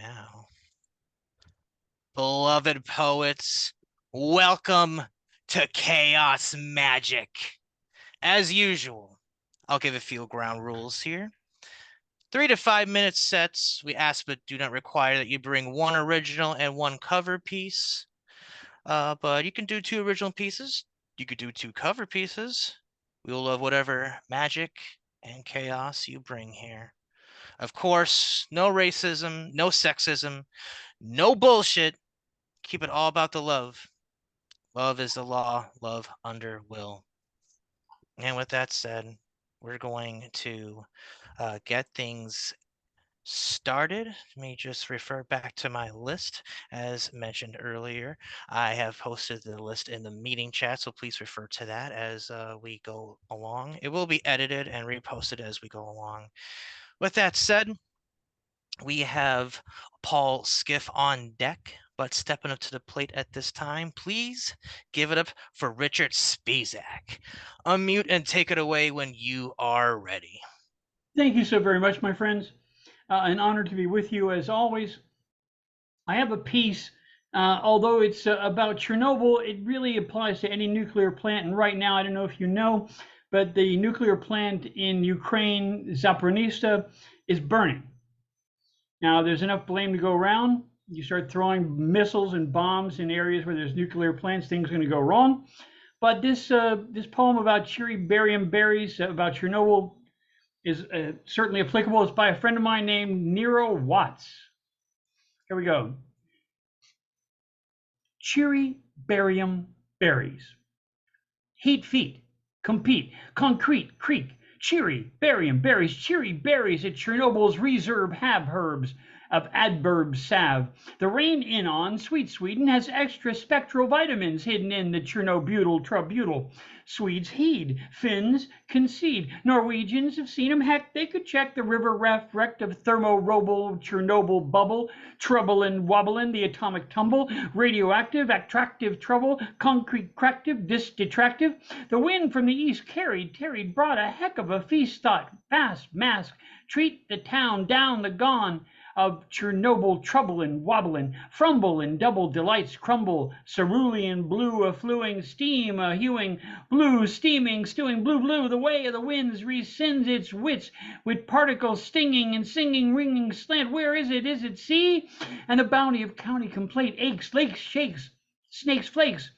now. Beloved poets, welcome to Chaos Magic. As usual, I'll give a few ground rules here. 3 to 5 minute sets. We ask but do not require that you bring one original and one cover piece. But you can do 2 original pieces. You could do 2 cover pieces. We will love whatever magic and chaos you bring here. Of course, no racism, no sexism, no bullshit. Keep it all about the love. Love is the law, love under will. And with that said, we're going to get things started. Let me just refer back to my list. As mentioned earlier, I have posted the list in the meeting chat, so please refer to that as we go along. It will be edited and reposted as we go along. With that said, we have Paul Skiff on deck, but stepping up to the plate at this time, please give it up for Richard Spizak. Unmute and take it away when you are ready. Thank you so very much, my friends. An honor to be with you as always. I have a piece, although it's about Chernobyl, it really applies to any nuclear plant. And right now, I don't know if you know, but the nuclear plant in Ukraine, Zaporizhzhia, is burning. Now, there's enough blame to go around. You start throwing missiles and bombs in areas where there's nuclear plants, things are going to go wrong. But this poem about cherry barium berries, about Chernobyl, is certainly applicable. It's by a friend of mine named Nero Watts. Here we go. Cherry barium berries. Heat feet, compete, concrete, creek, cheery barium berries, cheery berries at Chernobyl's reserve herbs of adverb salve. The rain in on sweet Sweden has extra spectral vitamins hidden in the Chernobyl trubutal. Swedes heed, Finns concede. Norwegians have seen 'em, heck, they could check the river raft wrecked of thermo-roble, Chernobyl bubble, trouble and wobbling, the atomic tumble, radioactive, attractive trouble, concrete cractive, detractive. The wind from the east tarried, brought a heck of a feast thought, fast mask, treat the town down the gone of Chernobyl troublin', wobbling, frumble and double delights crumble, cerulean blue affluing, steam a-hewing, blue steaming, stewing, blue, the way of the winds rescinds its wits, with particles stinging and singing, ringing slant. Where is it? Is it sea? And the bounty of county complaint aches, lakes, shakes, snakes, flakes.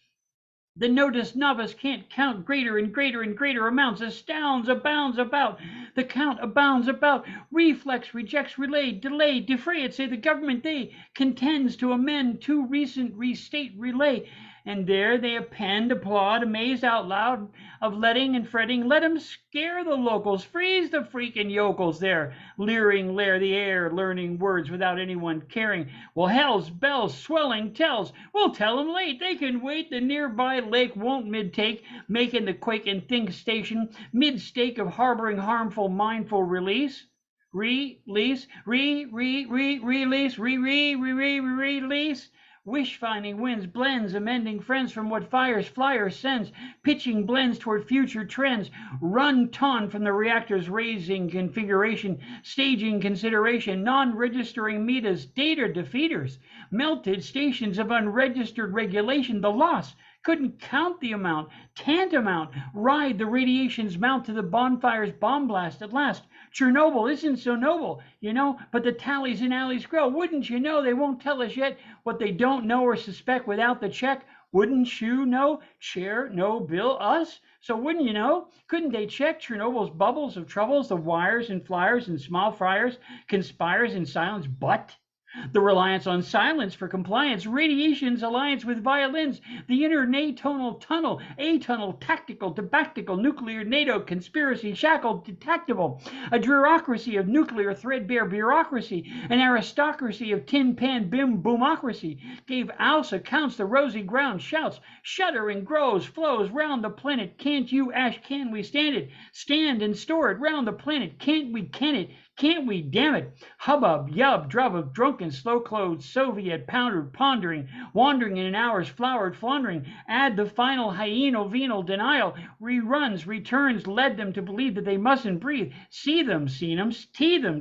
The notice novice can't count, greater and greater amounts, astounds, abounds about, the count abounds about, reflex, rejects, relay, delay, defray it, say the government, they contends to amend too recent, restate, relay. And there they append, applaud, amazed out loud of letting and fretting. Let 'em scare the locals, freeze the freaking yokels there, leering, lair the air, learning words without anyone caring. Well, hell's bells swelling tells, we'll tell 'em late, they can wait, the nearby lake won't mid-take, making the quake and think station, mid-stake of harboring harmful, mindful release. Release. Wish-finding winds, blends, amending friends from what flyer sends, pitching blends toward future trends, run ton from the reactor's raising configuration, staging consideration, non-registering meters, data defeaters, melted stations of unregistered regulation, the loss, couldn't count the amount, tantamount, ride the radiation's mount to the bonfire's bomb blast at last. Chernobyl isn't so noble, you know, but the tallies and alleys grow. Wouldn't you know they won't tell us yet what they don't know or suspect without the check? Wouldn't you know? Chair, no bill, us? So wouldn't you know? Couldn't they check Chernobyl's bubbles of troubles, the wires and flyers and small fryers, conspires in silence, but the reliance on silence for compliance, radiation's alliance with violins, the inner natonal tunnel, a-tunnel, tactical, debactical, nuclear NATO conspiracy, shackled, detectable, a bureaucracy of nuclear threadbare bureaucracy, an aristocracy of tin pan bim boomocracy, gave Alsa accounts the rosy ground, shouts, shuddering grows, flows round the planet. Can't you, ash, can we stand it? Stand and store it round the planet. Can't we, can it? Can't we, damn it? Hubbub, yub, drub of drunken, slow-clothed Soviet pondering, wandering in an hour's flowered floundering. Add the final hyeno-venal denial, reruns, returns, led them to believe that they mustn't breathe. See them, seen them,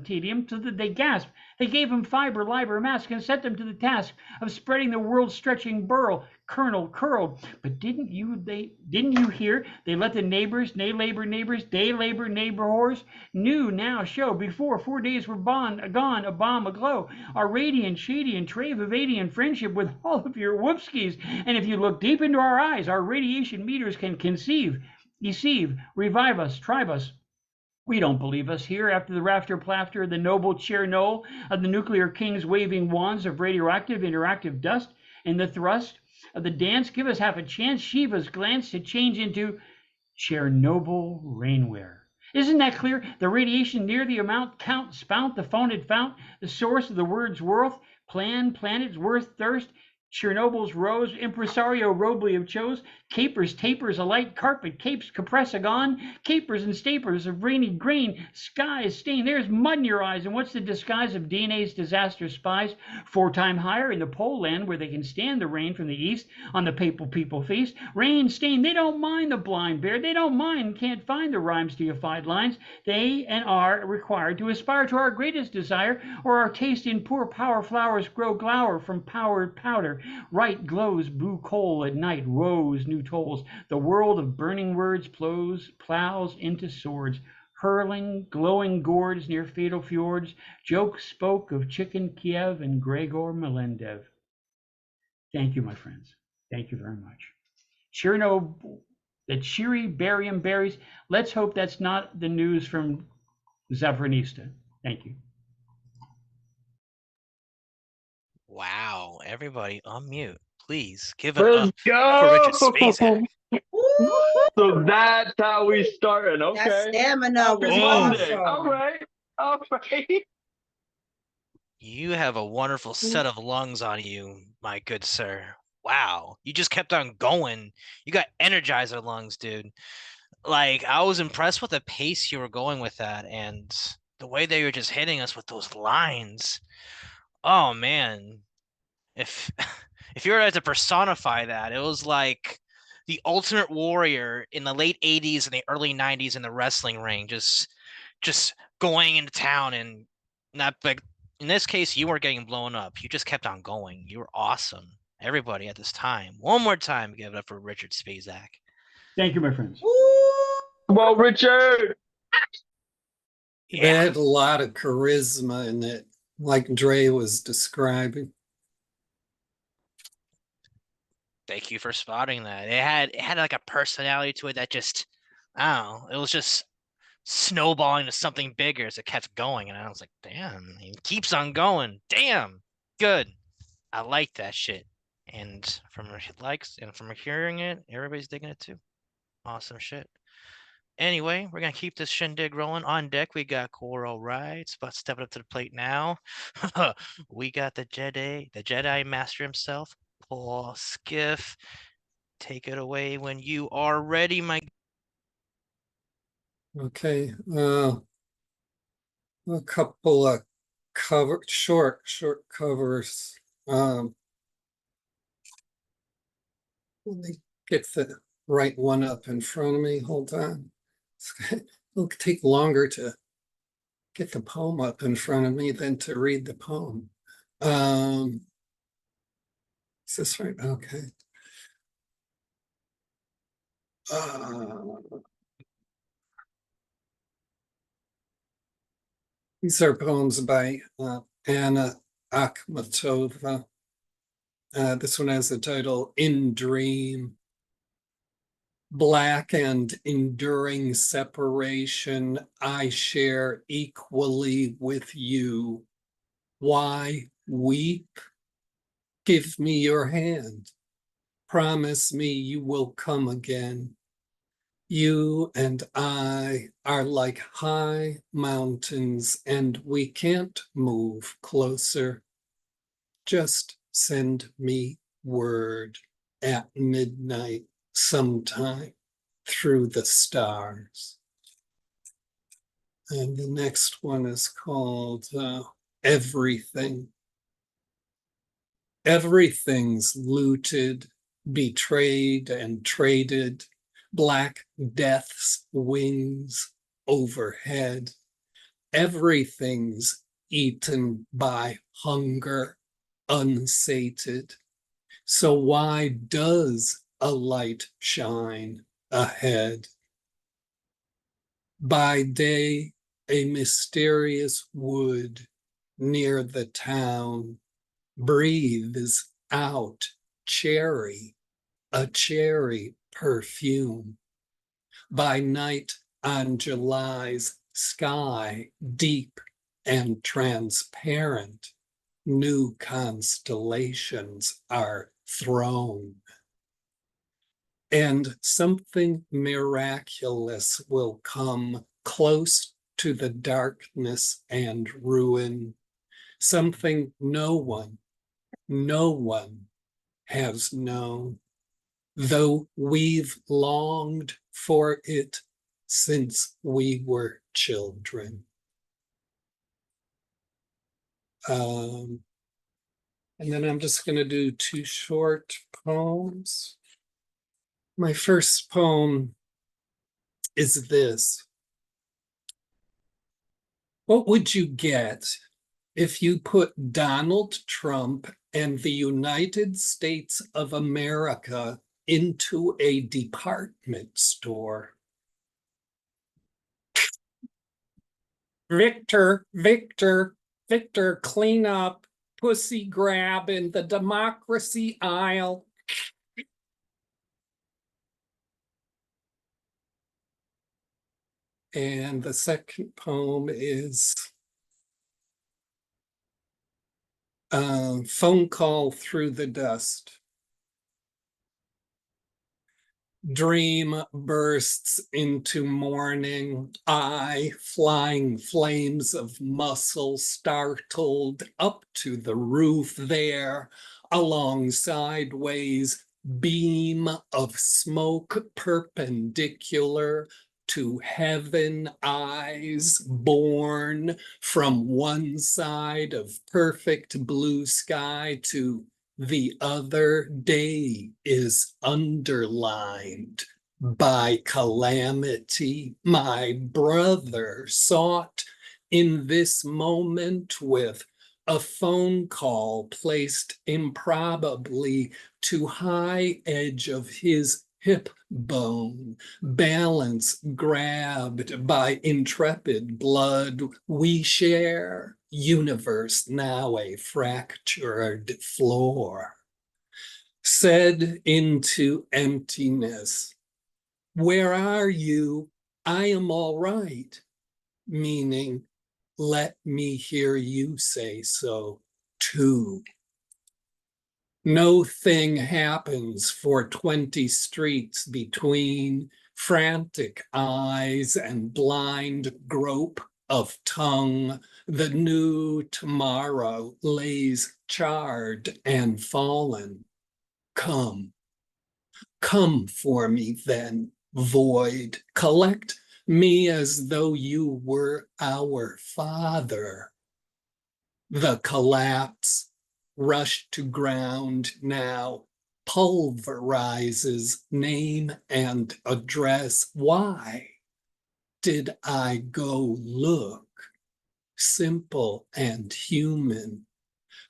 tedium, so that they gasp. They gave him fiber, liber, mask, and set them to the task of spreading the world-stretching burl, kernel curled. But didn't you hear? They let the neighbors, day labor whores, new now show. Before 4 days were gone, a bomb aglow. Our radiant, shady, and Travadian friendship with all of your whoopskis. And if you look deep into our eyes, our radiation meters can conceive, deceive, revive us, tribe us. We don't believe us here after the rafter plafter of the noble Chernobyl of the nuclear king's waving wands of radioactive interactive dust and the thrust of the dance. Give us half a chance, Shiva's glance to change into Chernobyl rainwear. Isn't that clear? The radiation near the amount, count, spout, the phoned fount, the source of the word's worth, plan, planets, worth, thirst, Chernobyl's rose, impresario Robley of chose, capers, tapers, a light carpet, capes, capressagon, capers and stapers of rainy grain, skies stain. There's mud in your eyes, and what's the disguise of DNA's disaster spies? 4 times higher in the pole land where they can stand the rain from the east on the papal people feast. Rain stain, they don't mind the blind bear, they don't mind, can't find the rhymes deified lines. They and are required to aspire to our greatest desire, or our taste in poor power flowers grow glower from powdered powder. Right glows blue coal at night, rose new tolls. The world of burning words plows into swords, hurling glowing gourds near fatal fjords. Jokes spoke of Chicken Kiev and Gregor Melendev. Thank you, my friends. Thank you very much. Chernobyl, the cheery barium berries. Let's hope that's not the news from Zavernista. Thank you. Wow, everybody unmute. Please give it Let's up for Richard go. Spacek. So that's how we started. That Okay. stamina was Happy Monday. awesome. All right. All right. You have a wonderful set of lungs on you, my good sir. Wow, you just kept on going. You got Energizer lungs, dude. Like, I was impressed with the pace you were going with that and the way they were just hitting us with those lines. Oh man, if if you were to personify that, it was like the Ultimate Warrior in the late 80s and the early 90s in the wrestling ring, just going into town and not like in this case you weren't getting blown up. You just kept on going. You were awesome. Everybody at this time. One more time, give it up for Richard Spacek. Thank you, my friends. Well, Richard. They had a lot of charisma in it, like Dre was describing. Thank you for spotting that. It had like a personality to it that just, I don't know, it was just snowballing to something bigger as it kept going. And I was like, damn, he keeps on going. Damn, good. I like that shit. And from hearing it, everybody's digging it too. Awesome shit. Anyway, we're gonna keep this shindig rolling. On deck, we got Coral Rides, but stepping up to the plate now. We got the Jedi Master himself, Paul Skiff. Take it away when you are ready, my. Okay, a couple of short covers. Let me get the right one up in front of me. Hold on. It'll take longer to get the poem up in front of me than to read the poem. Is this right? Okay. These are poems by Anna Akhmatova. This one has the title In Dream. Black and enduring separation I share equally with you. Why weep? Give me your hand. Promise me you will come again. You and I are like high mountains and we can't move closer. Just send me word at midnight sometime through the stars. And the next one is called Everything. Everything's looted, betrayed and traded, black death's wings overhead. Everything's eaten by hunger, unsated. So why does a light shine ahead? By day, a mysterious wood near the town breathes out cherry, a cherry perfume. By night on July's sky, deep and transparent, new constellations are thrown. And something miraculous will come close to the darkness and ruin, something no one has known, though we've longed for it since we were children. And then I'm just going to do 2 short poems. My first poem is this. What would you get if you put Donald Trump and the United States of America into a department store? Victor, Victor, Victor, clean up, pussy grab in the democracy aisle. And the second poem is Phone Call Through the Dust. Dream bursts into morning, I, flying flames of muscle, startled up to the roof there, a long sideways beam of smoke perpendicular to heaven, eyes born from one side of perfect blue sky to the other. Day is underlined by calamity. My brother sought in this moment with a phone call placed improbably to high edge of his hip bone, balance grabbed by intrepid blood. We share universe, now a fractured floor. Said into emptiness, where are you? I am all right. Meaning, let me hear you say so too. No thing happens for 20 streets between frantic eyes and blind grope of tongue. The new tomorrow lays charred and fallen. Come for me then, void. Collect me as though you were our father. The collapse, rushed to ground now, pulverizes name and address. Why did I go look? Simple and human,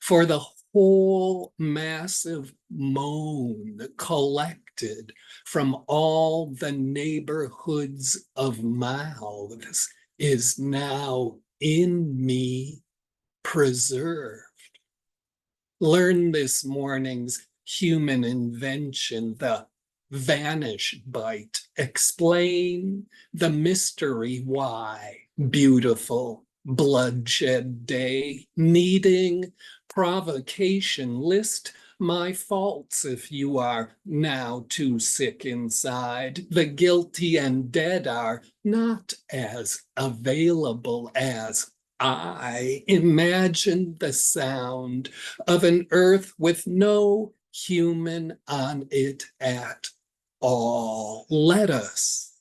for the whole massive moan collected from all the neighborhoods of mouths is now in me preserved. Learn this morning's human invention, the vanish bite. Explain the mystery why. Beautiful bloodshed day, needing provocation. List my faults if you are now too sick inside. The guilty and dead are not as available as I. Imagine the sound of an earth with no human on it at all. Let us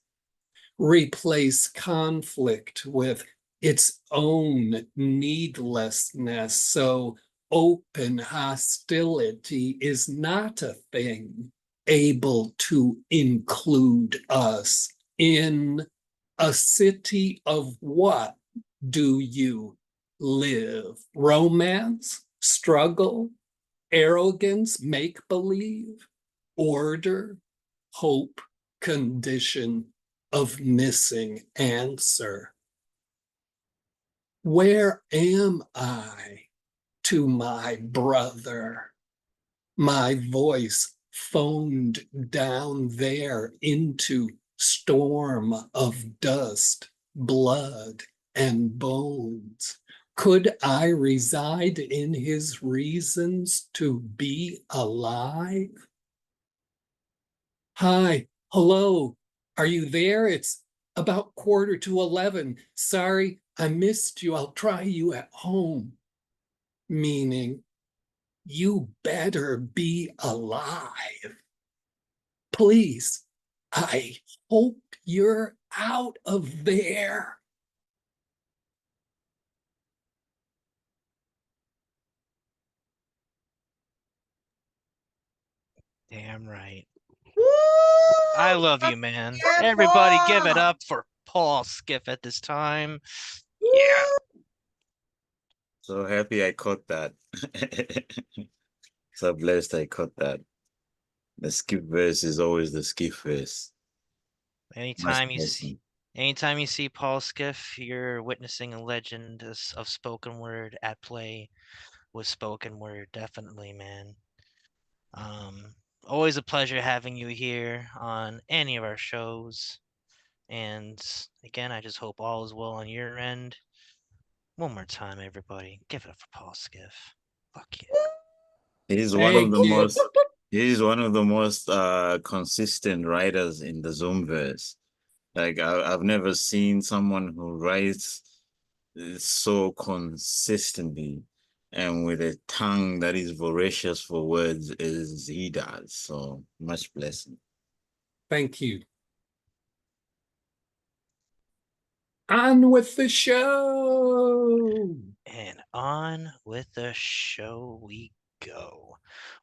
replace conflict with its own needlessness, so open hostility is not a thing able to include us in a city of what do you live, romance, struggle, arrogance, make-believe, order, hope, condition of missing answer. Where am I to my brother? My voice phoned down there into storm of dust, blood, and bones. Could I reside in his reasons to be alive? Hi, hello, are you there? It's about 11:15. Sorry, I missed you. I'll try you at home. Meaning, you better be alive. Please, I hope you're out of there. Damn right. I love you, man. Everybody give it up for Paul Skiff at this time. Yeah. So happy I caught that. So blessed I caught that. The skip verse is always the skip verse. Anytime you see Paul Skiff, you're witnessing a legend of spoken word at play with spoken word, definitely, man. Always a pleasure having you here on any of our shows. And again, I just hope all is well on your end. One more time, everybody. Give it up for Paul Skiff. Fuck yeah. He's one of Thank the you. most he's one of the most consistent writers in the Zoomverse. Like I've never seen someone who writes so consistently and with a tongue that is voracious for words as he does. So much blessing. Thank you. On with the show. And on with the show we go.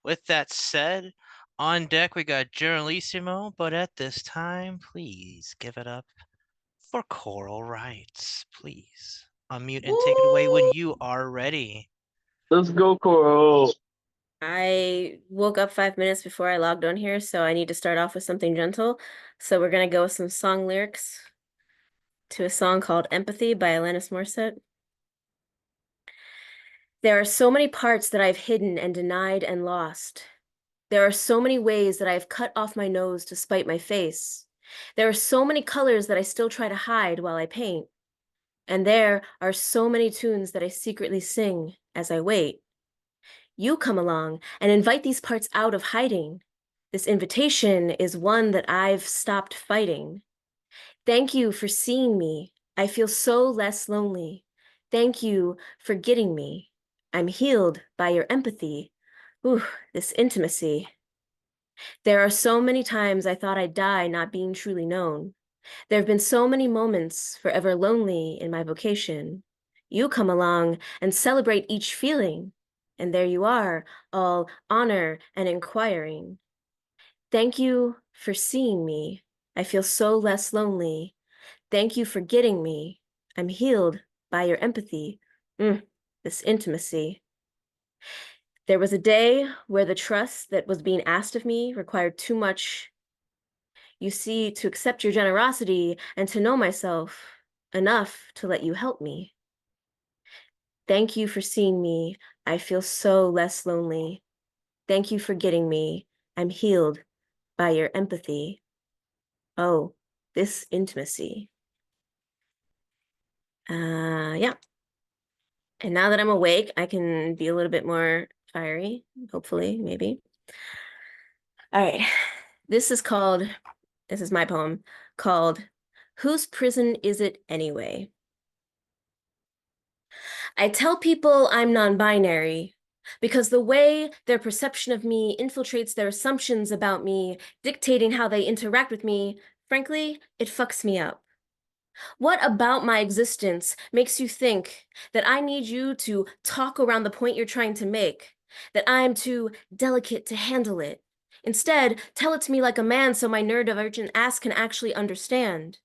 With that said, on deck we got Generalissimo, but at this time, please give it up for Choral Rights. Please unmute and take it away when you are ready. Let's go, Coral. I woke up 5 minutes before I logged on here, so I need to start off with something gentle. So we're gonna go with some song lyrics to a song called Empathy by Alanis Morissette. There are so many parts that I've hidden and denied and lost. There are so many ways that I've cut off my nose to spite my face. There are so many colors that I still try to hide while I paint. And there are so many tunes that I secretly sing as I wait. You come along and invite these parts out of hiding. This invitation is one that I've stopped fighting. Thank you for seeing me. I feel so less lonely. Thank you for getting me. I'm healed by your empathy. Ooh, this intimacy. There are so many times I thought I'd die not being truly known. There have been so many moments forever lonely in my vocation. You come along and celebrate each feeling. And there you are, all honor and inquiring. Thank you for seeing me. I feel so less lonely. Thank you for getting me. I'm healed by your empathy. This intimacy. There was a day where the trust that was being asked of me required too much. You see, to accept your generosity and to know myself enough to let you help me. Thank you for seeing me. I feel so less lonely. Thank you for getting me. I'm healed by your empathy. Oh, this intimacy. Yeah. And now that I'm awake, I can be a little bit more fiery, hopefully, maybe. All right. This is my poem called Whose Prison Is It Anyway? I tell people I'm non-binary because the way their perception of me infiltrates their assumptions about me, dictating how they interact with me, frankly, it fucks me up. What about my existence makes you think that I need you to talk around the point you're trying to make, that I'm too delicate to handle it? Instead, tell it to me like a man so my neurodivergent ass can actually understand.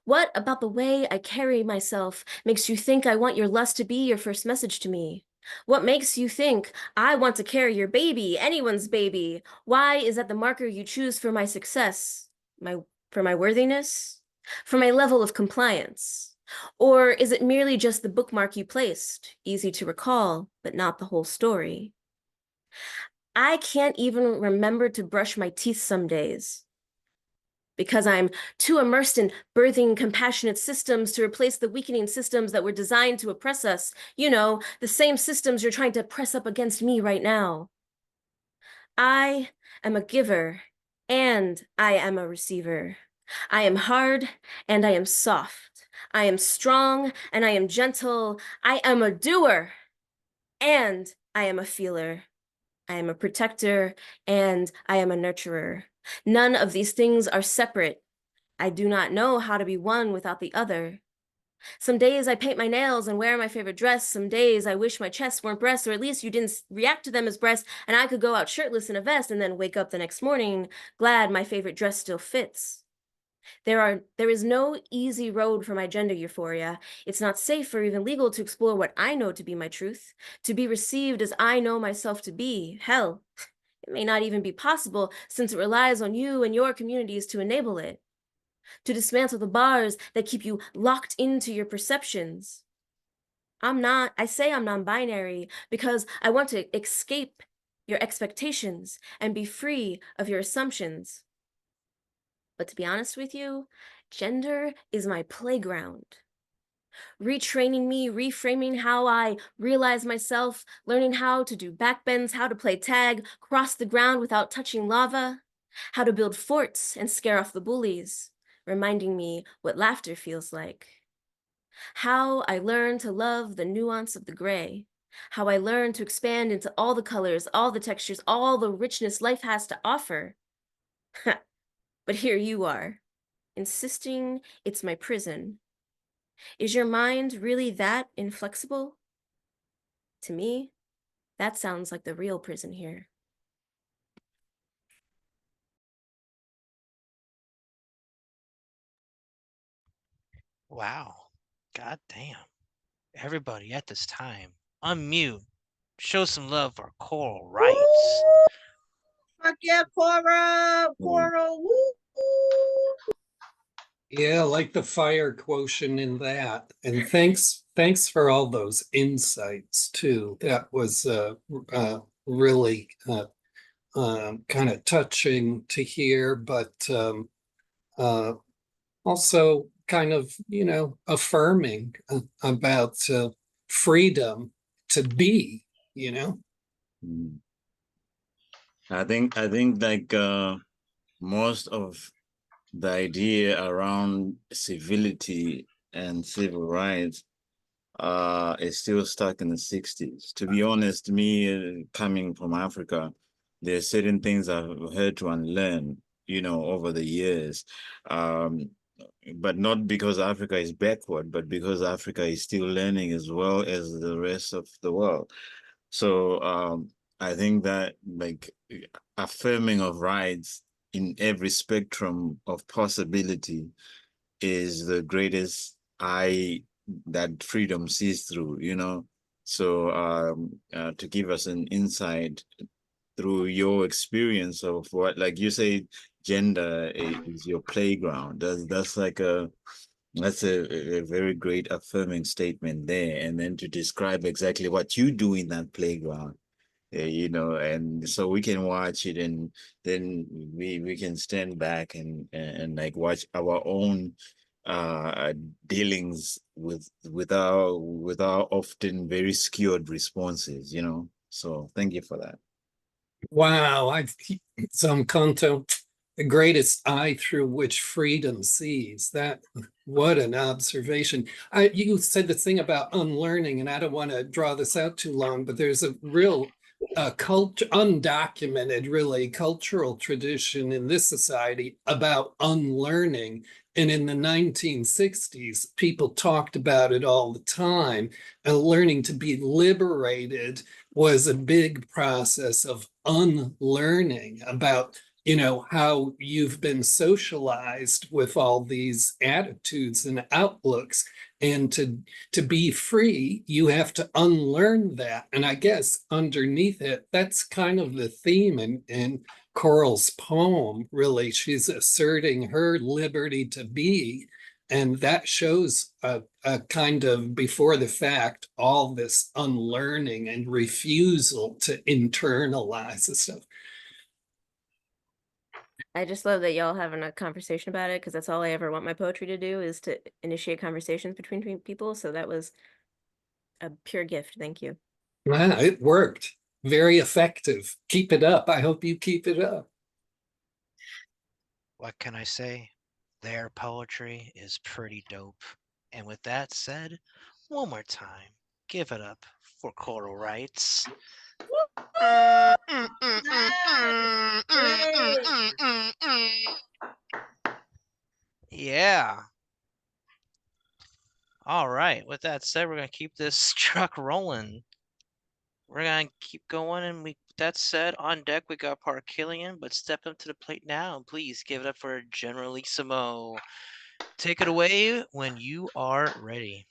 What about the way I carry myself makes you think I want your lust to be your first message to me? What makes you think I want to carry your baby, anyone's baby? Why is that the marker you choose for my success? For my worthiness? For my level of compliance? Or is it merely just the bookmark you placed, easy to recall, but not the whole story? I can't even remember to brush my teeth some days because I'm too immersed in birthing compassionate systems to replace the weakening systems that were designed to oppress us. You know, the same systems you're trying to press up against me right now. I am a giver and I am a receiver. I am hard and I am soft. I am strong and I am gentle. I am a doer and I am a feeler. I am a protector and I am a nurturer. None of these things are separate. I do not know how to be one without the other. Some days I paint my nails and wear my favorite dress. Some days I wish my chests weren't breasts, or at least you didn't react to them as breasts, and I could go out shirtless in a vest and then wake up the next morning glad my favorite dress still fits. There is no easy road for my gender euphoria. It's not safe or even legal to explore what I know to be my truth, to be received as I know myself to be. Hell, it may not even be possible since it relies on you and your communities to enable it, to dismantle the bars that keep you locked into your perceptions. I say I'm non-binary because I want to escape your expectations and be free of your assumptions. But to be honest with you, gender is my playground. Retraining me, reframing how I realize myself, learning how to do backbends, how to play tag, cross the ground without touching lava, how to build forts and scare off the bullies, reminding me what laughter feels like. How I learned to love the nuance of the gray. How I learned to expand into all the colors, all the textures, all the richness life has to offer. But here you are, insisting it's my prison. Is your mind really that inflexible? To me, that sounds like the real prison here. Wow. God damn. Everybody at this time, unmute. Show some love for Coral Rights. Fuck yeah, Coral. Woo! Yeah, I like the fire quotient in that. And thanks for all those insights too. That was really kind of touching to hear, but uh, also kind of, affirming about freedom to be, Mm. I think like most of the idea around civility and civil rights is still stuck in the 60s. To be honest, me coming from Africa, there are certain things I've had to unlearn, over the years. Um, but not because Africa is backward, but because Africa is still learning as well as the rest of the world. So I think that like affirming of rights in every spectrum of possibility is the greatest eye that freedom sees through, So to give us an insight through your experience of what, like you say, gender is your playground. That's a very great affirming statement there. And then to describe exactly what you do in that playground, and so we can watch it, and then we can stand back and like watch our own dealings with our often very skewed responses. So thank you for that. wow, I've some conto, the greatest eye through which freedom sees. That, what an observation. You said the thing about unlearning, and I don't want to draw this out too long, but there's a real undocumented, really cultural tradition in this society about unlearning. And in the 1960s, people talked about it all the time. And learning to be liberated was a big process of unlearning about you know, how you've been socialized with all these attitudes and outlooks. And to be free, you have to unlearn that. And I guess underneath it, that's kind of the theme in Coral's poem, really. She's asserting her liberty to be. And that shows a kind of before the fact, all this unlearning and refusal to internalize the stuff. I just love that y'all having a conversation about it because that's all I ever want my poetry to do is to initiate conversations between people. So that was a pure gift. Thank you. Wow, it worked. Very effective. Keep it up. I hope you keep it up. What can I say? Their poetry is pretty dope. And with that said, one more time, give it up for Coral Rights. Yeah. All right. With that said, we're gonna keep this truck rolling. We're gonna keep going, and with that said, on deck we got Parkillian, but step up to the plate now, and please give it up for Generalissimo. Take it away when you are ready.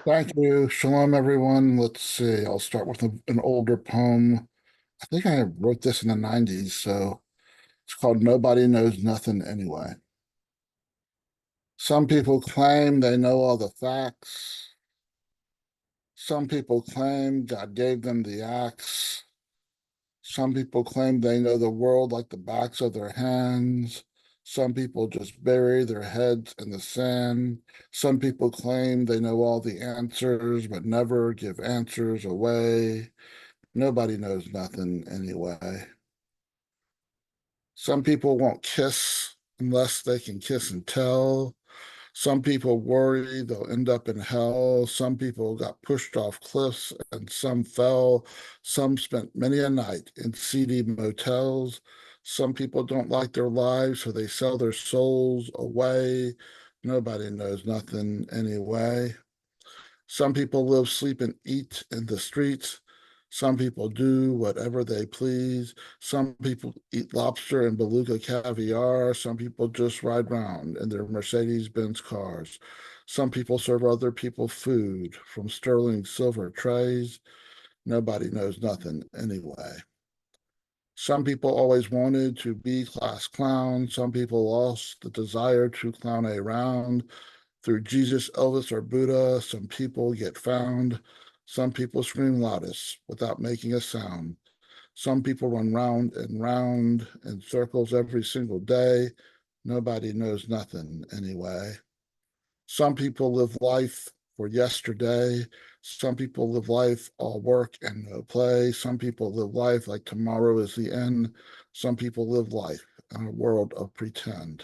Thank you. Shalom, everyone. Let's see. I'll start with an older poem. I think I wrote this in the 90s, so it's called Nobody Knows Nothing Anyway. Some people claim they know all the facts. Some people claim God gave them the axe. Some people claim they know the world like the backs of their hands. Some people just bury their heads in the sand. Some people claim they know all the answers, but never give answers away. Nobody knows nothing anyway. Some people won't kiss unless they can kiss and tell. Some people worry they'll end up in hell. Some people got pushed off cliffs and some fell. Some spent many a night in seedy motels. Some people don't like their lives, so they sell their souls away. Nobody knows nothing anyway. Some people live, sleep, and eat in the streets. Some people do whatever they please. Some people eat lobster and beluga caviar. Some people just ride round in their Mercedes-Benz cars. Some people serve other people food from sterling silver trays. Nobody knows nothing anyway. Some people always wanted to be class clowns. Some people lost the desire to clown around. Through Jesus, Elvis, or Buddha, some people get found. Some people scream loudest without making a sound. Some people run round and round in circles every single day. Nobody knows nothing anyway. Some people live life for yesterday. Some people live life all work and no play. Some people live life like tomorrow is the end. Some people live life in a world of pretend.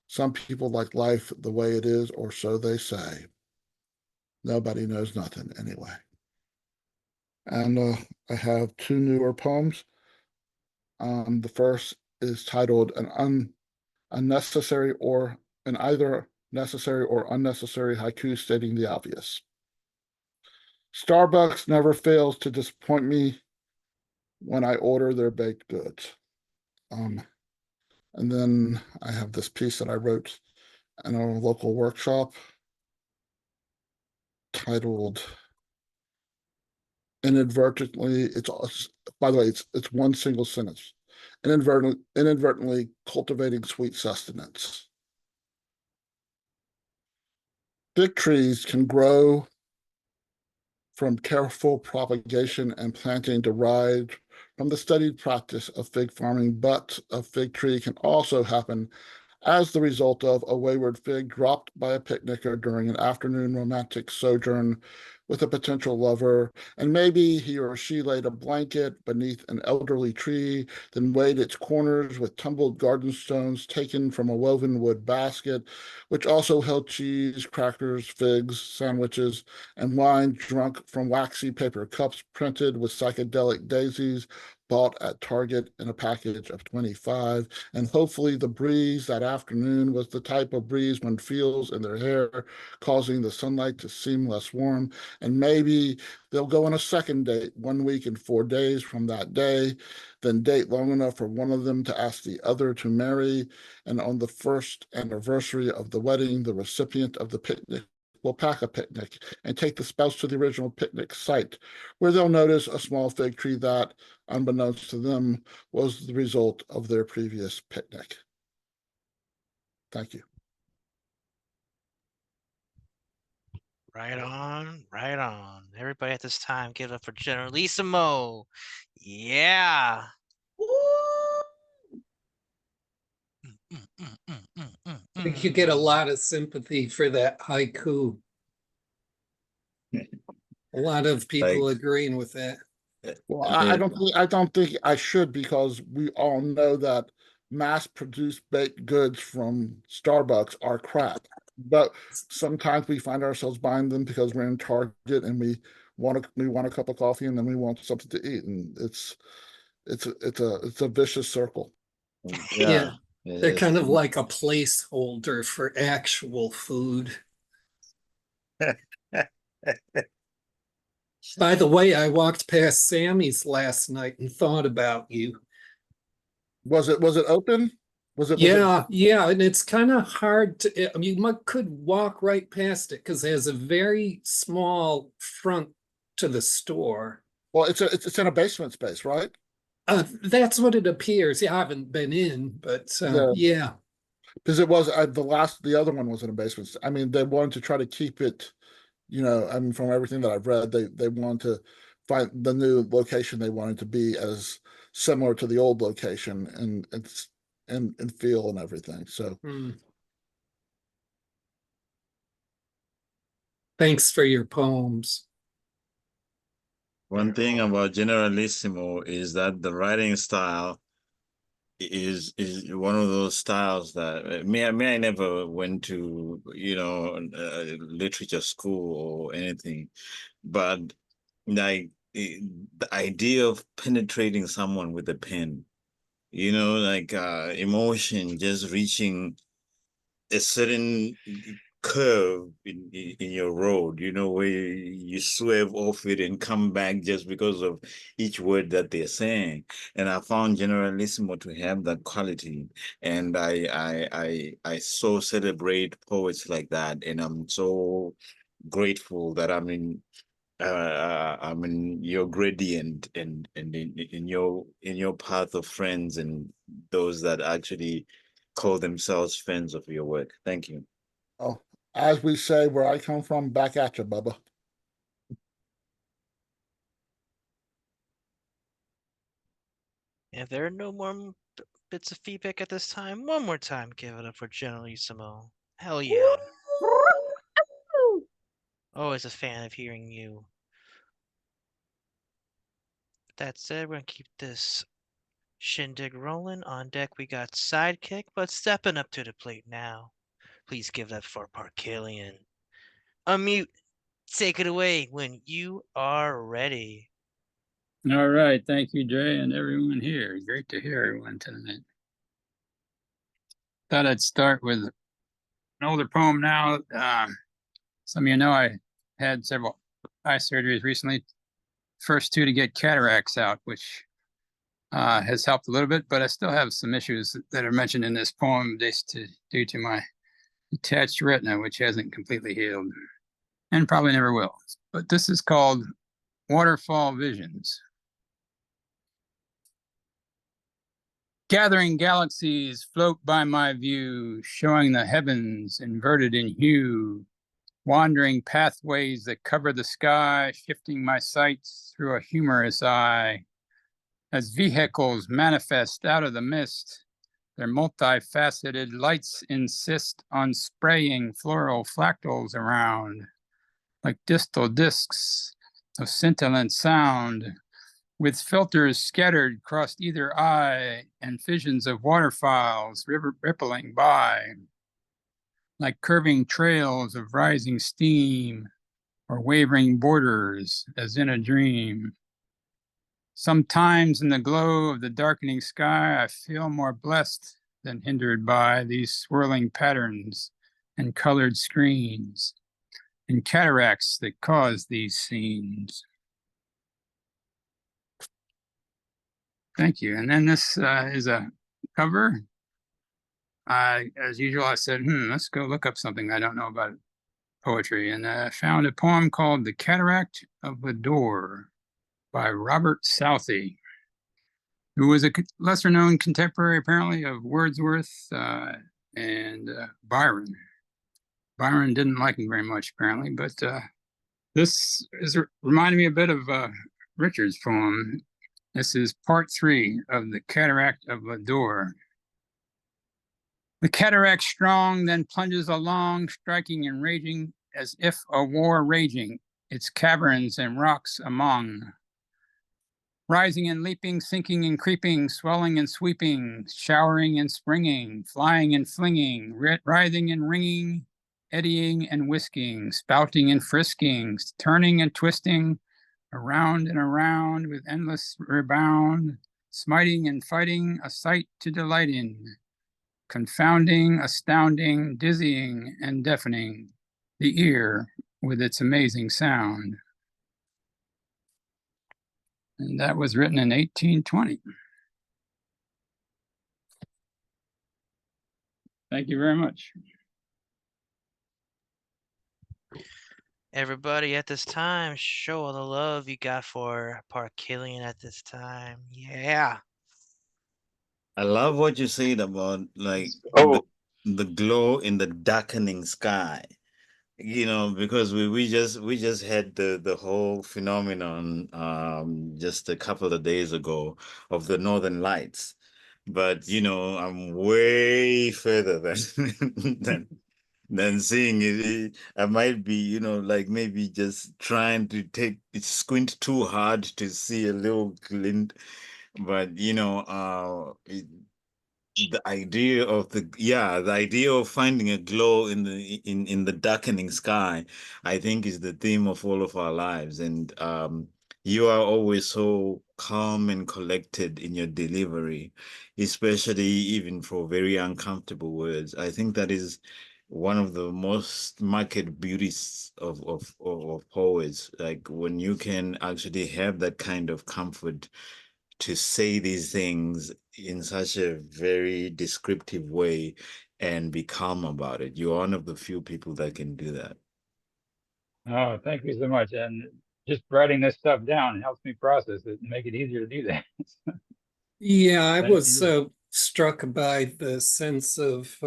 Some people like life the way it is, or so they say. Nobody knows nothing anyway. And I have two newer poems. The first is titled an unnecessary or an either necessary or unnecessary haiku stating the obvious. Starbucks never fails to disappoint me when I order their baked goods. And then I have this piece that I wrote in a local workshop titled inadvertently, by the way, it's one single sentence. Inadvertently cultivating sweet sustenance. Fig trees can grow from careful propagation and planting derived from the studied practice of fig farming, but a fig tree can also happen as the result of a wayward fig dropped by a picnicker during an afternoon romantic sojourn with a potential lover, and maybe he or she laid a blanket beneath an elderly tree, then weighed its corners with tumbled garden stones taken from a woven wood basket, which also held cheese, crackers, figs, sandwiches, and wine drunk from waxy paper cups printed with psychedelic daisies, bought at Target in a package of 25. And hopefully the breeze that afternoon was the type of breeze one feels in their hair, causing the sunlight to seem less warm. And maybe they'll go on a second date 1 week and 4 days from that day, then date long enough for one of them to ask the other to marry. And on the first anniversary of the wedding, the recipient of the picnic will pack a picnic and take the spouse to the original picnic site, where they'll notice a small fig tree that, unbeknownst to them, was the result of their previous picnic. Thank you. Right on, right on. Everybody at this time, give it up for Generalissimo. Yeah. I think you get a lot of sympathy for that haiku. A lot of people Like, agreeing with that. Well, I don't think I should, because we all know that mass-produced baked goods from Starbucks are crap. But sometimes we find ourselves buying them because we're in Target and we want a cup of coffee and then we want something to eat, and it's a vicious circle. Yeah, yeah, they're kind of like a placeholder for actual food. By the way, I walked past Sammy's last night and thought about you. Was it open? Was it Yeah, and it's kind of hard to, I mean, you could walk right past it because it has a very small front to the store. well, it's in a basement space, right? That's what it appears. Yeah, I haven't been in, but Yeah. yeah. Because it was the other one was in a basement. I mean, they wanted to try to keep it, I mean, from everything that I've read, they wanted to find the new location. They wanted to be as similar to the old location and feel and everything. So Thanks for your poems. one thing about Generalissimo is that the writing style is one of those styles that I never went to literature school or anything, but like the idea of penetrating someone with a pen, like emotion just reaching a certain curve in your road, where you swerve off it and come back just because of each word that they're saying. And I found Generalissimo to have that quality. And I so celebrate poets like that. And I'm so grateful that I'm in your gradient and in your path of friends and those that actually call themselves fans of your work. Thank you. oh, as we say where I come from, back at you, Bubba. If there are no more bits of feedback at this time, one more time, give it up for Generalissimo. Hell yeah. Always a fan of hearing you. That said, we're gonna keep this shindig rolling. On deck, we got Sidekick, but stepping up to the plate now. Please give that for Parkalian. Unmute. Take it away when you are ready. All right. Thank you, Jay, and everyone here. Great to hear everyone tonight. Thought I'd start with an older poem now. Some of you know I had several eye surgeries recently. First two to get cataracts out, which has helped a little bit, but I still have some issues that are mentioned in this poem due to my detached retina, which hasn't completely healed and probably never will. But this is called Waterfall Visions. Gathering galaxies float by my view, showing the heavens inverted in hue, wandering pathways that cover the sky, shifting my sights through a humorous eye. As vehicles manifest out of the mist, their multifaceted lights insist on spraying floral fractals around, like distal discs of scintillant sound, with filters scattered across either eye and fissions of waterfalls rippling by, like curving trails of rising steam or wavering borders as in a dream. Sometimes in the glow of the darkening sky, I feel more blessed than hindered by these swirling patterns and colored screens and cataracts that cause these scenes. Thank you. And then this is a cover. As usual, I said, let's go look up something I don't know about poetry. And I found a poem called The Cataract of the Door by Robert Southey, who was a lesser known contemporary, apparently, of Wordsworth and Byron. Byron didn't like him very much, apparently, but this is reminding me a bit of Richard's poem. This is part 3 of The Cataract of the Door. The cataract strong then plunges along, striking and raging as if a war raging, its caverns and rocks among. Rising and leaping, sinking and creeping, swelling and sweeping, showering and springing, flying and flinging, writhing and ringing, eddying and whisking, spouting and frisking, turning and twisting, around and around with endless rebound, smiting and fighting, a sight to delight in. Confounding, astounding, dizzying, and deafening the ear with its amazing sound. And that was written in 1820. Thank you very much. Everybody at this time, show all the love you got for Park Killian at this time. Yeah. I love what you said about like the glow in the darkening sky. You know, because we just had the whole phenomenon just a couple of days ago of the Northern Lights. But you know, I'm way further than seeing it. I might be, you know, like maybe just trying to squint too hard to see a little glint. But you know, the idea of the idea of finding a glow in the darkening sky, I think, is the theme of all of our lives. And you are always so calm and collected in your delivery, especially even for very uncomfortable words. I think that is one of the most marked beauties of poets, like when you can actually have that kind of comfort to say these things in such a very descriptive way and be calm about it. You're one of the few people that can do that. Oh, thank you so much. And just writing this stuff down helps me process it and make it easier to do that. Yeah, I Thank was you. struck by the sense of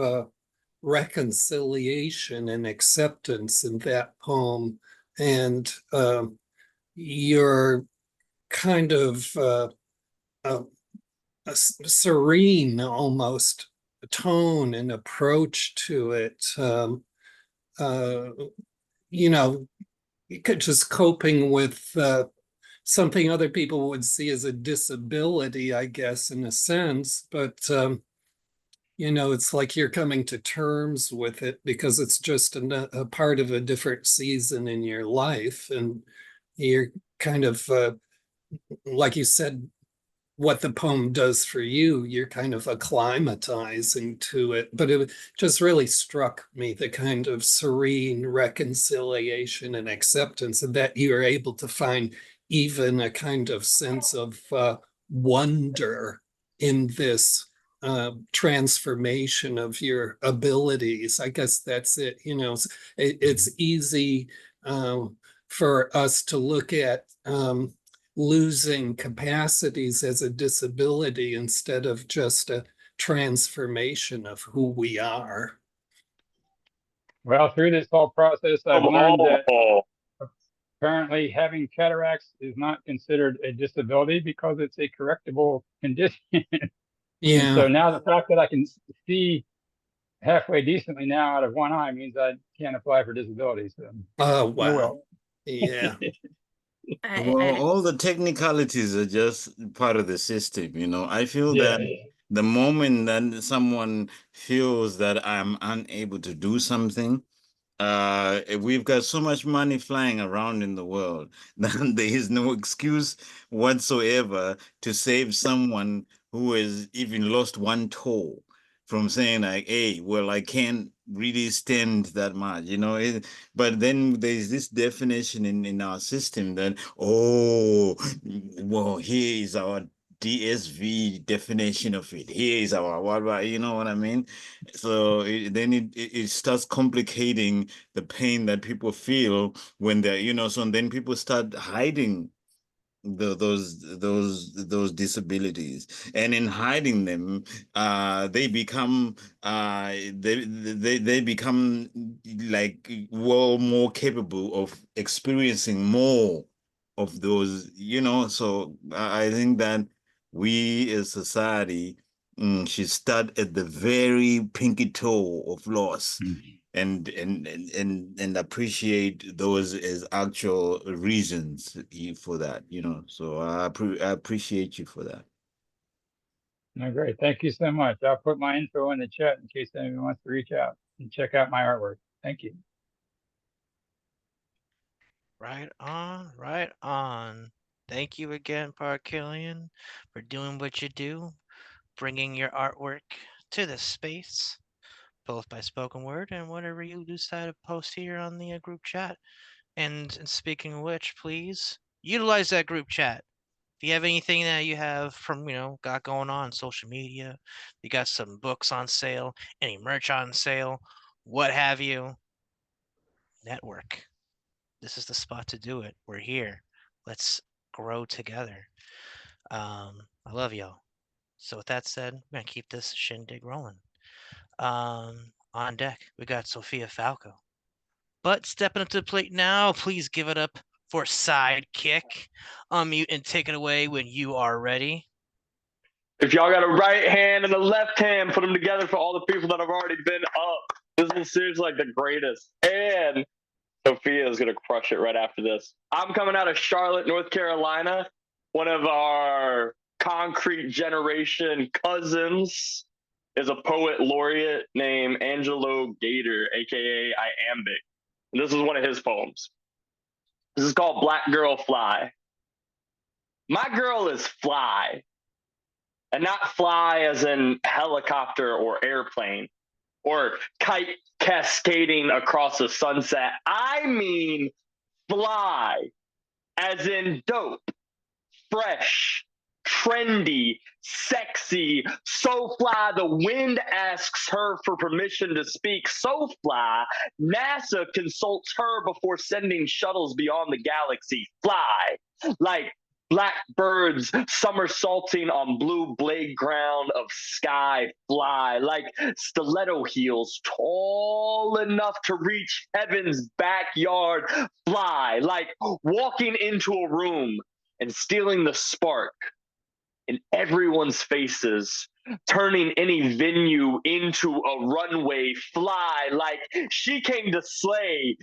reconciliation and acceptance in that poem, and your kind of a serene almost tone and approach to it. You know, just coping with something other people would see as a disability, I guess, in a sense. But, you know, it's like you're coming to terms with it because it's just a part of a different season in your life. And you're kind of, like you said, what the poem does for you, you're kind of acclimatizing to it. But it just really struck me, the kind of serene reconciliation and acceptance, and that you are able to find even a kind of sense of wonder in this transformation of your abilities. I guess that's it. You know, it's easy for us to look at losing capacities as a disability instead of just a transformation of who we are. Well, through this whole process, I've learned that apparently having cataracts is not considered a disability because it's a correctable condition. Yeah. And so now the fact that I can see halfway decently now out of one eye means I can't apply for disability. So, Oh, wow. oh well. Yeah. Well, all the technicalities are just part of the system, you know. I feel Yeah. that the moment that someone feels that I'm unable to do something, we've got so much money flying around in the world that there is no excuse whatsoever to save someone who has even lost one toe from saying like, hey, well, I can't really stand that much, but then there's this definition in our system that, oh, well, here is our DSV definition of it. Here is our what, you know what I mean? So then it starts complicating the pain that people feel when they're, so then people start hiding those disabilities, and in hiding them they become they become like well more capable of experiencing more of those, so I think that we as society should start at the very pinky toe of loss, and appreciate those as actual reasons for that, So I appreciate you for that. No, great. Thank you so much. I'll put my info in the chat in case anyone wants to reach out and check out my artwork. Thank you. Right on, right on. Thank you again, Parkillian, for doing what you do, bringing your artwork to the space, both by spoken word and whatever you decide to post here on the group chat. And speaking of which, please utilize that group chat. If you have anything that you have from, got going on social media, you got some books on sale, any merch on sale, what have you, network. This is the spot to do it. We're here. Let's grow together. I love y'all. So with that said, we're gonna keep this shindig rolling. On deck, we got Sophia Falco. But stepping up to the plate now, please give it up for Sidekick. Unmute and take it away when you are ready. If y'all got a right hand and a left hand, put them together for all the people that have already been up. This one seems like the greatest. And Sophia is going to crush it right after this. I'm coming out of Charlotte, North Carolina. One of our concrete generation cousins is a poet laureate named Angelo Gator, aka Iambic. And this is one of his poems. This is called Black Girl Fly. My girl is fly, and not fly as in helicopter or airplane or kite cascading across the sunset. I mean fly as in dope, fresh, trendy, sexy, so fly the wind asks her for permission to speak, so fly NASA consults her before sending shuttles beyond the galaxy. Fly like black birds somersaulting on blue blade ground of sky. Fly like stiletto heels tall enough to reach heaven's backyard. Fly like walking into a room and stealing the spark in everyone's faces, turning any venue into a runway. Fly like she came to slay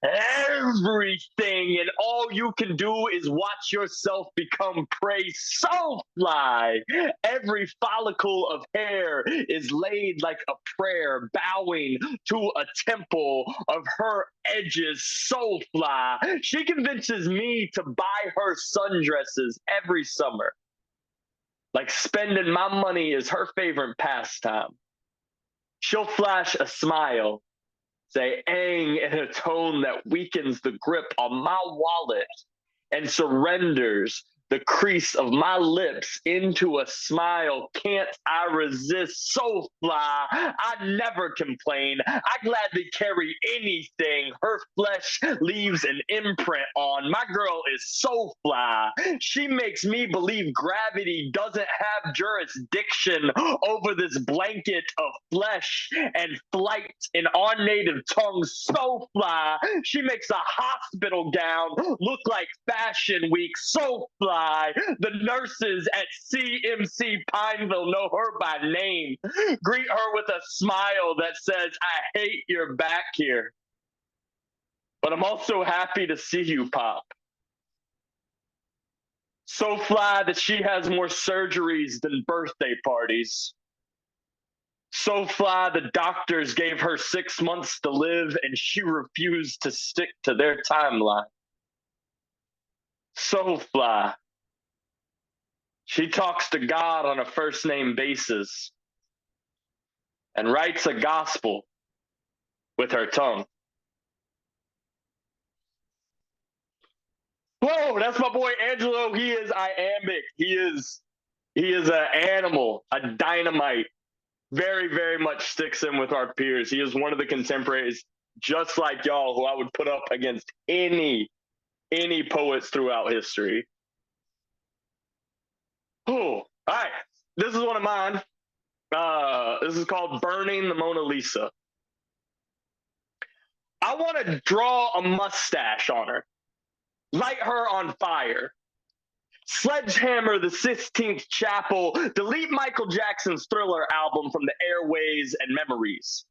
everything, and all you can do is watch yourself become prey. So fly, every follicle of hair is laid like a prayer, bowing to a temple of her edges. So fly, she convinces me to buy her sundresses every summer. Like spending my money is her favorite pastime. She'll flash a smile, say "ang" in a tone that weakens the grip on my wallet and surrenders the crease of my lips into a smile. Can't I resist? So fly, I never complain. I gladly carry anything her flesh leaves an imprint on. My girl is so fly. She makes me believe gravity doesn't have jurisdiction over this blanket of flesh and flight in our native tongue. So fly, she makes a hospital gown look like Fashion Week. So fly, the nurses at CMC Pineville know her by name. Greet her with a smile that says, I hate you're back here, but I'm also happy to see you, Pop. So fly that she has more surgeries than birthday parties. So fly, the doctors gave her 6 months to live, and she refused to stick to their timeline. So fly, she talks to God on a first name basis and writes a gospel with her tongue. Whoa, that's my boy Angelo. He is iambic. He is an animal, a dynamite. Very, very much sticks in with our peers. He is one of the contemporaries, just like y'all, who I would put up against any poets throughout history. Oh, all right. This is one of mine. This is called Burning the Mona Lisa. I want to draw a mustache on her, light her on fire, sledgehammer the Sistine Chapel, delete Michael Jackson's Thriller album from the airways and memories,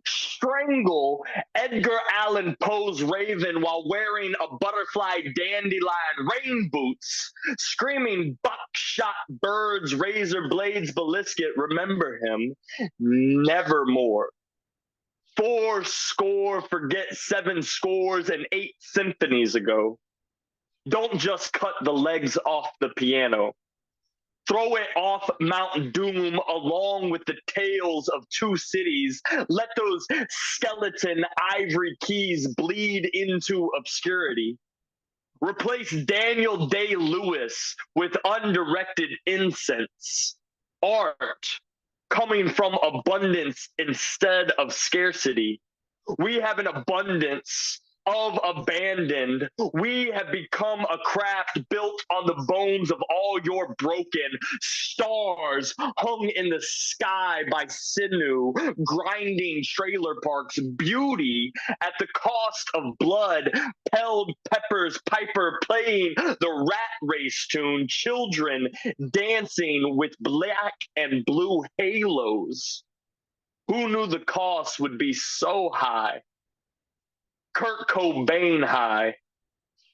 strangle Edgar Allan Poe's Raven while wearing a butterfly dandelion rain boots, screaming buckshot birds, razor blades, ballisket, remember him, nevermore. 4 score, forget 7 scores and 8 symphonies ago. Don't just cut the legs off the piano. Throw it off Mount Doom along with the tales of 2 cities. Let those skeleton ivory keys bleed into obscurity. Replace Daniel Day-Lewis with undirected incense. Art coming from abundance instead of scarcity. We have an abundance of abandoned. We have become a craft built on the bones of all your broken stars hung in the sky by sinew, grinding trailer parks, beauty at the cost of blood, Pelled Peppers Piper playing the rat race tune, children dancing with black and blue halos. Who knew the cost would be so high? Kurt Cobain high,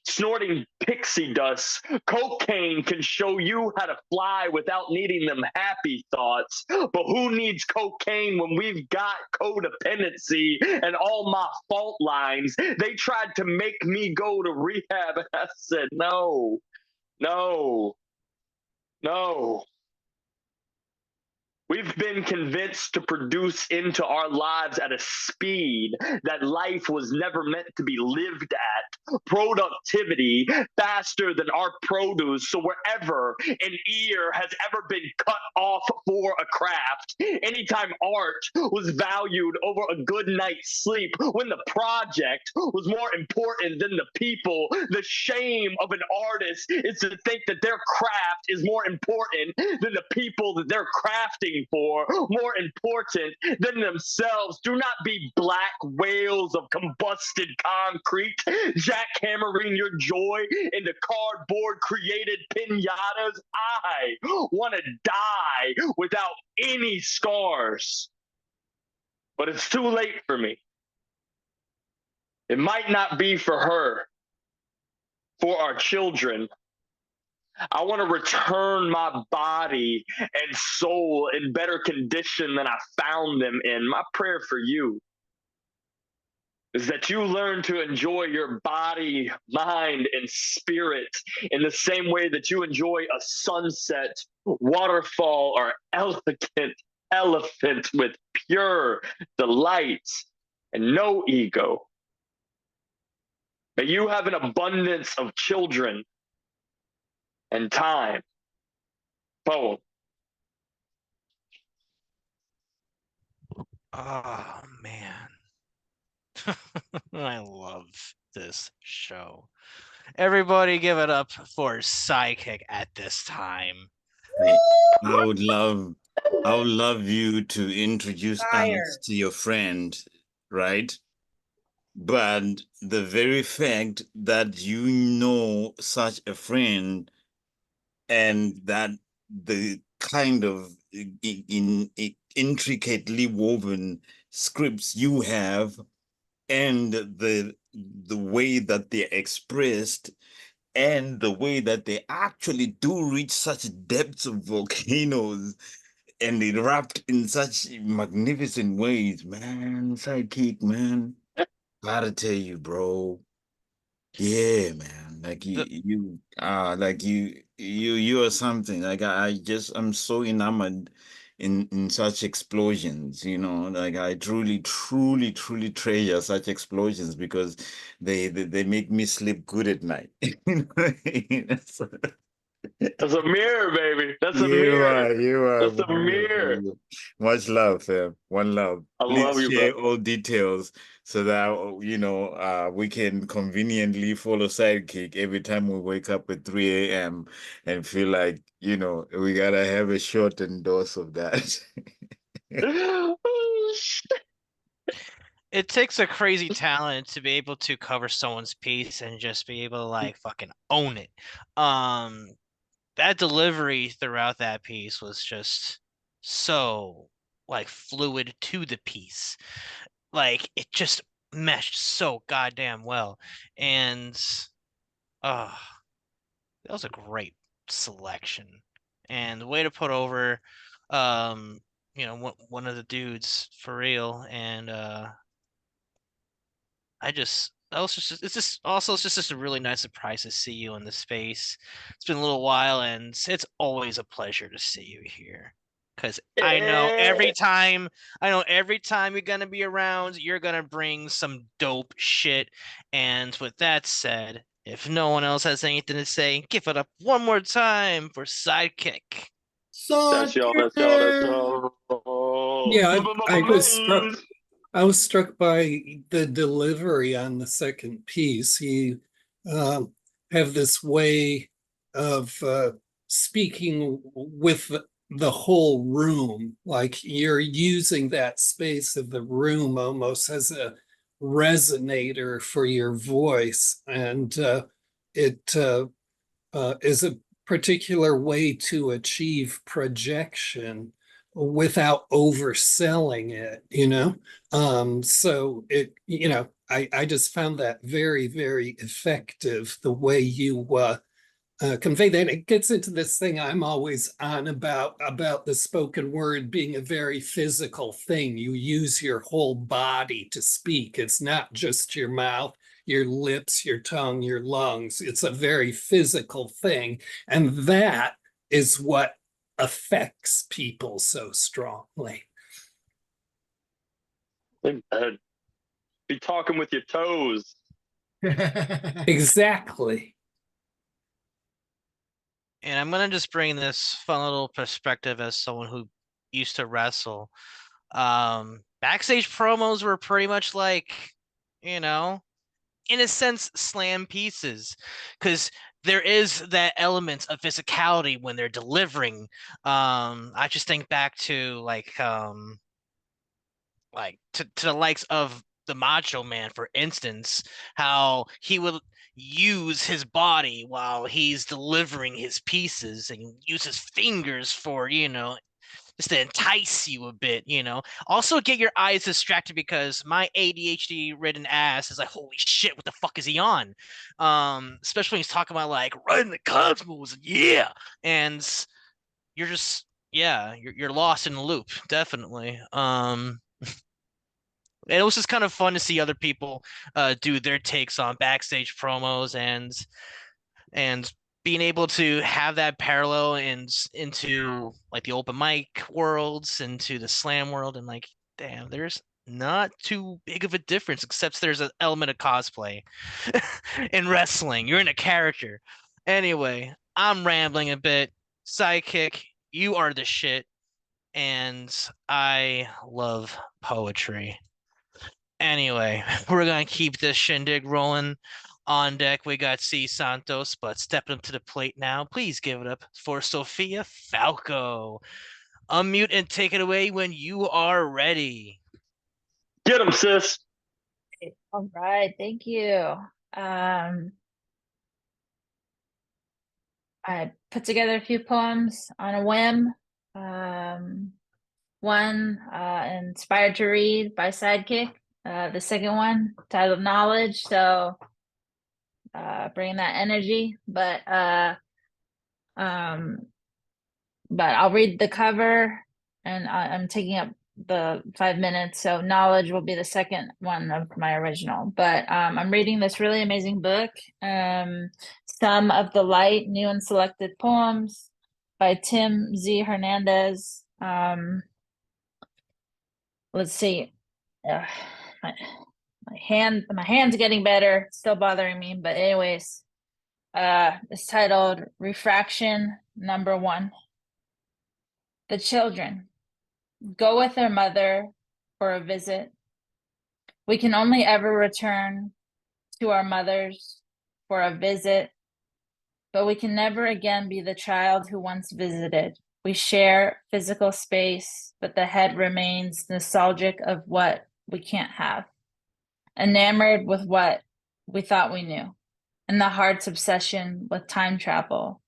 snorting pixie dust. Cocaine can show you how to fly without needing them happy thoughts. But who needs cocaine when we've got codependency and all my fault lines? They tried to make me go to rehab, and I said, no, no, no. We've been convinced to produce into our lives at a speed that life was never meant to be lived at. Productivity faster than our produce. So wherever an ear has ever been cut off for a craft, anytime art was valued over a good night's sleep, when the project was more important than the people, the shame of an artist is to think that their craft is more important than the people that they're crafting for, more important than themselves. Do not be black whales of combusted concrete, jackhammering your joy into cardboard created pinatas. I want to die without any scars, but it's too late for me. It might not be for her, for our children. I want to return my body and soul in better condition than I found them in. My prayer for you is that you learn to enjoy your body, mind, and spirit in the same way that you enjoy a sunset, waterfall, or elegant elephant with pure delight and no ego. May you have an abundance of children and time. Poem. Oh man. I love this show. Everybody give it up for Psychic at this time. I would love you to introduce Fire. us to your friend, right? But the very fact that you know such a friend and that the kind of intricately woven scripts you have and the way that they're expressed and the way that they actually do reach such depths of volcanoes and it wrapped in such magnificent ways, man. Sidekick, man. Gotta tell you, bro. Yeah, man. Like The you are something. Like I'm so enamored in such explosions, you know. Like I truly, truly, truly treasure such explosions because they make me sleep good at night. So, That's a mirror, baby. That's a you mirror. are, you are That's for a real, for mirror. real. Much love, fam. One love. I Please love you, bro. share all details so that we can conveniently follow Sidekick every time we wake up at 3 a.m. and feel like, we gotta have a short and dose of that. Oh, shit. it takes a crazy talent to be able to cover someone's piece and just be able to like fucking own it. Um, that delivery throughout that piece was just so like fluid to the piece. Like it just meshed so goddamn well. And uh that was a great selection. And the way to put over one of the dudes for real. And I just that was just it's just also it's just a really nice surprise to see you in the space. It's been a little while, and it's always a pleasure to see you here. Because Eh. I know every time you're gonna be around, you're gonna bring some dope shit. And with that said, if no one else has anything to say, give it up one more time for Sidekick. That's y'all. That's y'all. That's y'all. Yeah, Blaze. I was struck by the delivery on the second piece. You um, have this way of speaking with the whole room, like you're using that space of the room almost as a resonator for your voice, and it is a particular way to achieve projection without overselling it, so I just found that very, very effective, the way you convey that. It gets into this thing I'm always on about the spoken word being a very physical thing. You use your whole body to speak. It's not just your mouth, your lips, your tongue, your lungs. It's a very physical thing. And that is what affects people so strongly. Be talking with your toes. Exactly. And I'm gonna just bring this fun little perspective as someone who used to wrestle. Backstage promos were pretty much like, you know, in a sense, slam pieces, because there is that element of physicality when they're delivering. I just think back to to the likes of the Macho Man, for instance, how he would use his body while he's delivering his pieces and use his fingers for, just to entice you a bit, Also get your eyes distracted because my ADHD ridden ass is like, holy shit, what the fuck is he on? Especially when he's talking about like running the cosmos, yeah. And you're just you're lost in the loop, definitely. And it was just kind of fun to see other people do their takes on backstage promos and being able to have that parallel into like the open mic worlds, into the slam world, and like, damn, there's not too big of a difference, except there's an element of cosplay in wrestling. You're in a character. Anyway, I'm rambling a bit. Sidekick, you are the shit, and I love poetry. Anyway, we're gonna keep this shindig rolling. On deck, we got C Santos, but stepping up to the plate now. Please give it up for Sophia Falco. Unmute and take it away when you are ready. Get him, sis. All right, thank you. I put together a few poems on a whim. One inspired to read by Sidekick. The second one titled Knowledge. So bringing that energy, but I'll read the cover and I'm taking up the 5 minutes. So knowledge will be the second one of my original. But I'm reading this really amazing book, Some of the Light, New and Selected Poems by Tim Z. Hernandez. Let's see. My hand's getting better. It's still bothering me. But anyways, it's titled Refraction Number 1. The children go with their mother for a visit. We can only ever return to our mothers for a visit, but we can never again be the child who once visited. We share physical space, but the head remains nostalgic of what we can't have, enamored with what we thought we knew, and the heart's obsession with time travel,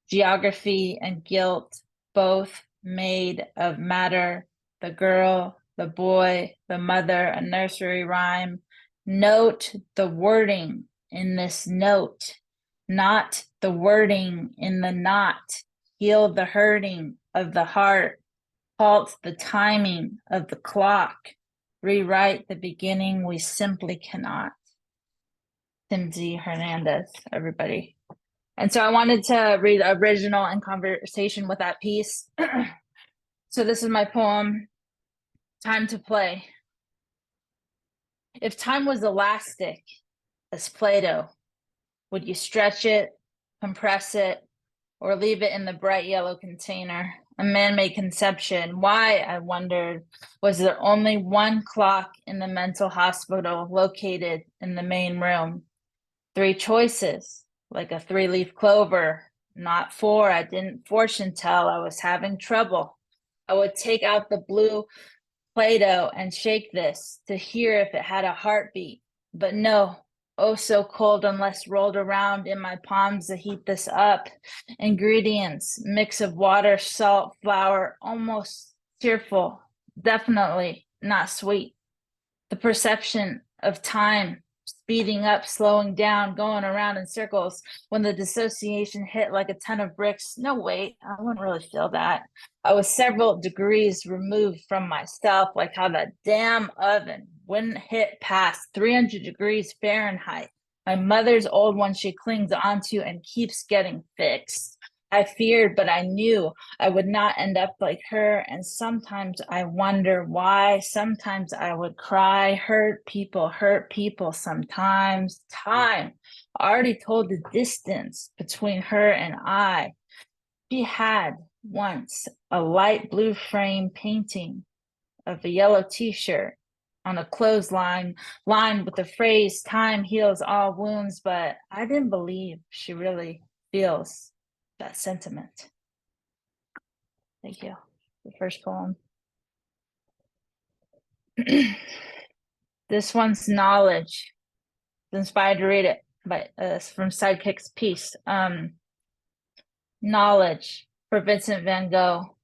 geography, and guilt, both made of matter, the girl, the boy, the mother, a nursery rhyme. Note the wording in this note, not the wording in the not. Heal the hurting of the heart, halt the timing of the clock, rewrite the beginning we simply cannot. Tim Z. Hernandez, everybody. And so I wanted to read the original in conversation with that piece. So this is my poem, Time to Play. If time was elastic as Play-Doh, would you stretch it, compress it, or leave it in the bright yellow container? A man-made conception. Why, I wondered, was there only one clock in the mental hospital located in the main room? 3 choices, like a 3-leaf clover. Not 4, I didn't fortune tell, I was having trouble. I would take out the blue Play-Doh and shake this to hear if it had a heartbeat. But no, oh so cold unless rolled around in my palms to heat this up. Ingredients, mix of water, salt, flour, almost tearful, definitely not sweet. The perception of time speeding up, slowing down, going around in circles. When the dissociation hit like a ton of bricks, no wait, I wouldn't really feel that. I was several degrees removed from myself, like how that damn oven wouldn't hit past 300 degrees Fahrenheit. My mother's old one she clings onto and keeps getting fixed. I feared, but I knew I would not end up like her. And sometimes I wonder why. Sometimes I would cry, hurt people sometimes. Time already told the distance between her and I. She had once a light blue frame painting of a yellow t-shirt on a clothesline lined with the phrase, time heals all wounds, but I didn't believe she really feels that sentiment. Thank you. The first poem. This one's knowledge. I'm inspired to read it by from Sidekick's piece. Knowledge for Vincent van Gogh.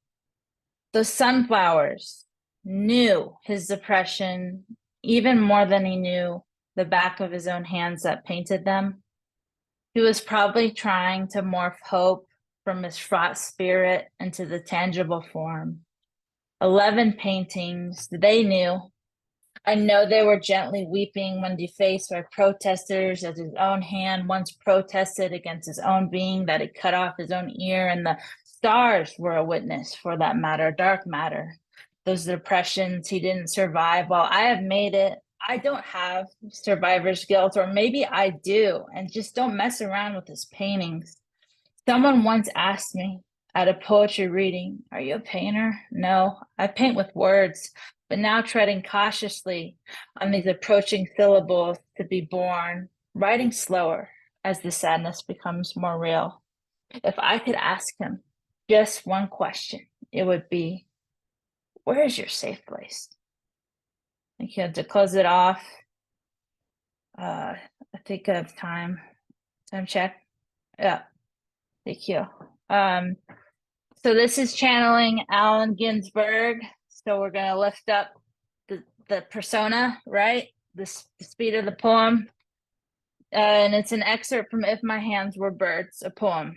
The sunflowers knew his depression even more than he knew the back of his own hands that painted them. He was probably trying to morph hope from his fraught spirit into the tangible form. 11 paintings, they knew. I know they were gently weeping when defaced by protesters, as his own hand once protested against his own being that had cut off his own ear, and the stars were a witness for that matter, dark matter. Those depressions he didn't survive while I have made it. I don't have survivor's guilt, or maybe I do, and just don't mess around with his paintings. Someone once asked me at a poetry reading, are you a painter? No, I paint with words, but now treading cautiously on these approaching syllables to be born, writing slower as the sadness becomes more real. If I could ask him just one question, it would be, where is your safe place? Thank you. To close it off, I think of time check. Yeah, thank you. So this is channeling Allen Ginsberg. So we're gonna lift up the persona, right? The speed of the poem. And it's an excerpt from If My Hands Were Birds, a poem.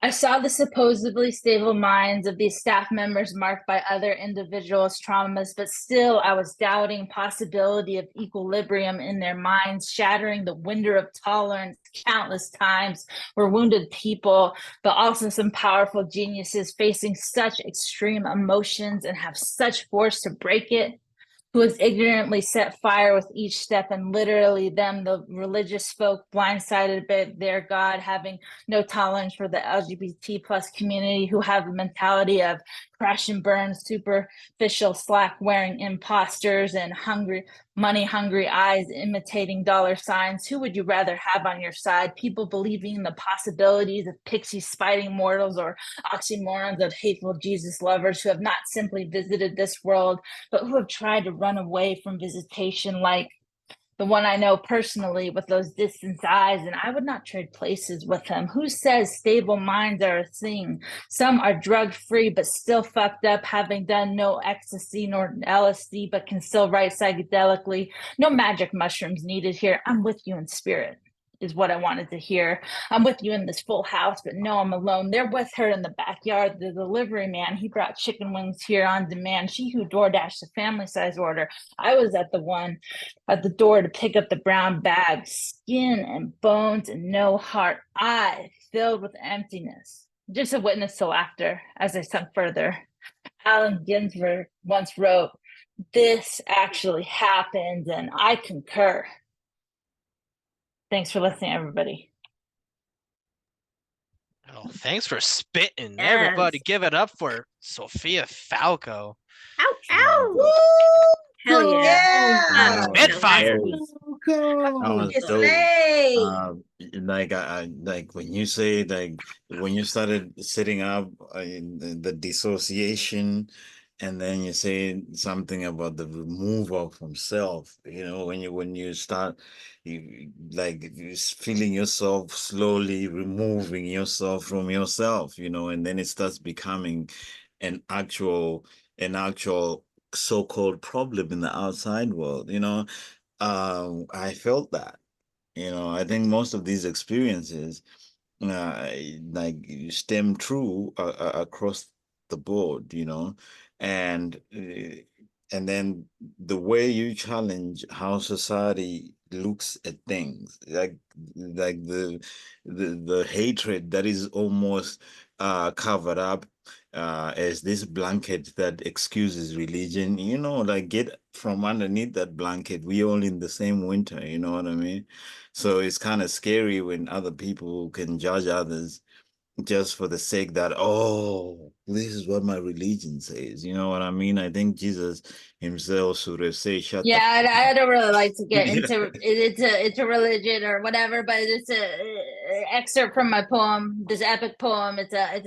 I saw the supposedly stable minds of these staff members marked by other individuals' traumas, but still I was doubting possibility of equilibrium in their minds, shattering the window of tolerance countless times were wounded people, but also some powerful geniuses facing such extreme emotions and have such force to break it, who has ignorantly set fire with each step, and literally them, the religious folk, blindsided by their God, having no tolerance for the LGBT plus community, who have the mentality of crash and burn, superficial slack wearing imposters and money hungry eyes imitating dollar signs. Who would you rather have on your side? People believing in the possibilities of pixies spiting mortals, or oxymorons of hateful Jesus lovers who have not simply visited this world, but who have tried to run away from visitation, like the one I know personally with those distant eyes, and I would not trade places with him. Who says stable minds are a thing? Some are drug-free but still fucked up, having done no ecstasy nor LSD, but can still write psychedelically. No magic mushrooms needed here. I'm with you in spirit, is what I wanted to hear. I'm with you in this full house, but no, I'm alone. They're with her in the backyard. The delivery man, he brought chicken wings here on demand. She who DoorDashed the family size order. I was at the door to pick up the brown bag, skin and bones and no heart. I filled with emptiness. Just a witness to laughter as I sunk further. Allen Ginsberg once wrote, "This actually happened," and I concur. Thanks for listening, everybody. Oh, thanks for spitting. Yes. Everybody give it up for Sophia Falco. Ow, ow. Woo! Hell yeah. Yeah. Spitfire. That was It's dope. late. Like I like when you say, like when you started setting up the dissociation, and then you say something about the removal from self. You know, when you start, you like you feeling yourself slowly removing yourself from yourself. You know, and then it starts becoming an actual so-called problem in the outside world. You know, I felt that. You know, I think most of these experiences, like stem true across the board. You know, and then the way you challenge how society looks at things, like the hatred that is almost covered up as this blanket that excuses religion. You know, like get from underneath that blanket. We all in the same winter. You know what I mean? So it's kind of scary when other people can judge others just for the sake that, oh, this is what my religion says. You know what I mean? I think Jesus himself should have said, shut Yeah, the I don't really like to get fuck into up. it's a religion or whatever, but it's a excerpt from my poem, this epic poem. It's a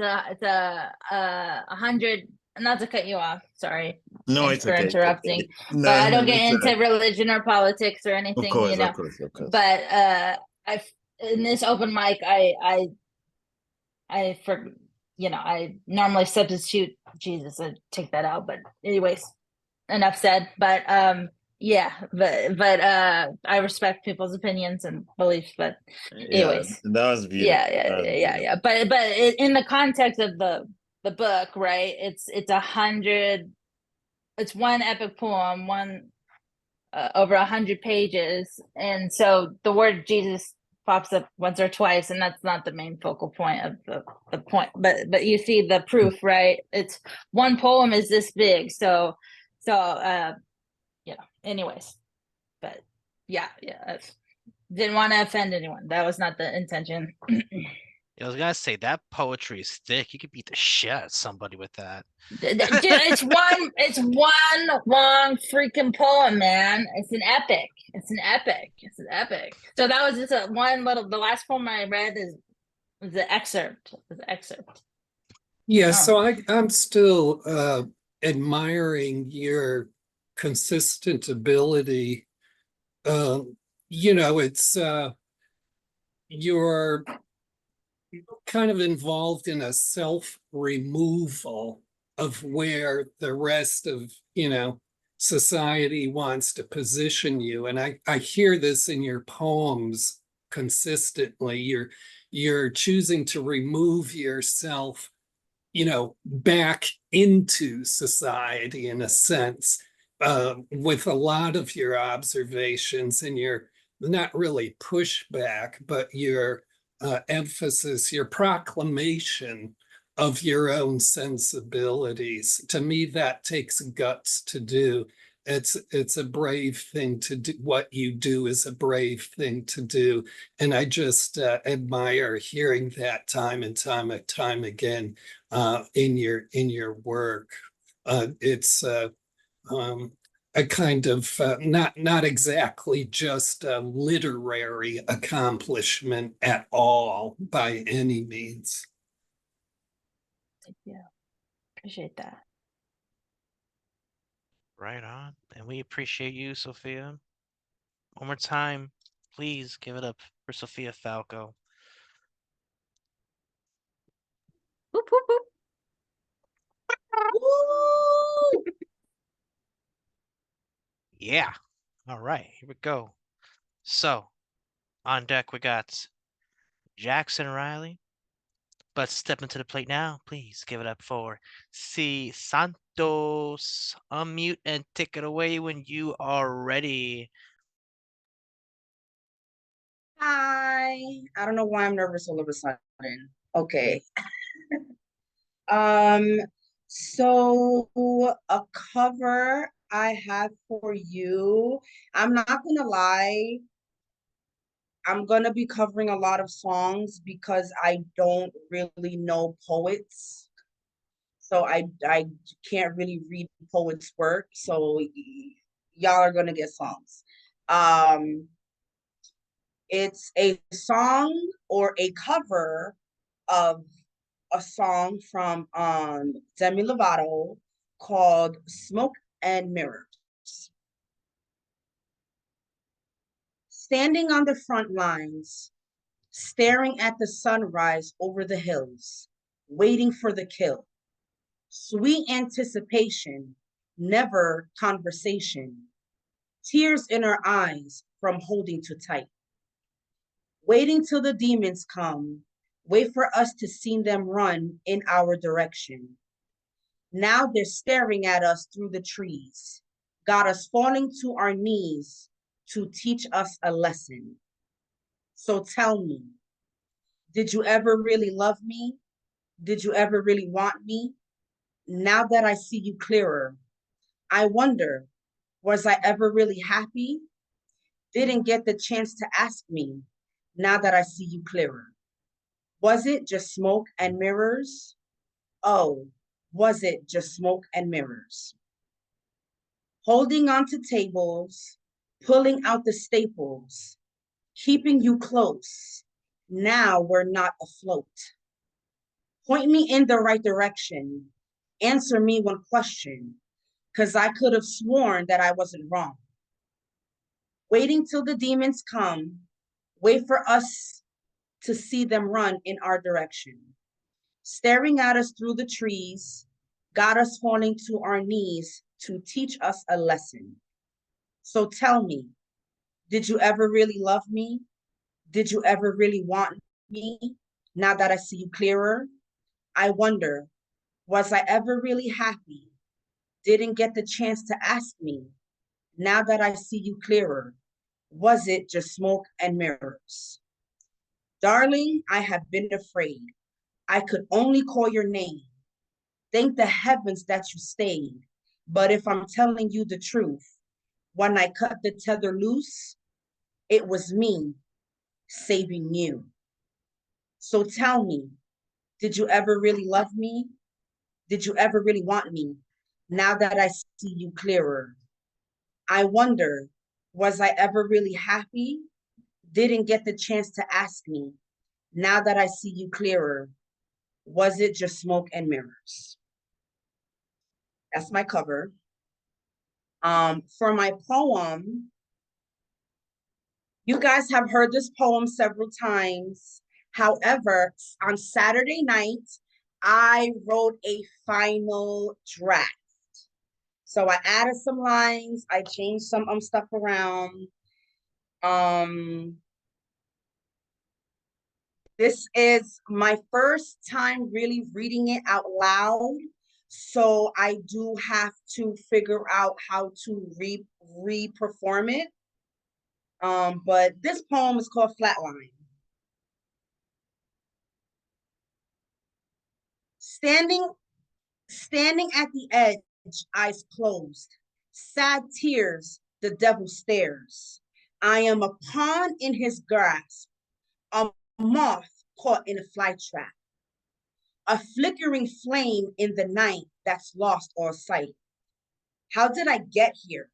100. Not to cut you off, sorry. No, Thanks it's for okay. It's interrupting. okay. But No, I don't no, get it's into religion or politics or of anything, course, of course, of course. But I in this open mic, I for I normally substitute Jesus. I take that out, but anyways, enough said. But yeah, but I respect people's opinions and beliefs. But Yeah, anyways, that was beautiful. That was beautiful. yeah. But in the context of the book, right? It's 100. It's one epic poem, one over 100 pages, and so the word Jesus pops up once or twice, and that's not the main focal point of the point. But you see the proof, right? It's one poem is this big, so anyways, but yeah, didn't want to offend anyone. That was not the intention. I was gonna say that poetry is thick. You could beat the shit out of somebody with that. Dude, it's one long freaking poem, man. It's an epic. So that was just the last poem I read was the excerpt. Yeah, Oh. so I'm still admiring your consistent ability. It's you're kind of involved in a self-removal of where the rest of, society wants to position you. And I hear this in your poems consistently. you're choosing to remove yourself, back into society in a sense, with a lot of your observations and your not really pushback, but your emphasis, your proclamation of your own sensibilities. To me, that takes guts to do. It's a brave thing to do. What you do is a brave thing to do, and I just admire hearing that time and time again in your work. It's a kind of not exactly just a literary accomplishment at all by any means. Thank you. Appreciate that. Right on. And we appreciate you, Sophia. One more time, please give it up for Sophia Falco. Whoop, whoop, whoop. Woo! Yeah. All right, here we go. So, on deck we got Jackson Riley. But step into the plate now, please give it up for C. Santos. Unmute and take it away when you are ready. Hi. I don't know why I'm nervous all of a sudden. Okay. Um, so a cover I have for you. I'm not gonna lie. I'm gonna be covering a lot of songs because I don't really know poets. So I can't really read poets' work. So y'all are gonna get songs. Um, it's a song or a cover of a song from Demi Lovato called Smoke and Mirrors. Standing on the front lines, staring at the sunrise over the hills, waiting for the kill. Sweet anticipation, never conversation. Tears in our eyes from holding too tight. Waiting till the demons come, wait for us to see them run in our direction. Now they're staring at us through the trees, got us falling to our knees to teach us a lesson. So tell me, did you ever really love me? Did you ever really want me? Now that I see you clearer, I wonder, was I ever really happy? Didn't get the chance to ask me, now that I see you clearer. Was it just smoke and mirrors? Oh, was it just smoke and mirrors? Holding on to tables, pulling out the staples, keeping you close. Now we're not afloat. Point me in the right direction. Answer me one question, because I could have sworn that I wasn't wrong. Waiting till the demons come, wait for us to see them run in our direction. Staring at us through the trees, got us falling to our knees to teach us a lesson. So tell me, did you ever really love me? Did you ever really want me? Now that I see you clearer, I wonder, was I ever really happy? Didn't get the chance to ask me. Now that I see you clearer, was it just smoke and mirrors? Darling, I have been afraid. I could only call your name. Thank the heavens that you stayed. But if I'm telling you the truth, when I cut the tether loose, it was me saving you. So tell me, did you ever really love me? Did you ever really want me? Now that I see you clearer, I wonder, was I ever really happy? Didn't get the chance to ask me. Now that I see you clearer, was it just smoke and mirrors? That's my cover. For my poem, you guys have heard this poem several times. However, on Saturday night, I wrote a final draft. So I added some lines, I changed some stuff around. This is my first time really reading it out loud, so I do have to figure out how to re-perform it. But this poem is called Flatline. Standing at the edge, eyes closed, sad tears, the devil stares. I am a pawn in his grasp, a moth caught in a fly trap, a flickering flame in the night that's lost all sight. How did I get here?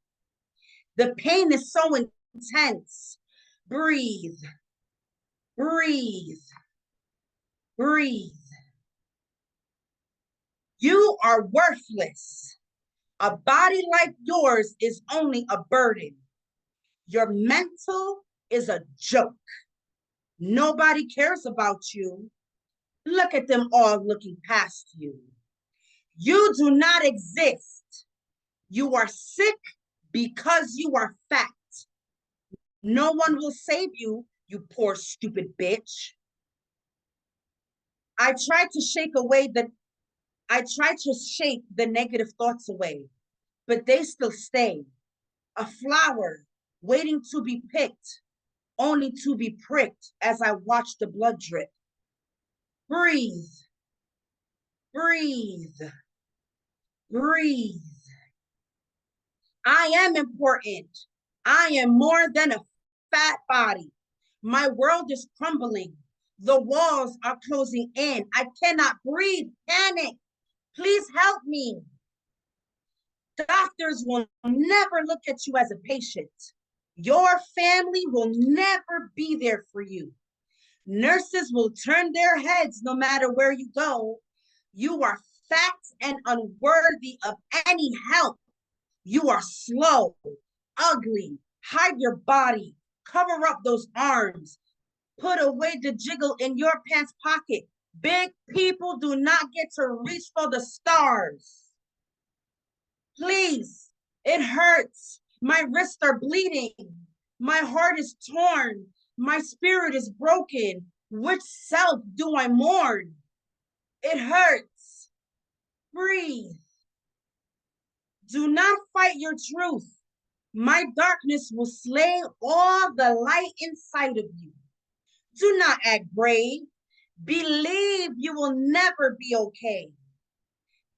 The pain is so intense. Breathe, breathe, breathe. You are worthless. A body like yours is only a burden. Your mental is a joke. Nobody cares about you. Look at them all looking past you. You do not exist. You are sick because you are fat. No one will save you, you poor stupid bitch. I tried to shake the negative thoughts away, but they still stay. A flower waiting to be picked, only to be pricked as I watch the blood drip. Breathe, breathe, breathe. I am important. I am more than a fat body. My world is crumbling. The walls are closing in. I cannot breathe. Panic. Please help me. Doctors will never look at you as a patient. Your family will never be there for you. Nurses will turn their heads no matter where you go. You are fat and unworthy of any help. You are slow, ugly. Hide your body. Cover up those arms. Put away the jiggle in your pants pocket. Big people do not get to reach for the stars. Please, it hurts. My wrists are bleeding. My heart is torn. My spirit is broken. Which self do I mourn? It hurts. Breathe. Do not fight your truth. My darkness will slay all the light inside of you. Do not act brave. Believe you will never be okay.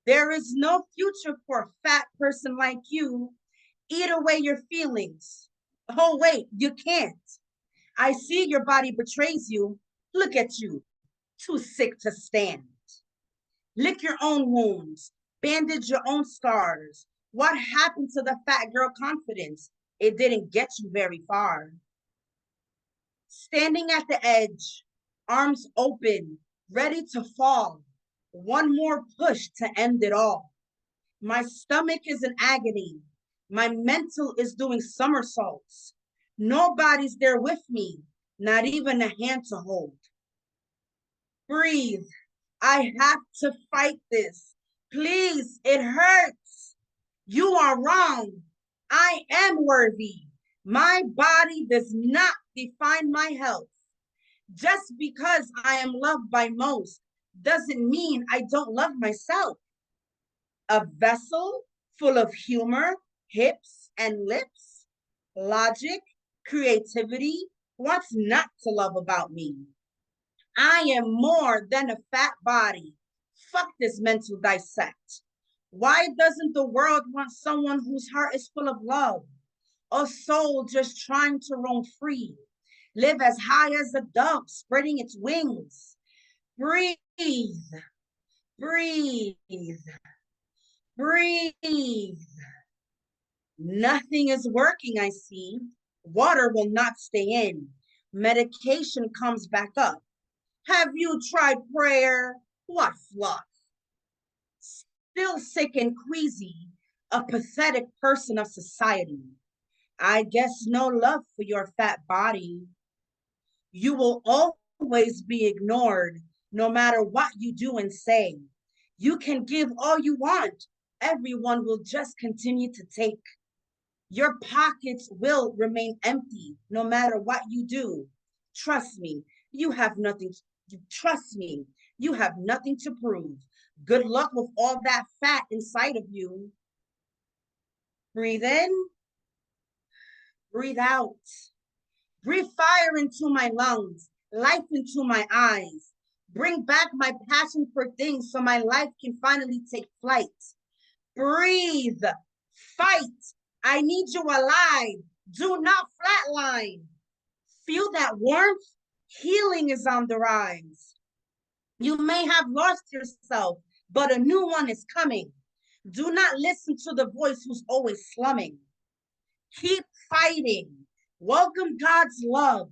There is no future for a fat person like you. Eat away your feelings. Oh, wait, you can't. I see your body betrays you. Look at you, too sick to stand. Lick your own wounds. Bandage your own scars. What happened to the fat girl confidence? It didn't get you very far. Standing at the edge, arms open, ready to fall. One more push to end it all. My stomach is in agony. My mental is doing somersaults. Nobody's there with me, not even a hand to hold. Breathe. I have to fight this. Please, it hurts. You are wrong. I am worthy. My body does not define my health. Just because I am loved by most doesn't mean I don't love myself. A vessel full of humor, hips, and lips, logic, creativity. What's not to love about me? I am more than a fat body. Fuck this mental dissect. Why doesn't the world want someone whose heart is full of love? A soul just trying to roam free. Live as high as a dove, spreading its wings. Breathe, breathe, breathe. Nothing is working, I see. Water will not stay in. Medication comes back up. Have you tried prayer? What fluff? Still sick and queasy, a pathetic person of society. I guess no love for your fat body. You will always be ignored, no matter what you do and say. You can give all you want. Everyone will just continue to take. Your pockets will remain empty, no matter what you do. Trust me, you have nothing You trust me. You have nothing to prove. Good luck with all that fat inside of you. Breathe in, breathe out. Breathe fire into my lungs, life into my eyes. Bring back my passion for things so my life can finally take flight. Breathe, fight. I need you alive. Do not flatline. Feel that warmth? Healing is on the rise. You may have lost yourself, but a new one is coming. Do not listen to the voice who's always slumming. Keep fighting. Welcome God's love.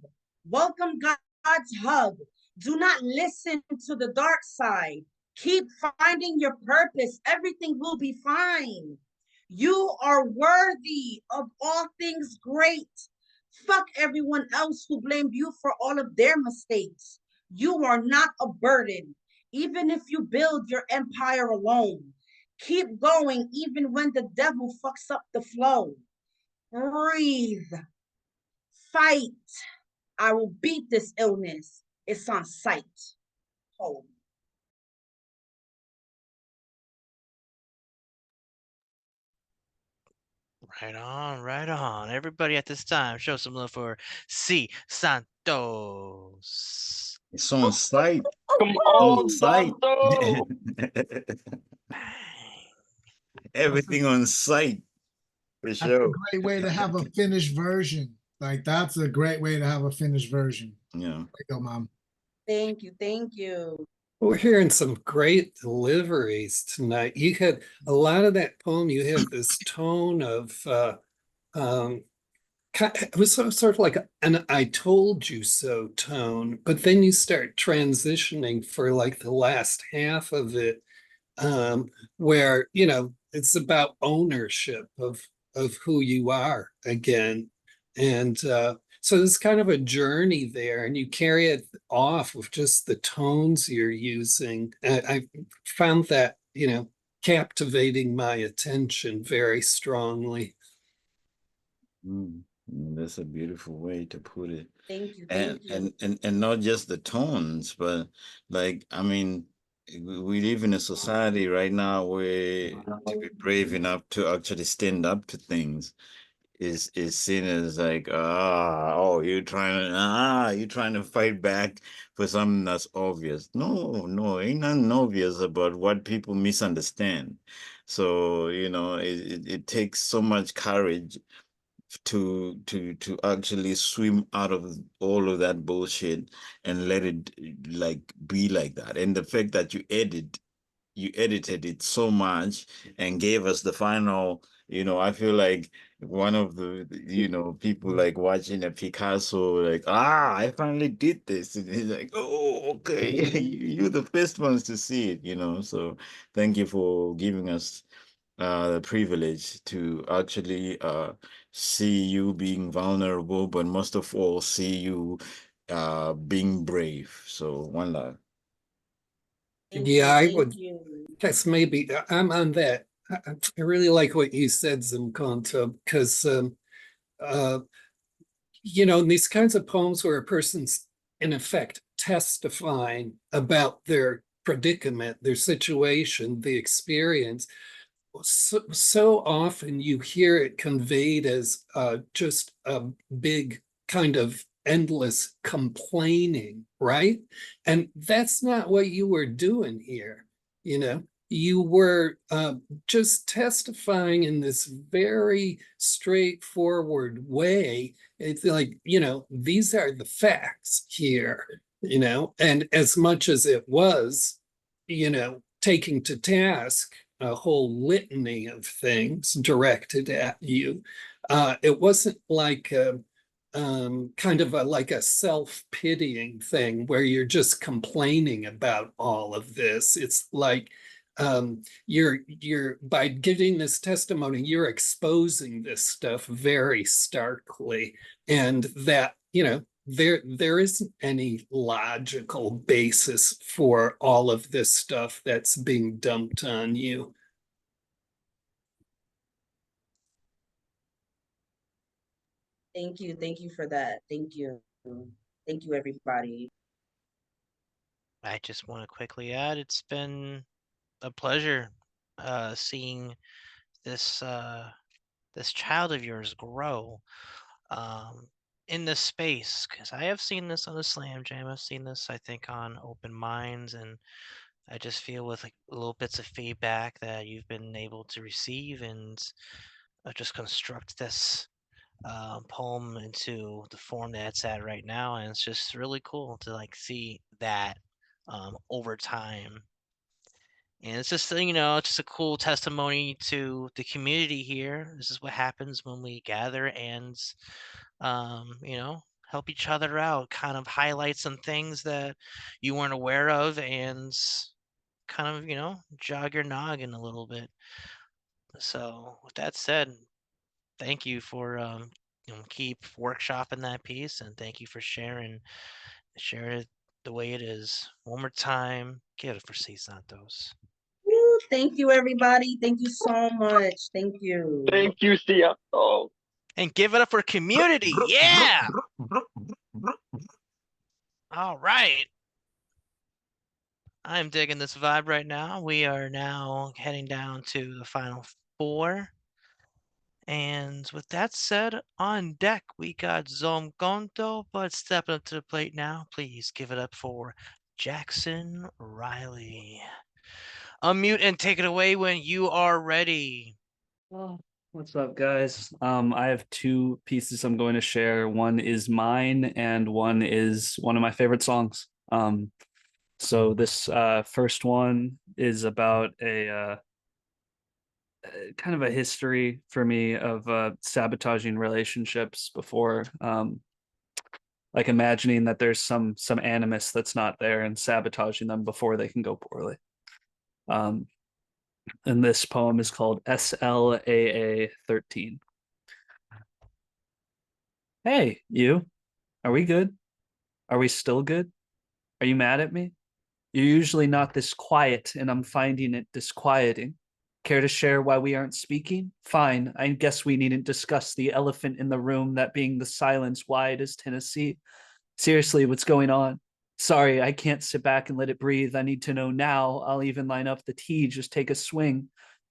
Welcome God's hug. Do not listen to the dark side. Keep finding your purpose. Everything will be fine. You are worthy of all things great. Fuck everyone else who blamed you for all of their mistakes. You are not a burden, even if you build your empire alone. Keep going even when the devil fucks up the flow. Breathe. Fight. I will beat this illness. It's on sight. Poem. Right on, right on. Everybody at this time, show some love for C. Santos. It's on site. Come On on, site. Santo. Everything on site for That's a sure. great way to have a finished version. Like that's a great way to have a finished version. Yeah. There you go, Mom. Thank you. Thank you. We're hearing some great deliveries tonight. You had a lot of that poem, you had this tone of it was sort of like an I told you so tone, but then you start transitioning for like the last half of it, where it's about ownership of who you are again. And so there's kind of a journey there, and you carry it off with just the tones you're using. I found that, captivating my attention very strongly. That's a beautiful way to put it. Thank you. And Thank you. and not just the tones, but like I mean, we live in a society right now where to be brave enough to actually stand up to things is seen as like you're trying to fight back for something that's obvious. No, ain't nothing obvious about what people misunderstand. So it takes so much courage to actually swim out of all of that bullshit and let it like be like that. And the fact that you edited it so much and gave us the final, I feel like one of the people like watching a Picasso, like, I finally did this. And he's like, oh, okay. You're the first ones to see it. So thank you for giving us the privilege to actually see you being vulnerable, but most of all, see you being brave. So one love. Thank Yeah, you. I Thank would you. guess maybe I'm on that. I really like what you said, Zimkonto, because in these kinds of poems where a person's in effect testifying about their predicament, their situation, the experience, so often you hear it conveyed as just a big kind of endless complaining, right? And that's not what you were doing here. You were just testifying in this very straightforward way. It's like, these are the facts here, and as much as it was, taking to task a whole litany of things directed at you. It wasn't like kind of like a self-pitying thing where you're just complaining about all of this. It's like you're by giving this testimony, you're exposing this stuff very starkly, and that there isn't any logical basis for all of this stuff that's being dumped on you. Thank you. Thank you for that. Thank you. Thank you, everybody. I just want to quickly add, it's been a pleasure seeing this child of yours grow in this space, because I have seen this on the Slam Jam. I've seen this, I think, on Open Minds, and I just feel with like little bits of feedback that you've been able to receive and just construct this poem into the form that it's at right now, and it's just really cool to like see that over time. And it's just it's just a cool testimony to the community here. This is what happens when we gather and help each other out, kind of highlight some things that you weren't aware of, and kind of jog your noggin a little bit. So with that said, thank you for keep workshopping that piece, and thank you for sharing it the way it is. One more time, give it for C Santos. Woo, thank you, everybody. Thank you so much. Thank you. Thank you, Sia. Oh. And give it up for community. Yeah. All right. I'm digging this vibe right now. We are now heading down to the final four. And with that said, on deck, we got Zomgonto, but stepping up to the plate now, please give it up for Jackson Riley. Unmute and take it away when you are ready. Well, what's up, guys? I have two pieces I'm going to share. One is mine, and one is one of my favorite songs. So this first one is about a kind of a history for me of sabotaging relationships before, like imagining that there's some animus that's not there and sabotaging them before they can go poorly. And this poem is called SLAA 13. Hey, you. Are we good? Are we still good? Are you mad at me? You're usually not this quiet, and I'm finding it disquieting. Care to share why we aren't speaking? Fine, I guess we needn't discuss the elephant in the room, that being the silence wide as Tennessee. Seriously, what's going on? Sorry, I can't sit back and let it breathe. I need to know now. I'll even line up the tee, just take a swing.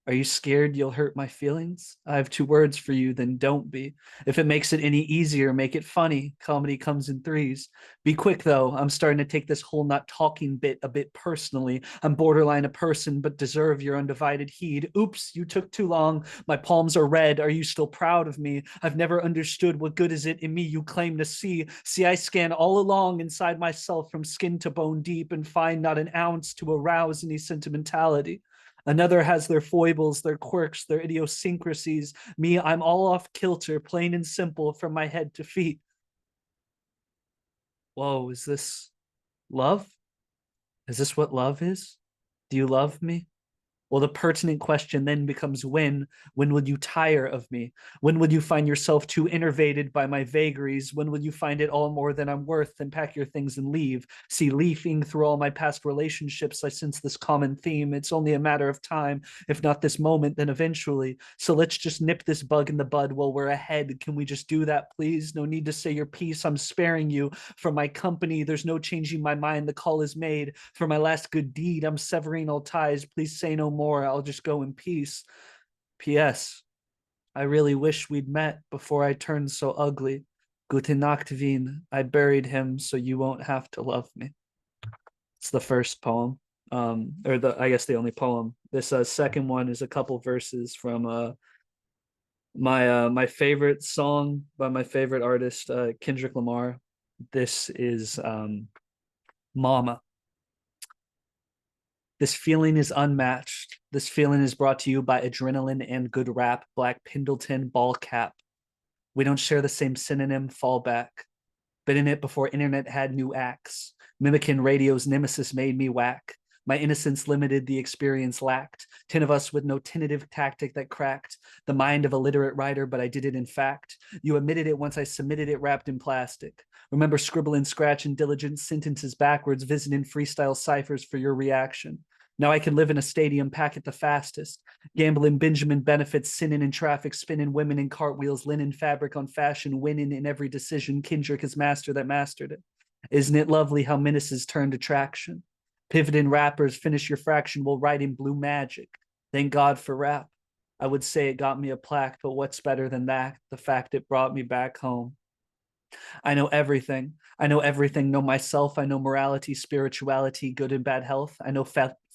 Are you scared you'll hurt my feelings? I have two words for you, then don't be. If it makes it any easier, make it funny. Comedy comes in threes. Be quick, though. I'm starting to take this whole not talking bit a bit personally. I'm borderline a person, but deserve your undivided heed. Oops, you took too long. My palms are red. Are you still proud of me? I've never understood what good is it in me you claim to see. See, I scan all along inside myself from skin to bone deep and find not an ounce to arouse any sentimentality. Another has their foibles, their quirks, their idiosyncrasies. Me, I'm all off kilter, plain and simple, from my head to feet. Whoa, is this love? Is this what love is? Do you love me? Well, the pertinent question then becomes when. When will you tire of me? When will you find yourself too enervated by my vagaries? When will you find it all more than I'm worth and pack your things and leave? See, leafing through all my past relationships, I sense this common theme. It's only a matter of time. If not this moment, then eventually. So let's just nip this bug in the bud while we're ahead. Can we just do that, please? No need to say your piece. I'm sparing you from my company. There's no changing my mind. The call is made. For my last good deed, I'm severing all ties. Please say no more. I'll just go in peace. P.S. I really wish we'd met before I turned so ugly. Gute Nacht, Wien. I buried him so you won't have to love me. It's the first poem, I guess the only poem. This second one is a couple verses from my favorite song by my favorite artist, Kendrick Lamar. This is Mama. This feeling is unmatched. This feeling is brought to you by adrenaline and good rap, Black Pendleton, ball cap. We don't share the same synonym, fallback. Been in it before internet had new acts. Mimicking radio's nemesis made me whack. My innocence limited, the experience lacked. 10 of us with no tentative tactic that cracked the mind of a literate writer, but I did it in fact. You admitted it once I submitted it wrapped in plastic. Remember scribbling, scratching, diligent sentences backwards, visiting freestyle ciphers for your reaction. Now I can live in a stadium, pack it the fastest. Gambling Benjamin benefits, sinning in traffic, spinning women in cartwheels, linen fabric on fashion, winning in every decision. Kendrick is master that mastered it. Isn't it lovely how menaces turned attraction? Pivoting rappers, finish your fraction while writing blue magic. Thank God for rap. I would say it got me a plaque, but what's better than that? The fact it brought me back home. I know everything. I know everything. Know myself. I know morality, spirituality, good and bad health. I know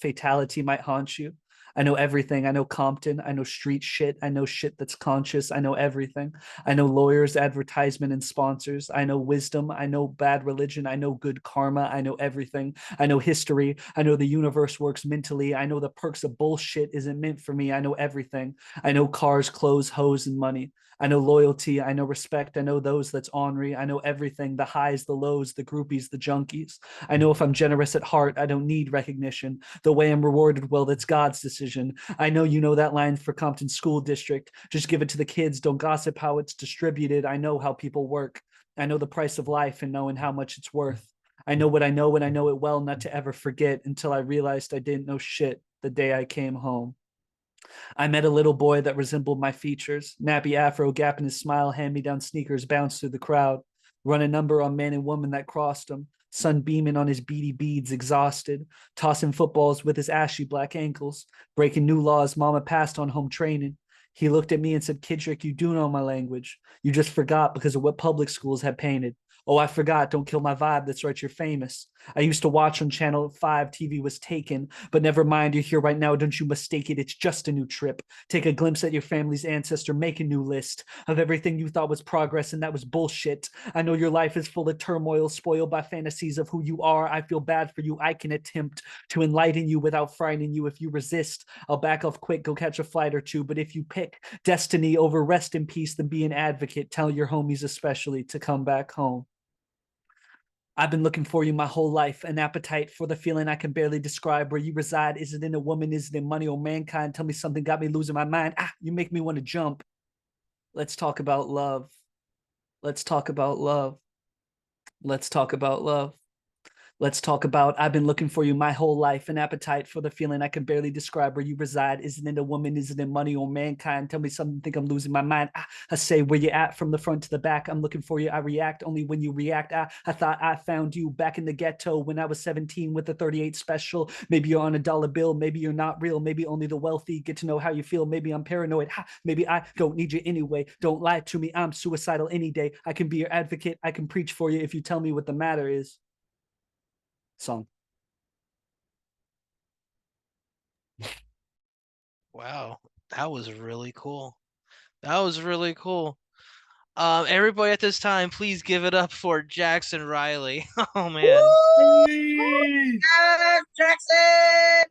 fatality might haunt you. I know everything. I know Compton. I know street shit. I know shit that's conscious. I know everything. I know lawyers, advertisement, and sponsors. I know wisdom. I know bad religion. I know good karma. I know everything. I know history. I know the universe works mentally. I know the perks of bullshit isn't meant for me. I know everything. I know cars, clothes, hoes, and money. I know loyalty. I know respect. I know those that's ornery. I know everything, the highs, the lows, the groupies, the junkies. I know if I'm generous at heart, I don't need recognition. The way I'm rewarded, well, that's God's decision. I know you know that line for Compton School District. Just give it to the kids. Don't gossip how it's distributed. I know how people work. I know the price of life and knowing how much it's worth. I know what I know and I know it well not to ever forget until I realized I didn't know shit the day I came home. I met a little boy that resembled my features. Nappy afro, gap in his smile, hand-me-down sneakers bounced through the crowd. Run a number on man and woman that crossed him. Sun beaming on his beady beads, exhausted. Tossing footballs with his ashy black ankles. Breaking new laws mama passed on home training. He looked at me and said, Kidrick, you do know my language. You just forgot because of what public schools have painted. Oh, I forgot. Don't kill my vibe. That's right. You're famous. I used to watch on Channel 5. TV was taken. But never mind. You're here right now. Don't you mistake it. It's just a new trip. Take a glimpse at your family's ancestor. Make a new list of everything you thought was progress, and that was bullshit. I know your life is full of turmoil, spoiled by fantasies of who you are. I feel bad for you. I can attempt to enlighten you without frightening you. If you resist, I'll back off quick. Go catch a flight or two. But if you pick destiny over rest in peace, then be an advocate. Tell your homies especially to come back home. I've been looking for you my whole life, an appetite for the feeling I can barely describe. Where you reside, is it in a woman, is it in money or mankind? Tell me something got me losing my mind. You make me want to jump. Let's talk about love. Let's talk about love. Let's talk about love. Let's talk about I've been looking for you my whole life, an appetite for the feeling I can barely describe. Where you reside, is it in a woman, is it in money or mankind? Tell me something, think I'm losing my mind. I say, where you at from the front to the back? I'm looking for you, I react only when you react. I thought I found you back in the ghetto when I was 17 with the 38 special. Maybe you're on a dollar bill, maybe you're not real, maybe only the wealthy get to know how you feel. Maybe I'm paranoid, maybe I don't need you anyway. Don't lie to me, I'm suicidal any day. I can be your advocate, I can preach for you if you tell me what the matter is. Song. Wow, that was really cool. That was really cool. Everybody at this time, please give it up for Jackson Riley. Oh man. Jackson!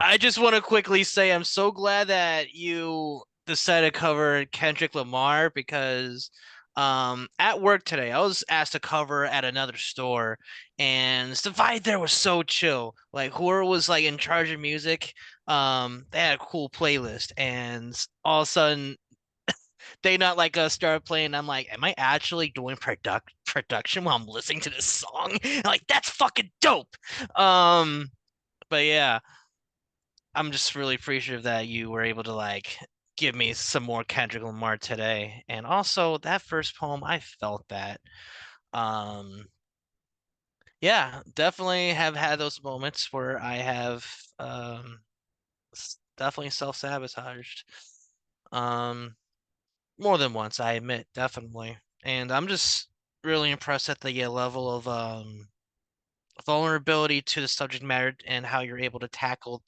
I just want to quickly say I'm so glad that you decided to cover Kendrick Lamar because at work today I was asked to cover at another store and the vibe there was so chill. Like whoever was like in charge of music, they had a cool playlist and all of a sudden they not like start playing. I'm like, am I actually doing production while I'm listening to this song? Like that's fucking dope. But yeah, I'm just really appreciative that you were able to like give me some more Kendrick Lamar today. And also that first poem, I felt that. Um yeah, definitely have had those moments where I have definitely self-sabotaged. Um more than once, I admit, definitely. And I'm just really impressed at the level of vulnerability to the subject matter and how you're able to tackle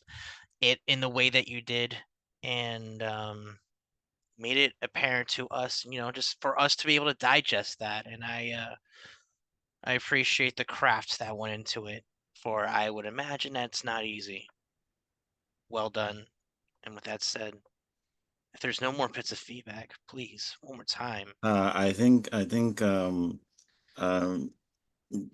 it in the way that you did and made it apparent to us, just for us to be able to digest that. And I appreciate the craft that went into it, for I would imagine that's not easy. Well done. And with that said, if there's no more bits of feedback, please, one more time. I think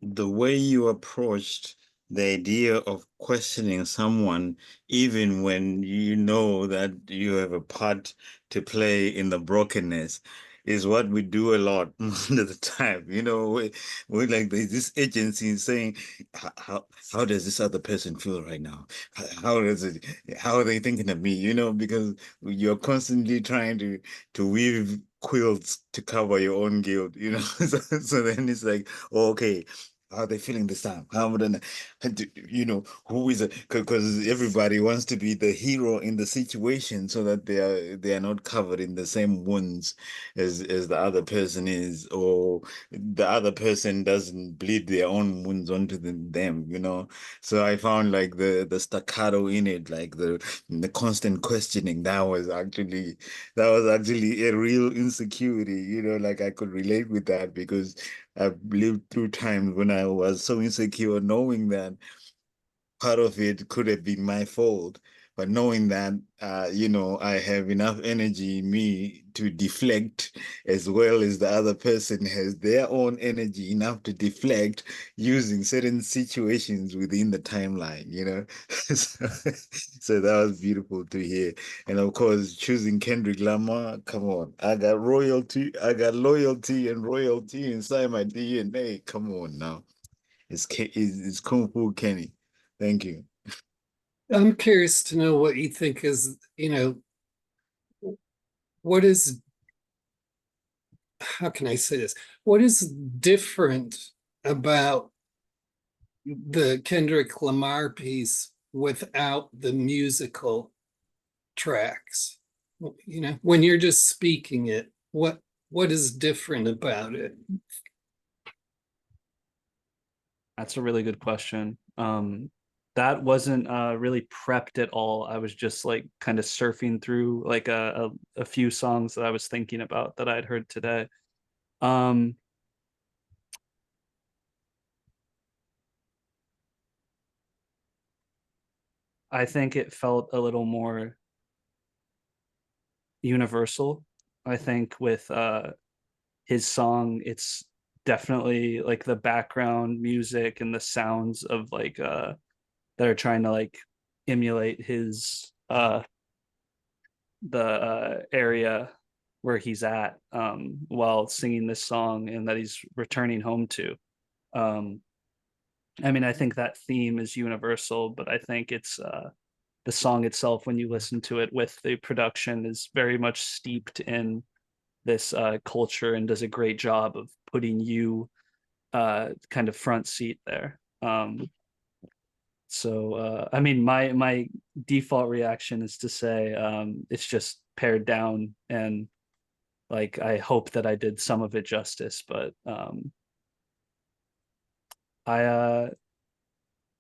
the way you approached the idea of questioning someone, even when you know that you have a part to play in the brokenness, is what we do a lot most of the time. We like there's this agency saying, how does this other person feel right now? How are they thinking of me? Because you're constantly trying to weave quilts to cover your own guilt. So then it's like, oh, okay, how are they feeling this time? How would you know, who is it? Because everybody wants to be the hero in the situation so that they are not covered in the same wounds as the other person is, or the other person doesn't bleed their own wounds onto them, you know. So I found like the staccato in it, like the constant questioning, that was actually a real insecurity, you know, like I could relate with that because I've lived through times when I was so insecure, knowing that part of it could have been my fault, but knowing that, you know, I have enough energy in me to deflect as well as the other person has their own energy enough to deflect using certain situations within the timeline, you know? So that was beautiful to hear. And of course, choosing Kendrick Lamar, come on. I got loyalty and royalty inside my DNA. Come on now. It's Kung Fu Kenny. Thank you. I'm curious to know what you think is, you know, what is, how can I say this? What is different about the Kendrick Lamar piece without the musical tracks? You know, when you're just speaking it, what is different about it? That's a really good question. That wasn't really prepped at all. I was just like kind of surfing through like a few songs that I was thinking about that I'd heard today. Um, I think it felt a little more universal. I think with his song, it's definitely like the background music and the sounds of like that are trying to like emulate his the area where he's at while singing this song and that he's returning home to. Um, I mean, I think that theme is universal, but I think it's the song itself, when you listen to it with the production, is very much steeped in this culture and does a great job of putting you kind of front seat there. So I mean, my default reaction is to say it's just pared down, and like I hope that I did some of it justice, but I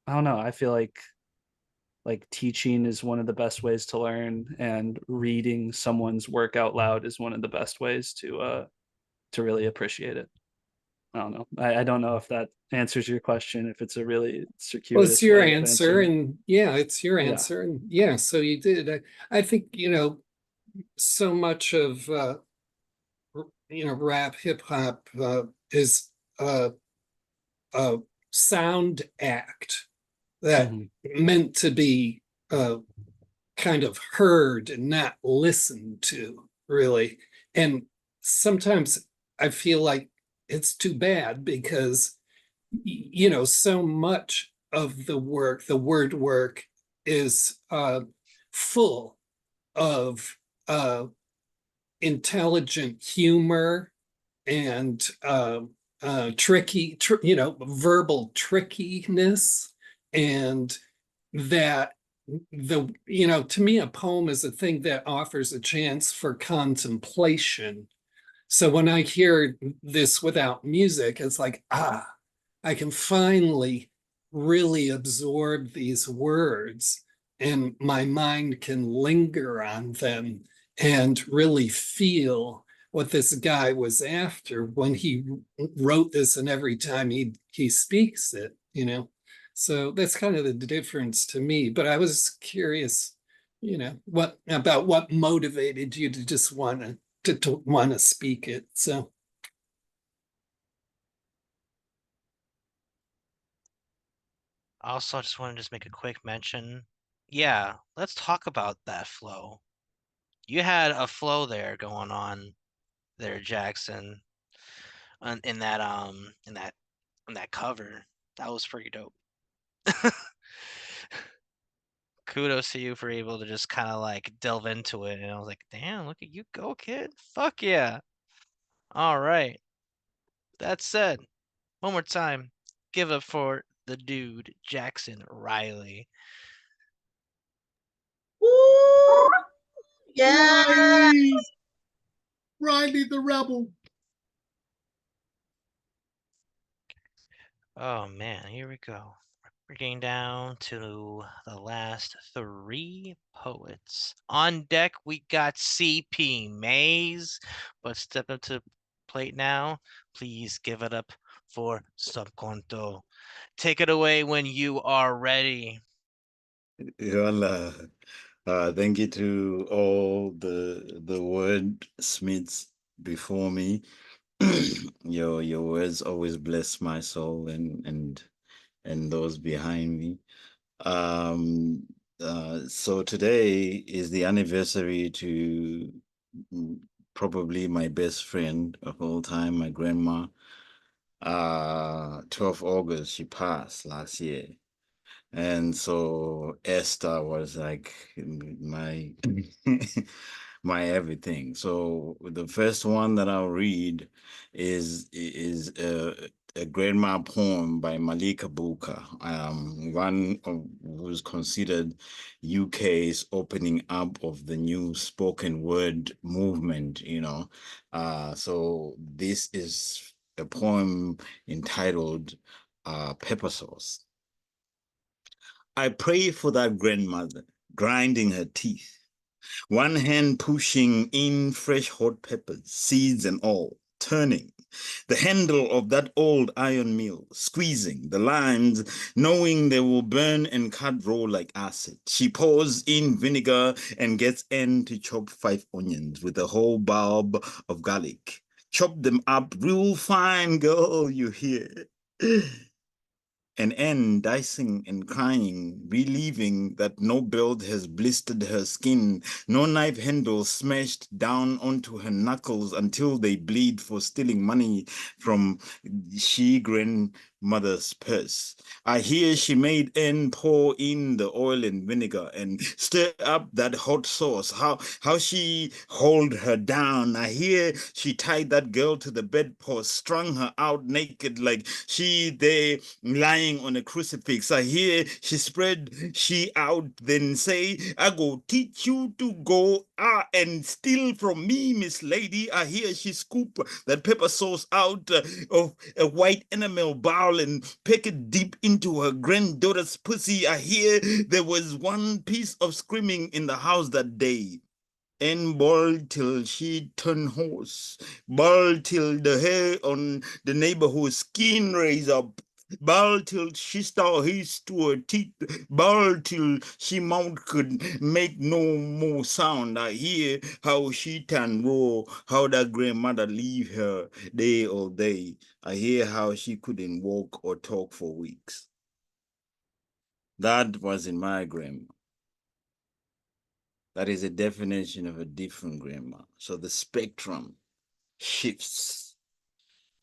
I don't know. I feel like teaching is one of the best ways to learn, and reading someone's work out loud is one of the best ways to really appreciate it. I don't know. I don't know if that answers your question, if it's a really Well, it's circuitous your way of answer, answering. and yeah, it's your Yeah. answer, and yeah, so you did. I think, you know, so much of you know, rap, hip hop is a sound act that Mhm. meant to be kind of heard and not listened to, really. And sometimes I feel like it's too bad because, you know, so much of the work, the word work, is full of intelligent humor and tricky, you know, verbal trickiness, and that you know, to me, a poem is a thing that offers a chance for contemplation. So when I hear this without music, it's like, I can finally really absorb these words, and my mind can linger on them and really feel what this guy was after when he wrote this, and every time he speaks it, you know. So that's kind of the difference to me. But I was curious, you know, what motivated you to just want to want to speak it. So Also, I just want to just make a quick mention. Yeah, let's talk about that flow. You had a flow there going on there, Jackson, in that cover. That was pretty dope. Kudos to you for able to just kind of like delve into it. And I was like, damn, look at you go, kid. Fuck yeah. All right. That said, one more time, give up for the dude, Jackson Riley. Woo! Yeah. Riley the Rebel. Oh man, here we go. We're getting down to the last 3 poets. On deck, we got CP Maze, but step up to the plate now. Please give it up for Subconto. Take it away when you are ready. Well, thank you to all the wordsmiths before me. Your words always bless my soul and those behind me. So today is the anniversary to probably my best friend of all time, my grandma. 12th August, she passed last year. And so Esther was like my my everything. So the first one that I'll read is a grandma poem by Malika Buka, one who's considered UK's opening up of the new spoken word movement. So this is a poem entitled Pepper Sauce. I pray for that grandmother, grinding her teeth, one hand pushing in fresh hot peppers, seeds and all, turning the handle of that old iron mill, squeezing the lines, knowing they will burn and cut raw like acid. She pours in vinegar and gets Anne to chop 5 onions with a whole bulb of garlic. Chop them up real fine, girl, you hear. And Anne dicing and crying, relieving that no belt has blistered her skin, no knife handle smashed down onto her knuckles until they bleed for stealing money from she grandmother's purse. I hear she made Anne pour in the oil and vinegar and stir up that hot sauce. How she hold her down. I hear she tied that girl to the bedpost, strung her out naked like she there lying on a crucifix. I hear she spread she out, then say, I go teach you to go and steal from me, Miss Lady. I hear she scoop that pepper sauce out of a white enamel bowl and pick it deep into her granddaughter's pussy. I hear there was one piece of screaming in the house that day. And bawled till she turned hoarse, bawled till the hair on the neighborhood skin raised up, bawled till she saw his to her teeth, bawled till she mouth could make no more sound. I hear how she turned raw, how that grandmother leave her day all day. I hear how she couldn't walk or talk for weeks. That was in my grandma. That is a definition of a different grandma. So the spectrum shifts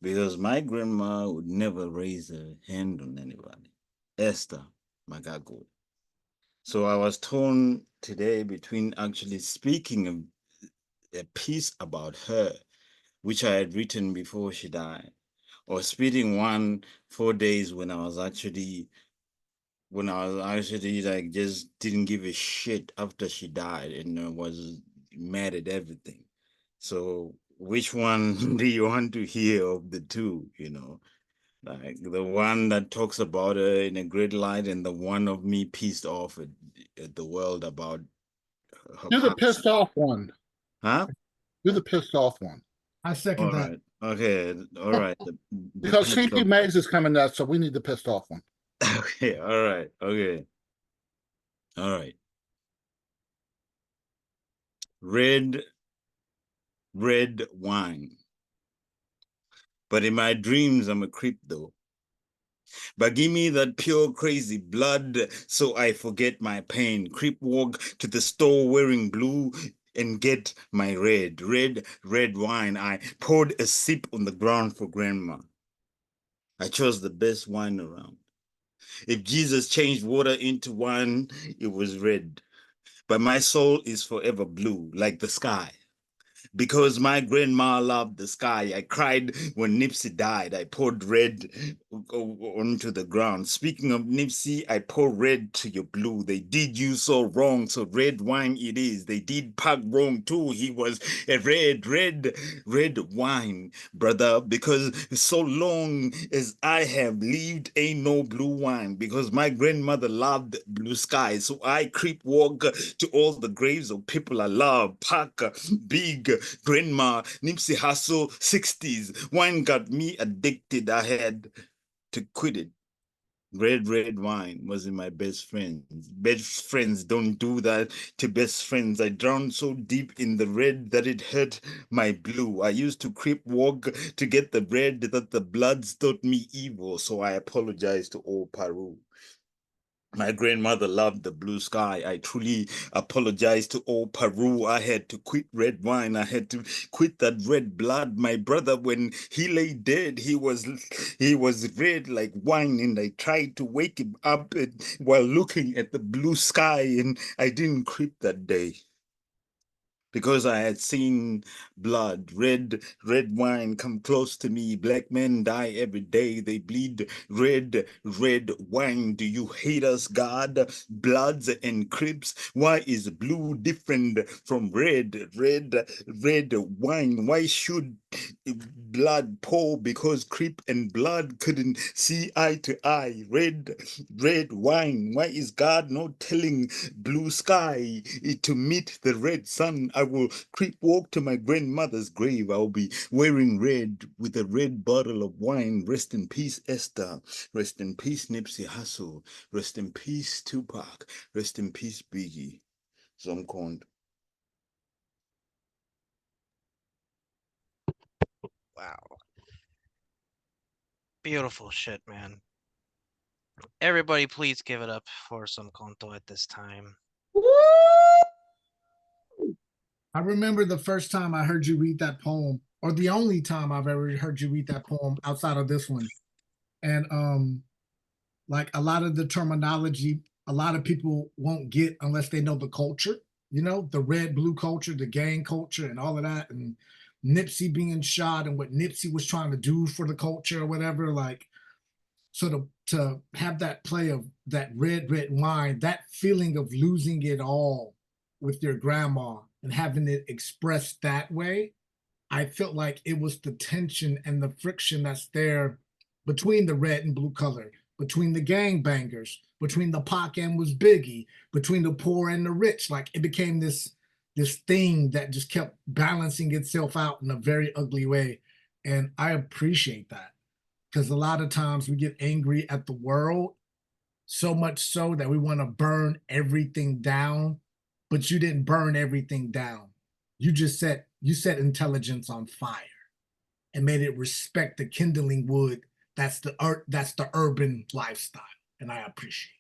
because my grandma would never raise her hand on anybody. Esther Magago. So I was torn today between actually speaking a piece about her, which I had written before she died, or speaking one 4 days when I was actually like just didn't give a shit after she died and was mad at everything. So which one do you want to hear of the two, Like the one that talks about her in a great light and the one of me pissed off at the world about her Do the past. pissed off one. Huh? Do the pissed off one. I second All that. right. Okay. All right. Because pissed CP off. Mays is coming up, so we need the pissed off one. Okay. All right. Okay. All right. Red wine. But in my dreams, I'm a creep though. But give me that pure crazy blood so I forget my pain. Creep walk to the store wearing blue and get my red wine. I poured a sip on the ground for grandma. I chose the best wine around. If Jesus changed water into wine, it was red. But my soul is forever blue, like the sky. Because my grandma loved the sky. I cried when Nipsey died. I poured red onto the ground. Speaking of Nipsey, I pour red to your blue. They did you so wrong, so red wine it is. They did Pac wrong too. He was a red wine, brother, because so long as I have lived, ain't no blue wine, because my grandmother loved blue skies. So I creep walk to all the graves of people I love. Pac, Big, Grandma, Nipsey Hussle, 60s. Wine got me addicted. I had to quit it. Red wine wasn't my best friends. Best friends don't do that to best friends. I drowned so deep in the red that it hurt my blue. I used to creep walk to get the red that the bloods thought me evil. So I apologize to all Peru. My grandmother loved the blue sky. I truly apologize to all Peru. I had to quit red wine. I had to quit that red blood. My brother, when he lay dead, he was red like wine, and I tried to wake him up while looking at the blue sky, and I didn't quit that day. Because I had seen blood, red wine come close to me. Black men die every day. They bleed red wine. Do you hate us, God? Bloods and Crips. Why is blue different from red wine? Why should blood pour? Because Crip and blood couldn't see eye to eye. Red wine. Why is God not telling blue sky to meet the red sun? I will creep walk to my grandmother's grave. I'll be wearing red with a red bottle of wine. Rest in peace, Esther. Rest in peace, Nipsey Hussle. Rest in peace, Tupac. Rest in peace, Biggie. Zomkond. Wow. Beautiful shit, man. Everybody, please give it up for some Conto at this time. I remember the first time I heard you read that poem, or the only time I've ever heard you read that poem outside of this one. And like a lot of the terminology, a lot of people won't get unless they know the culture, you know, the red blue culture, the gang culture, and all of that, and Nipsey being shot and what Nipsey was trying to do for the culture or whatever. Like, so to have that play of that red wine, that feeling of losing it all with your grandma and having it expressed that way, I felt like it was the tension and the friction that's there between the red and blue color, between the gangbangers, between the Pac and was Biggie, between the poor and the rich. Like it became this thing that just kept balancing itself out in a very ugly way. And I appreciate that, because a lot of times we get angry at the world, so much so that we want to burn everything down, but you didn't burn everything down. You just set intelligence on fire and made it respect the kindling wood. That's the urban lifestyle, and I appreciate it.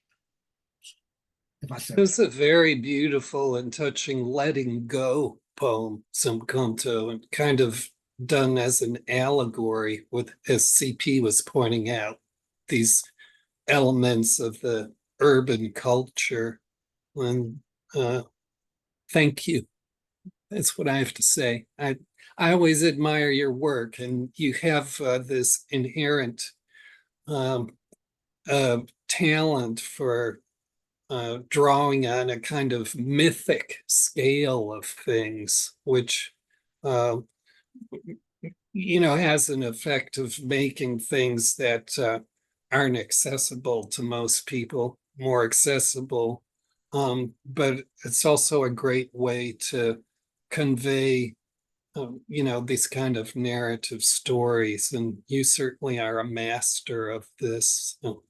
If I said It was a very beautiful and touching letting go poem, some Conto, and kind of done as an allegory with, as CP was pointing out, these elements of the urban culture. And thank you. That's what I have to say. I always admire your work, and you have this inherent talent for drawing on a kind of mythic scale of things, which has an effect of making things that aren't accessible to most people more accessible. But it's also a great way to convey these kind of narrative stories, and you certainly are a master of this. So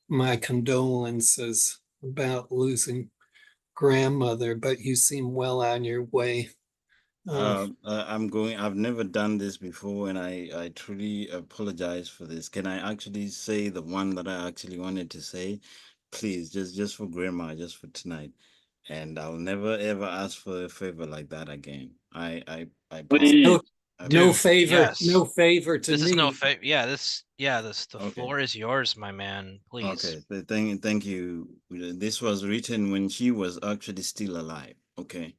my condolences about losing grandmother, but you seem well on your way. I've never done this before, and I truly apologize for this. Can I actually say the one that I actually wanted to say? Please, just for grandma, just for tonight. And I'll never ever ask for a favor like that again. I promise. No, Dude, favor, yes. no favor to This me. is no favor. Yeah, the Okay. floor is yours, my man. Please. Okay, thank you. This was written when she was actually still alive. Okay.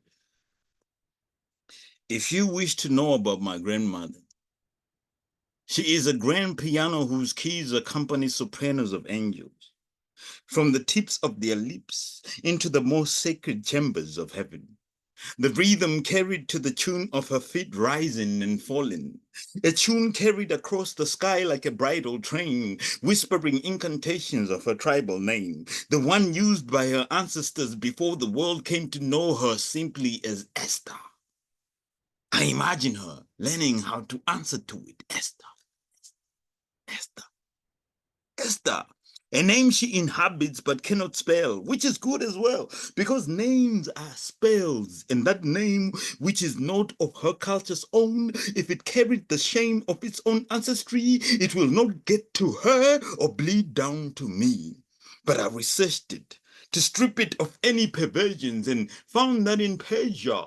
If you wish to know about my grandmother, She is a grand piano whose keys accompany sopranos of angels, from the tips of their lips into the most sacred chambers of heaven. The rhythm carried to the tune of her feet rising and falling. A tune carried across the sky like a bridal train, whispering incantations of her tribal name, the one used by her ancestors before the world came to know her simply as Esther. I imagine her learning how to answer to it. Esther, Esther, Esther. A name she inhabits but cannot spell, which is good as well, because names are spells, and that name, which is not of her culture's own, if it carried the shame of its own ancestry, it will not get to her or bleed down to me. But I researched it to strip it of any perversions and found that in Persia,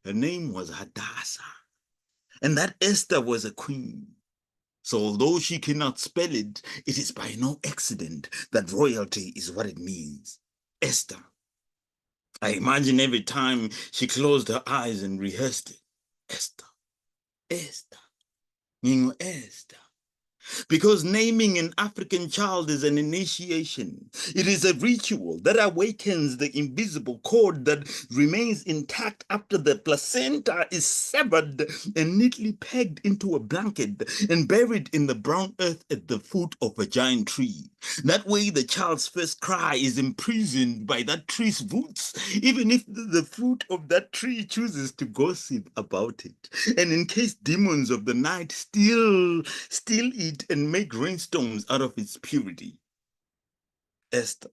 her name was Hadassah, and that Esther was a queen. So although she cannot spell it, it is by no accident that royalty is what it means. Esther. I imagine every time she closed her eyes and rehearsed it. Esther, Esther, Esther. Because naming an African child is an initiation. It is a ritual that awakens the invisible cord that remains intact after the placenta is severed and neatly pegged into a blanket and buried in the brown earth at the foot of a giant tree. That way, the child's first cry is imprisoned by that tree's roots, even if the fruit of that tree chooses to gossip about it. And in case demons of the night still it and make rainstorms out of its purity. Esther,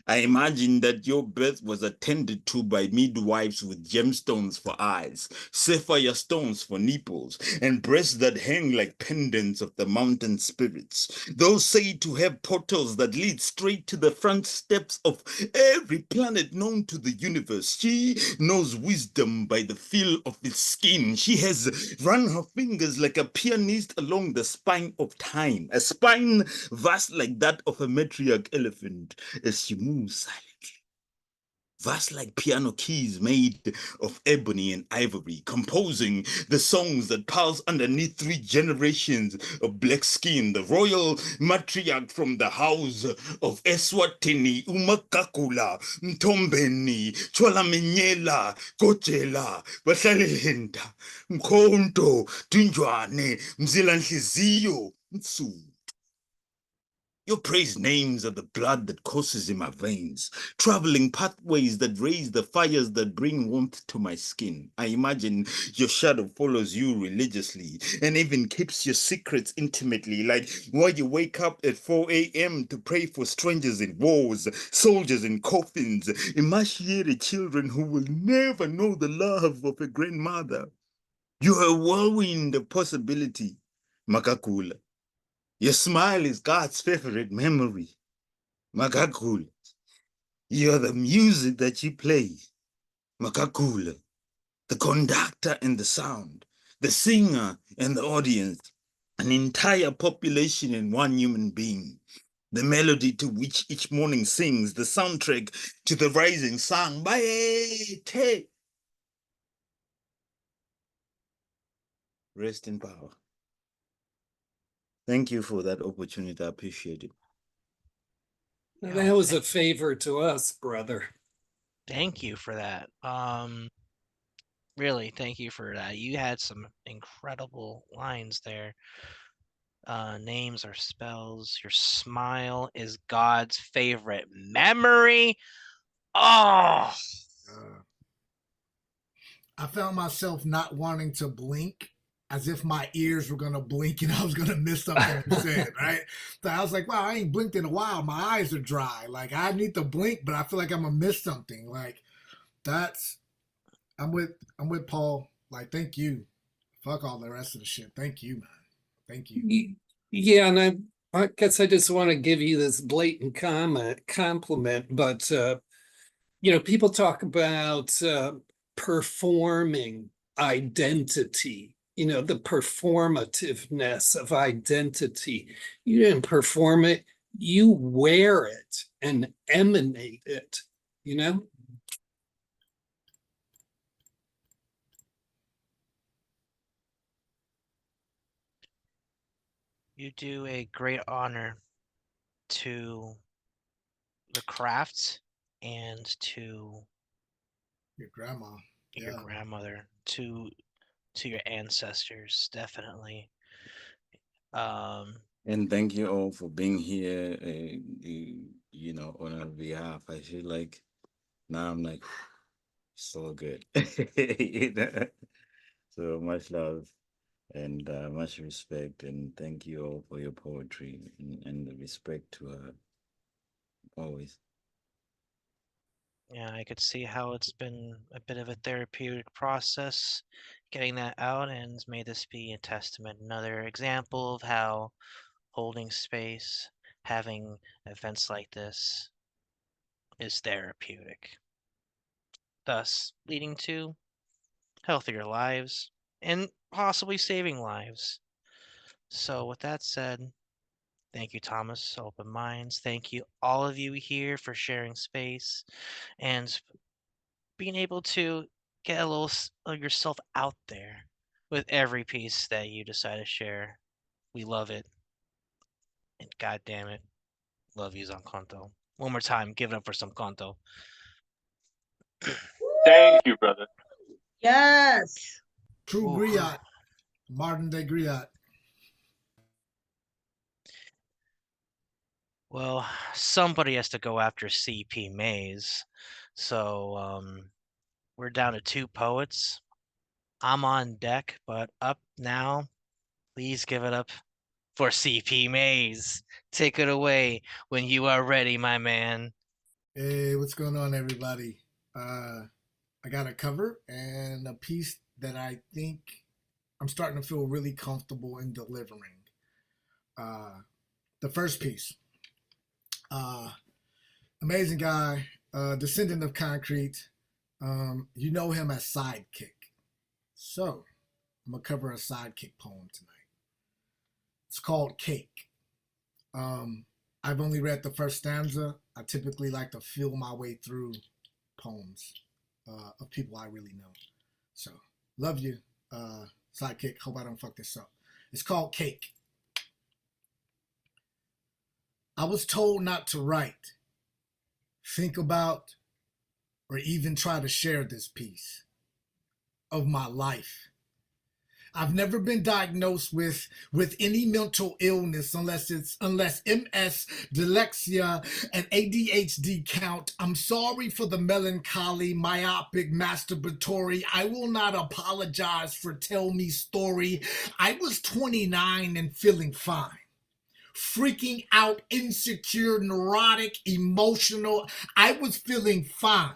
I imagine that your birth was attended to by midwives with gemstones for eyes, sapphire stones for nipples, and breasts that hang like pendants of the mountain spirits. Those said to have portals that lead straight to the front steps of every planet known to the universe. She knows wisdom by the feel of its skin. She has run her fingers like a pianist along the spine of time, a spine vast like that of a matriarch elephant as she moves silently, vast like piano keys made of ebony and ivory, composing the songs that pulse underneath 3 generations of black skin. The royal matriarch from the house of Eswatini, Umakakula, Mtombeni, Chwalamenyela, Kochela, Bashalelenda, Mkhonto, Tunjwane, Mzilanhliziyo, Msu. Your praise names are the blood that courses in my veins, traveling pathways that raise the fires that bring warmth to my skin. I imagine your shadow follows you religiously and even keeps your secrets intimately, like why you wake up at 4 a.m. to pray for strangers in wars, soldiers in coffins, emaciated children who will never know the love of a grandmother. You are a whirlwind of possibility, Makakula. Your smile is God's favorite memory. Makakula. You're the music that you play. Makakula. The conductor and the sound. The singer and the audience. An entire population in one human being. The melody to which each morning sings. The soundtrack to the rising sun. Baete. Rest in power. Thank you for that opportunity. I appreciate it. That was a favor to us, brother. Thank you for that. Really, thank you for that. You had some incredible lines there. Names are spells. Your smile is God's favorite memory. Oh, I found myself not wanting to blink, as if my ears were gonna blink and I was gonna miss something you said, right? So I was like, wow, I ain't blinked in a while. My eyes are dry. Like I need to blink, but I feel like I'm gonna miss something. Like that's I'm with Paul. Like, thank you. Fuck all the rest of the shit. Thank you, man. Thank you. Yeah, and I guess I just want to give you this blatant compliment, but people talk about performing identity, the performativeness of identity. You didn't perform it, you wear it and emanate it, you know? You do a great honor to the craft and to Your grandma. your Yeah. grandmother, to your ancestors, definitely. Um, And thank you all for being here. On our behalf. I feel like now I'm like so good. You know? So much love and much respect. And thank you all for your poetry and the respect to her always. yeah, I could see how it's been a bit of a therapeutic process getting that out, and may this be a testament, another example of how holding space, having events like this is therapeutic, thus leading to healthier lives and possibly saving lives. So, with that said, thank you, Thomas, Open Minds. Thank you, all of you here, for sharing space and being able to get a little of yourself out there with every piece that you decide to share. We love it. And god damn it, love you, Conto. One more time, give it up for some Conto. Thank you, brother. Yes. True Ooh. griot. Modern day griot. Well, somebody has to go after CP Mays. So, we're down to 2 poets. I'm on deck, but up now, please give it up for CP Mays. Take it away when you are ready, my man. Hey, what's going on, everybody? I got a cover and a piece that I think I'm starting to feel really comfortable in delivering. The first piece, uh, amazing guy, descendant of Concrete. You know him as Sidekick. So I'm gonna cover a Sidekick poem tonight. It's called Cake. I've only read the first stanza. I typically like to feel my way through poems of people I really know. So, love you, Sidekick. Hope I don't fuck this up. It's called Cake. I was told not to write, think about, or even try to share this piece of my life. I've never been diagnosed with any mental illness unless MS, dyslexia, and ADHD count. I'm sorry for the melancholy, myopic, masturbatory. I will not apologize for tell me story. I was 29 and feeling fine. Freaking out, insecure, neurotic, emotional. I was feeling fine.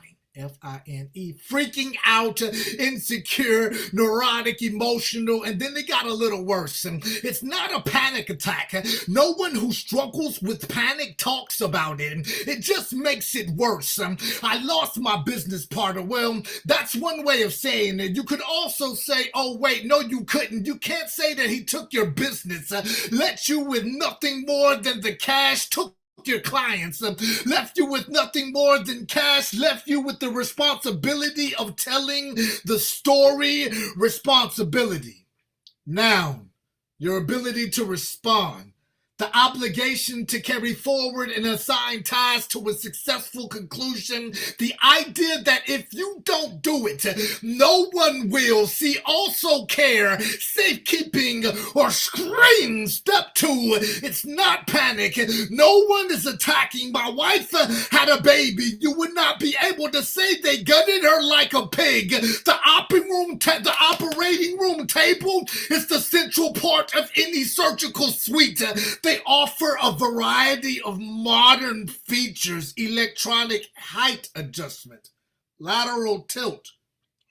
Fine. Freaking out, insecure, neurotic, emotional, and then it got a little worse. And it's not a panic attack. No one who struggles with panic talks about it. It just makes it worse. I lost my business partner. Well, that's one way of saying it. You could also say, oh, wait, no, you couldn't. You can't say that he took your business, let you with nothing more than the cash, took your clients, left you with nothing more than cash, left you with the responsibility of telling the story. Responsibility. Noun, your ability to respond. The obligation to carry forward and assign tasks to a successful conclusion. The idea that if you don't do it, no one will. See, also care, safekeeping, or scream. Step 2, it's not panic. No one is attacking. My wife had a baby. You would not be able to say they gutted her like a pig. The operating room table is the central part of any surgical suite. They offer a variety of modern features: electronic height adjustment, lateral tilt,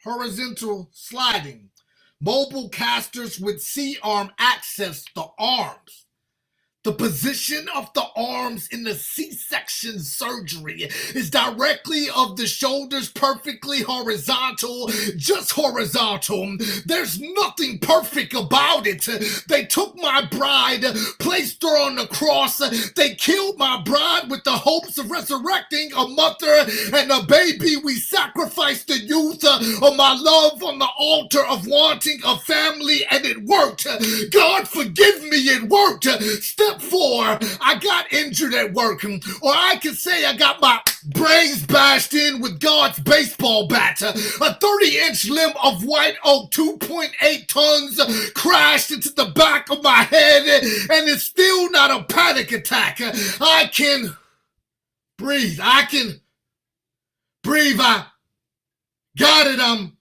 horizontal sliding, mobile casters with C-arm access, the arms. The position of the arms in the C-section surgery is directly of the shoulders, perfectly horizontal, just horizontal. There's nothing perfect about it. They took my bride, placed her on the cross. They killed my bride with the hopes of resurrecting a mother and a baby. We sacrificed the youth of my love on the altar of wanting a family, and it worked. God forgive me, it worked. Step 4, I got injured at work, or I could say I got my brains bashed in with God's baseball bat. A 30-inch limb of white oak, 2.8 tons, crashed into the back of my head, and it's still not a panic attack. I can breathe. I can breathe. I got it. I'm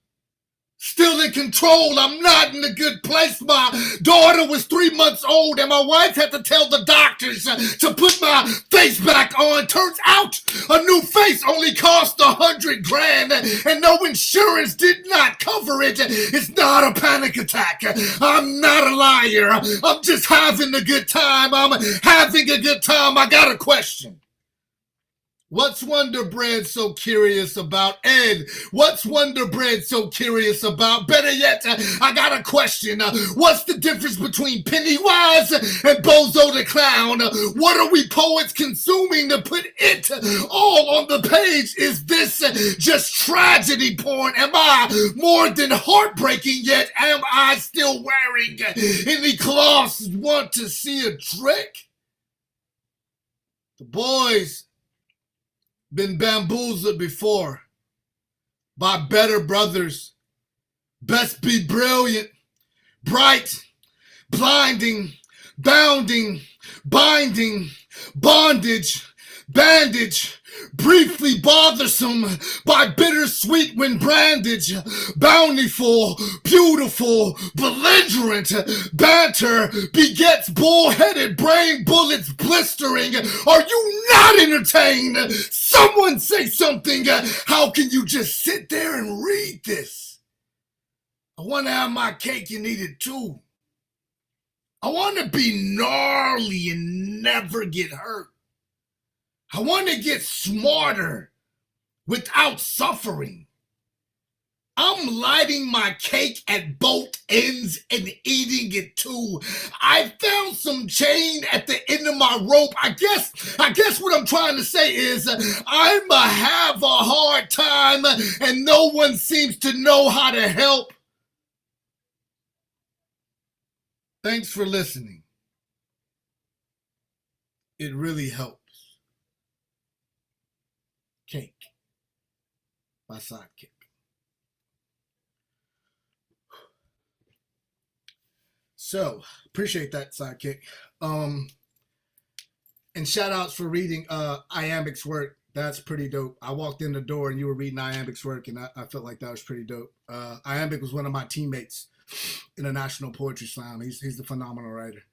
still in control. I'm not in a good place. My daughter was 3 months old, and my wife had to tell the doctors to put my face back on. Turns out a new face only cost $100,000, and no insurance did not cover it. It's not a panic attack. I'm not a liar. I'm just having a good time. I'm having a good time. I got a question. What's Wonder Bread so curious about? Ed, what's Wonder Bread so curious about? Better yet, I got a question. What's the difference between Pennywise and Bozo the Clown? What are we poets consuming to put it all on the page? Is this just tragedy porn? Am I more than heartbreaking yet? Am I still wearing any cloths? Want to see a trick? The boys been bamboozled before by better brothers. Best be brilliant, bright, blinding, bounding, binding, bondage, bandage, briefly bothersome by bittersweet when brandage, bountiful, beautiful, belligerent, banter begets bullheaded brain bullets blistering. Are you not entertained? Someone say something. How can you just sit there and read this? I want to have my cake and eat it too. I want to be gnarly and never get hurt. I want to get smarter without suffering. I'm lighting my cake at both ends and eating it too. I found some chain at the end of my rope. I guess what I'm trying to say is I'ma have a hard time and no one seems to know how to help. Thanks for listening. It really helps. Cake, my sidekick. So, appreciate that, sidekick. And shout outs for reading Iamic's work. That's pretty dope. I walked in the door and you were reading Iamic's work, and I felt like that was pretty dope. Iambic was one of my teammates in a national poetry slam. He's a phenomenal writer.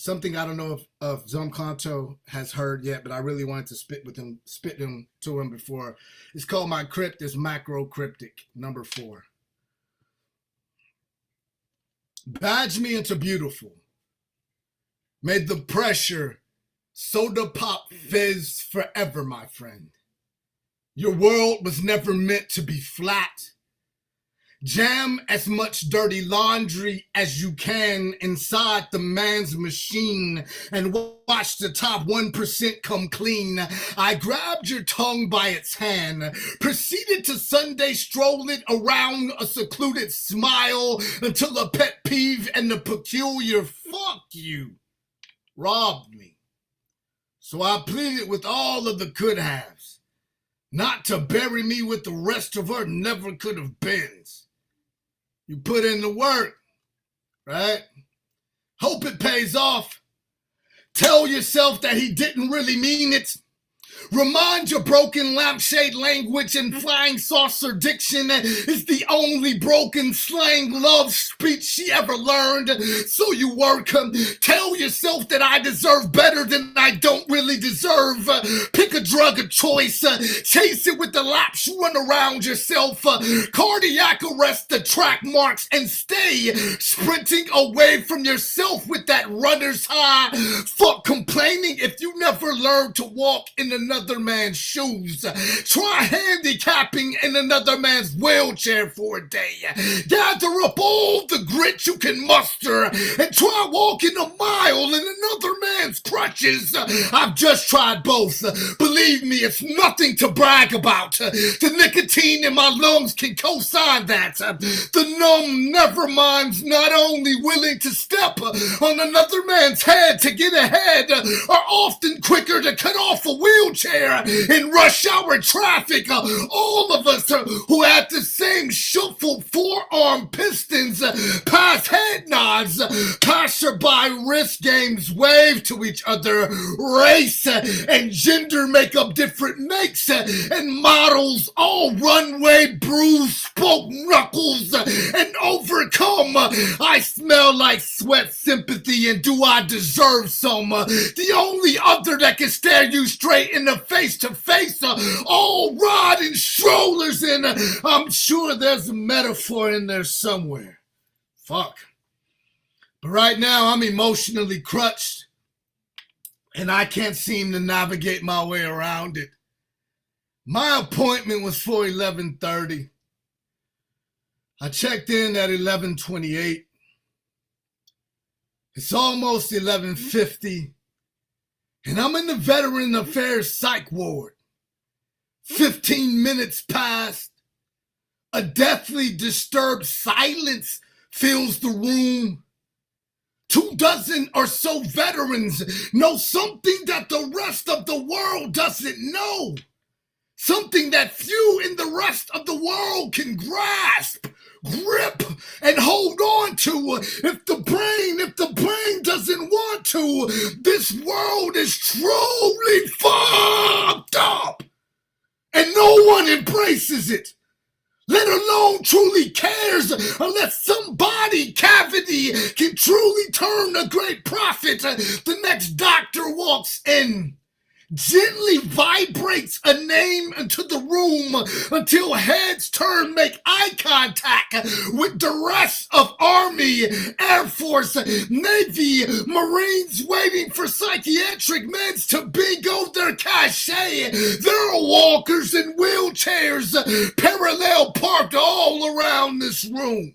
Something I don't know if Zomkanto has heard yet, but I really wanted to spit them to him before. It's called My Crypt is Macro Cryptic, number 4. Badge me into beautiful. Made the pressure soda pop fizz forever, my friend. Your world was never meant to be flat. Jam as much dirty laundry as you can inside the man's machine and watch the top 1% come clean. I grabbed your tongue by its hand, proceeded to Sunday stroll it around a secluded smile until a pet peeve and the peculiar fuck you robbed me. So I pleaded with all of the could haves, not to bury me with the rest of her never could have beens. You put in the work, right? Hope it pays off. Tell yourself that he didn't really mean it. Remind your broken lampshade language and flying saucer diction is the only broken slang love speech she ever learned. So you work, tell yourself that I deserve better than I don't really deserve. Pick a drug of choice, chase it with the laps you run around yourself. Cardiac arrest the track marks and stay sprinting away from yourself with that runner's high. Fuck complaining if you never learned to walk in another man's shoes. Try handicapping in another man's wheelchair for a day. Gather up all the grit you can muster and try walking a mile in another man's crutches. I've just tried both. Believe me, it's nothing to brag about. The nicotine in my lungs can co-sign that. The numb neverminds not only willing to step on another man's head to get ahead are often quicker to cut off a wheelchair in rush hour traffic. All of us who had the same shuffled forearm pistons pass head nods, passerby wrist games wave to each other, race and gender make up different makes and models, all runway bruise, spoke knuckles and overcome. I smell like sweat, sympathy, and do I deserve some? The only other that can stare you straight in the face to face, all riding strollers, and I'm sure there's a metaphor in there somewhere. Fuck. But right now I'm emotionally crutched, and I can't seem to navigate my way around it. My appointment was for 11:30. I checked in at 11:28. It's almost 11:50, and I'm in the Veteran Affairs Psych Ward. 15 minutes passed. A deathly disturbed silence fills the room. 24 or so veterans know something that the rest of the world doesn't know. Something that few in the rest of the world can grasp, grip, and hold on to. If the brain doesn't want to, this world is truly fucked up. And no one embraces it, let alone truly cares, unless some body cavity can truly turn a great profit. The next doctor walks in, gently vibrates a name into the room until heads turn, make eye contact with the rest of Army, Air Force, Navy, Marines waiting for psychiatric meds to bingo their cachet. There are walkers and wheelchairs parallel parked all around this room.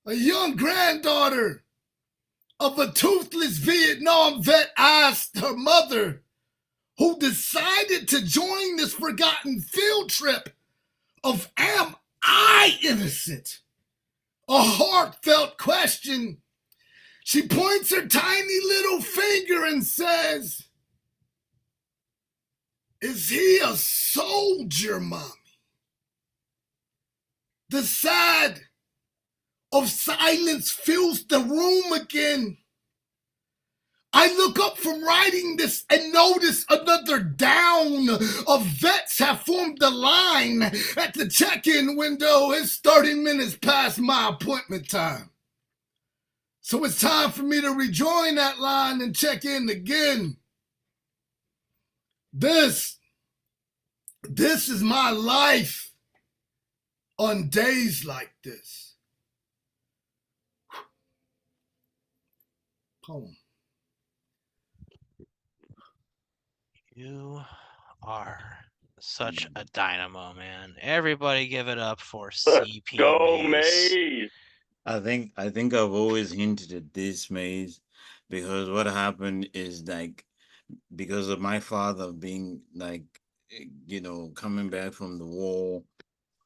A young granddaughter of a toothless Vietnam vet asked her mother, who decided to join this forgotten field trip, of am I innocent? A heartfelt question. She points her tiny little finger and says, is he a soldier, mommy? The sad of silence fills the room again. I look up from writing this and notice another down of vets have formed the line at the check-in window. It's 30 minutes past my appointment time. So it's time for me to rejoin that line and check in again. This is my life on days like this. Poem. You are such a dynamo, man. Everybody give it up for CP Go Maze. Maze. I think I've always hinted at this, Maze, because what happened is like because of my father being like coming back from the war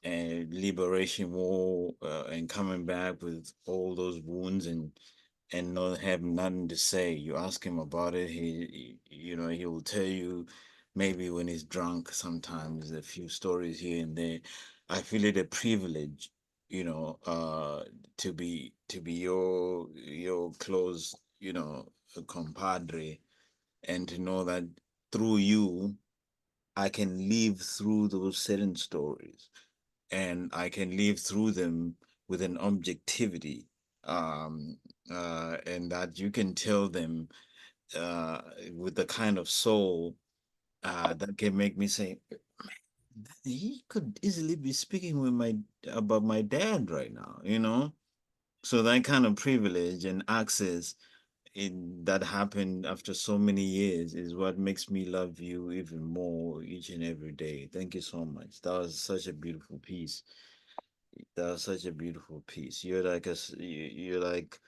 and liberation war and coming back with all those wounds and not having nothing to say. You ask him about it, he will tell you maybe when he's drunk sometimes a few stories here and there. I feel it a privilege, to be your close, compadre, and to know that through you I can live through those certain stories, and I can live through them with an objectivity, and that you can tell them uh, with the kind of soul that can make me say, he could easily be speaking with my about my dad right now, you know. So that kind of privilege and access that happened after so many years is what makes me love you even more each and every day. Thank you so much. That was such a beautiful piece. That was such a beautiful piece. You're like you're like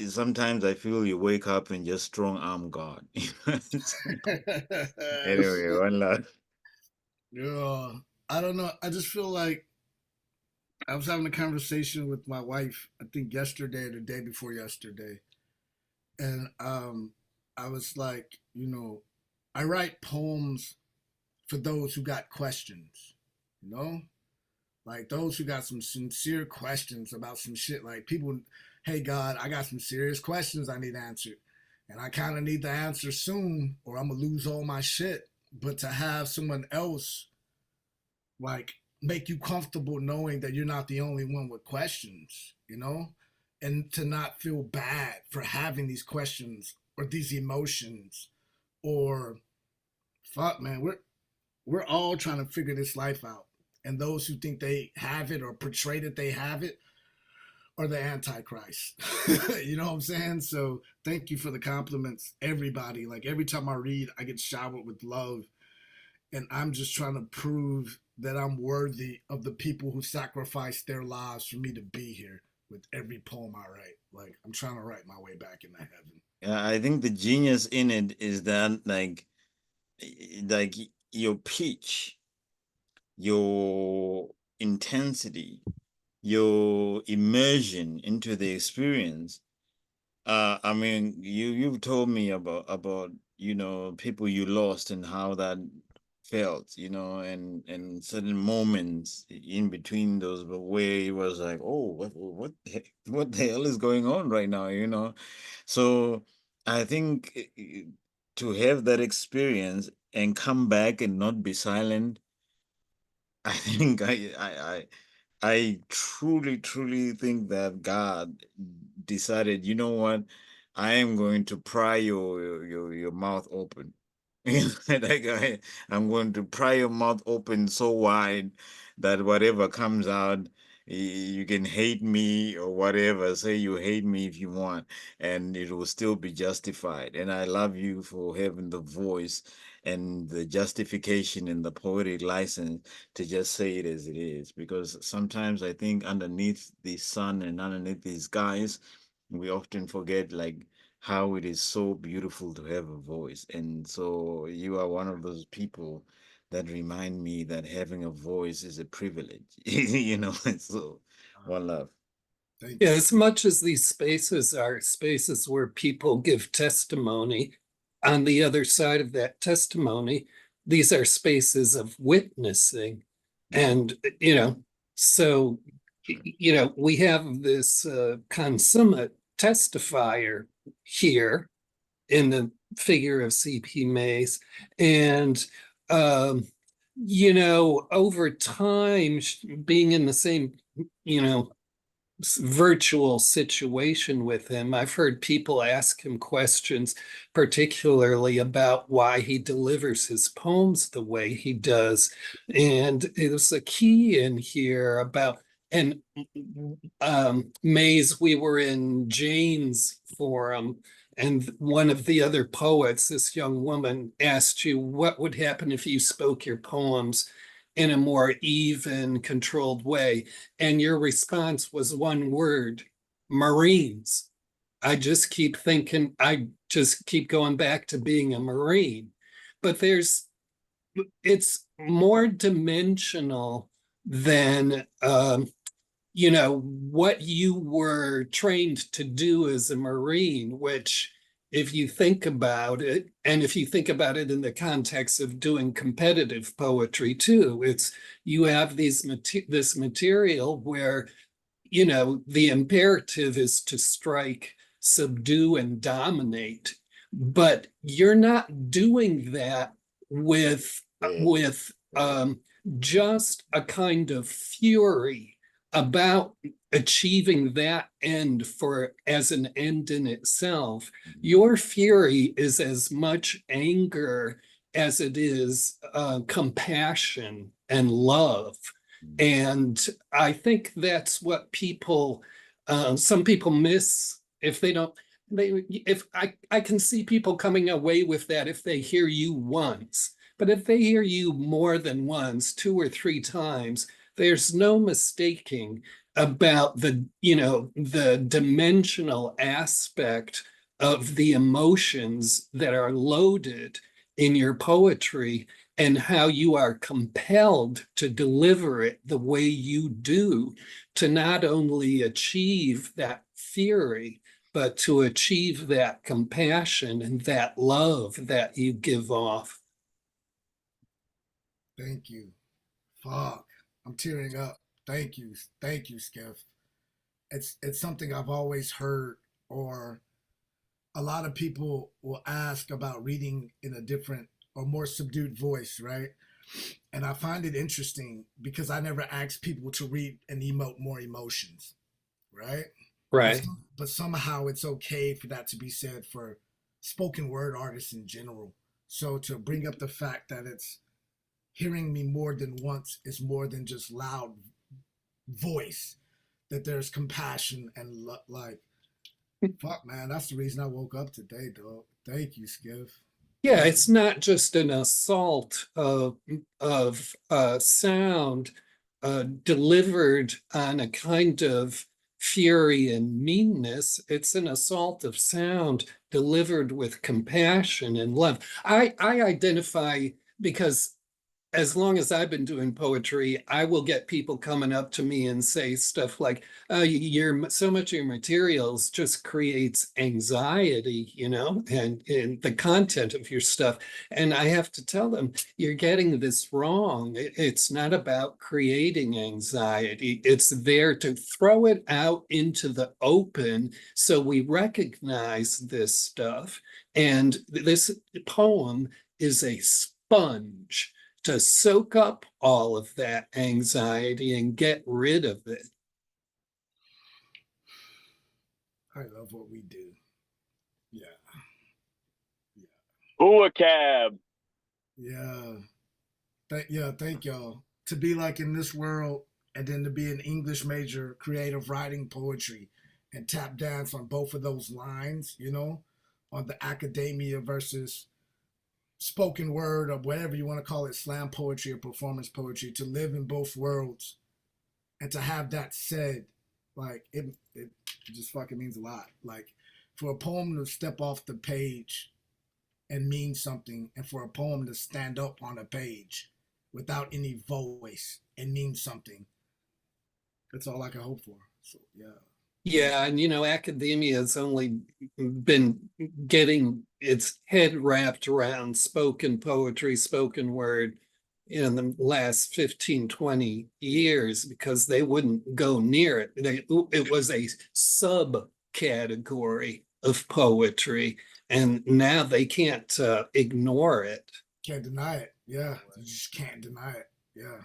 sometimes I feel you wake up and just strong arm God. Anyway, one last. Yeah, I don't know. I just feel like I was having a conversation with my wife, I think yesterday or the day before yesterday. And I was like, I write poems for those who got questions, you know? Like those who got some sincere questions about some shit. Like people, hey God, I got some serious questions I need answered. And I kind of need the answer soon or I'm gonna lose all my shit. But to have someone else like make you comfortable knowing that you're not the only one with questions, and to not feel bad for having these questions or these emotions or fuck man, we're all trying to figure this life out. And those who think they have it or portray that they have it are the antichrist. You know what I'm saying? So thank you for the compliments, everybody. Like every time I read, I get showered with love, and I'm just trying to prove that I'm worthy of the people who sacrificed their lives for me to be here with every poem I write. Like I'm trying to write my way back into heaven. I think the genius in it is that like your pitch, your intensity, your immersion into the experience. I mean, you've told me about people you lost and how that felt, and certain moments in between those, but where it was like, oh, what the hell is going on right now, So I think to have that experience and come back and not be silent, I think I truly, truly think that God decided, you know what, I am going to pry your mouth open. I'm going to pry your mouth open so wide that whatever comes out, you can hate me or whatever. Say you hate me if you want, and it will still be justified. And I love you for having the voice and the justification and the poetic license to just say it as it is, because sometimes I think underneath the sun and underneath these guys, we often forget like how it is so beautiful to have a voice. And so you are one of those people that remind me that having a voice is a privilege. And so one love. Thank Yeah, you. as much as these spaces are spaces where people give testimony, on the other side of that testimony, these are spaces of witnessing. And, so, we have this consummate testifier here in the figure of C.P. Mays. And, over time, being in the same, virtual situation with him, I've heard people ask him questions, particularly about why he delivers his poems the way he does. And there's a key in here about, and Mays, we were in Jane's forum, and one of the other poets, this young woman, asked you what would happen if you spoke your poems in a more even, controlled way. And your response was one word: Marines. I just keep thinking, I just keep going back to being a Marine. But it's more dimensional than, what you were trained to do as a Marine, which, if you think about it, and if you think about it in the context of doing competitive poetry too, it's you have this material where, the imperative is to strike, subdue, and dominate, but you're not doing that with with just a kind of fury about achieving that end for as an end in itself. Your fury is as much anger as it is compassion and love. And I think that's what people, some people miss if they don't. If I can see people coming away with that if they hear you once, but if they hear you more than once, 2 or 3 times, there's no mistaking about the dimensional aspect of the emotions that are loaded in your poetry and how you are compelled to deliver it the way you do to not only achieve that fury, but to achieve that compassion and that love that you give off. Thank you. Fuck. I'm tearing up. Thank you. Thank you, Skiff. It's something I've always heard, or a lot of people will ask about reading in a different or more subdued voice, right? And I find it interesting because I never ask people to read and emote more emotions, right? Right. But somehow it's okay for that to be said for spoken word artists in general. So to bring up the fact that it's hearing me more than once is more than just loud voice, that there's compassion and like, fuck, man, that's the reason I woke up today, dog. Thank you, Skiff. Yeah, it's not just an assault of sound delivered on a kind of fury and meanness. It's an assault of sound delivered with compassion and love. I identify because as long as I've been doing poetry, I will get people coming up to me and say stuff like, "Oh, so much of your materials just creates anxiety, and the content of your stuff." And I have to tell them, you're getting this wrong. It's not about creating anxiety. It's there to throw it out into the open so we recognize this stuff. And this poem is a sponge to soak up all of that anxiety and get rid of it. I love what we do. Yeah. Ooh, a cab. Yeah. Thank y'all. To be like in this world and then to be an English major, creative writing, poetry, and tap dance on both of those lines, on the academia versus spoken word or whatever you want to call it, slam poetry or performance poetry, to live in both worlds and to have that said, like it just fucking means a lot. Like for a poem to step off the page and mean something, and for a poem to stand up on a page without any voice and mean something, that's all I can hope for. So yeah. Yeah, and academia has only been getting its head wrapped around spoken poetry, spoken word in the last 15, 20 years because they wouldn't go near it. It was a subcategory of poetry, and now they can't ignore it. Can't deny it. Yeah, you just can't deny it. Yeah.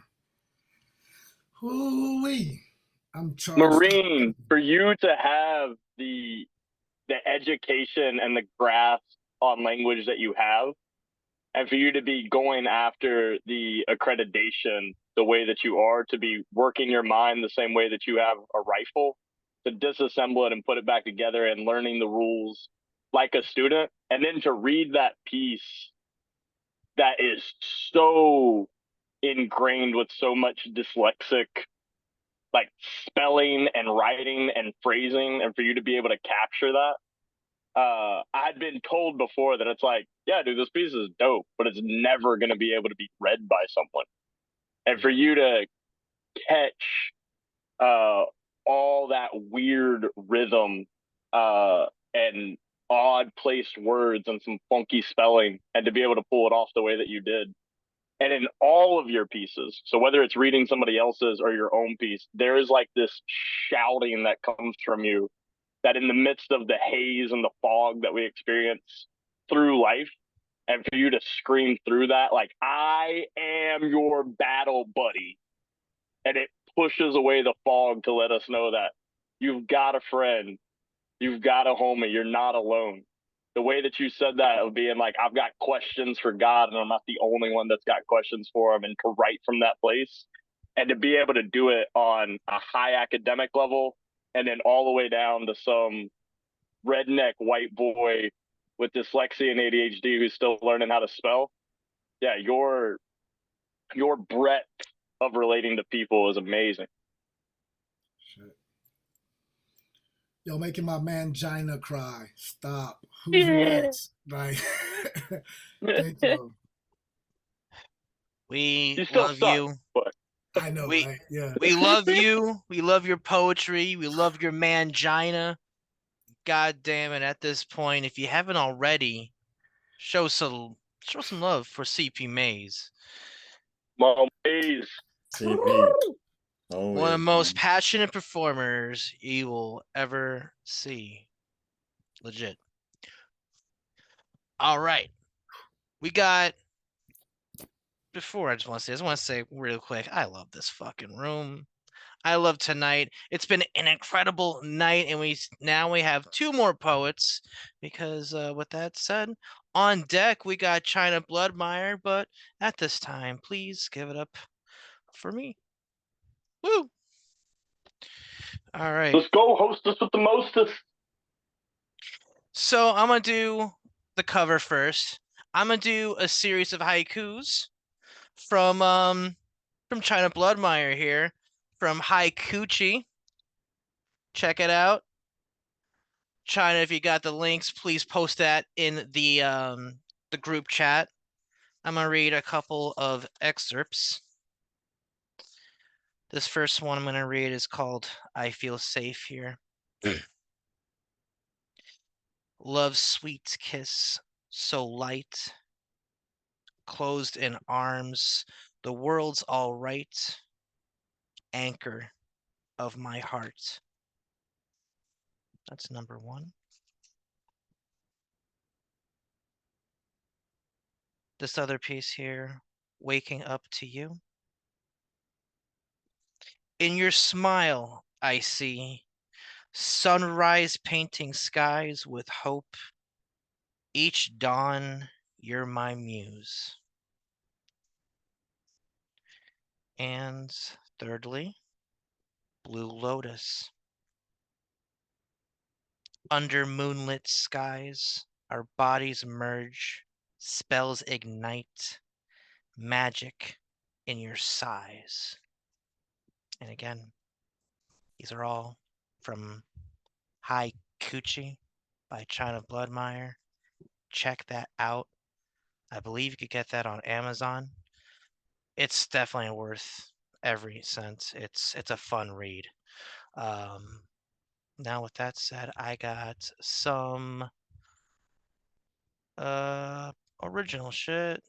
Hoo-wee. I'm charged. Marine, for you to have the education and the grasp on language that you have, and for you to be going after the accreditation the way that you are, to be working your mind the same way that you have a rifle, to disassemble it and put it back together and learning the rules like a student, and then to read that piece that is so ingrained with so much dyslexic like spelling and writing and phrasing, and for you to be able to capture that. I'd been told before that it's like, yeah, dude, this piece is dope, but it's never going to be able to be read by someone. And for you to catch all that weird rhythm and odd placed words and some funky spelling, and to be able to pull it off the way that you did. And in all of your pieces, so whether it's reading somebody else's or your own piece, there is like this shouting that comes from you that in the midst of the haze and the fog that we experience through life, and for you to scream through that, like, I am your battle buddy. And it pushes away the fog to let us know that you've got a friend, you've got a homie, you're not alone. The way that you said that of being like, I've got questions for God and I'm not the only one that's got questions for him, and to write from that place and to be able to do it on a high academic level and then all the way down to some redneck white boy with dyslexia and ADHD who's still learning how to spell. Yeah, your breadth of relating to people is amazing. Shit. Yo, making my man Gina cry. Stop. Who's next? Right. Thank you. We You still love suck, you. but I know, We right? Yeah. we love you. We love your poetry. We love your mangina. God damn it! At this point, if you haven't already, show some love for CP Mays. Mom, please. CP. One of the Always, most man. passionate performers you will ever see. Legit. All right. We got before I just want to say real quick, I love this fucking room. I love tonight. It's been an incredible night, and we have two more poets because with that said, on deck we got China Bloodmeyer, but at this time, please give it up for me. Woo! All right. Let's go, hostess with the mostest. So I'm gonna do the cover first. I'm gonna do a series of haikus from China Bloodmeyer here, from Haikuchi. Check it out. China, if you got the links, please post that in the group chat. I'm gonna read a couple of excerpts. This first one I'm gonna read is called I Feel Safe here. Love's sweet kiss, so light, closed in arms, the world's all right, anchor of my heart. That's number one. This other piece here, waking up to you. In your smile, I see sunrise painting skies with hope. Each dawn, you're my muse. And thirdly, Blue Lotus. Under moonlit skies, our bodies merge, spells ignite, magic in your sighs. And again, these are all from Hi Coochie by China Bloodmeyer. Check that out. I believe you could get that on Amazon. It's definitely worth every cent. It's a fun read. Now with that said, I got some original shit,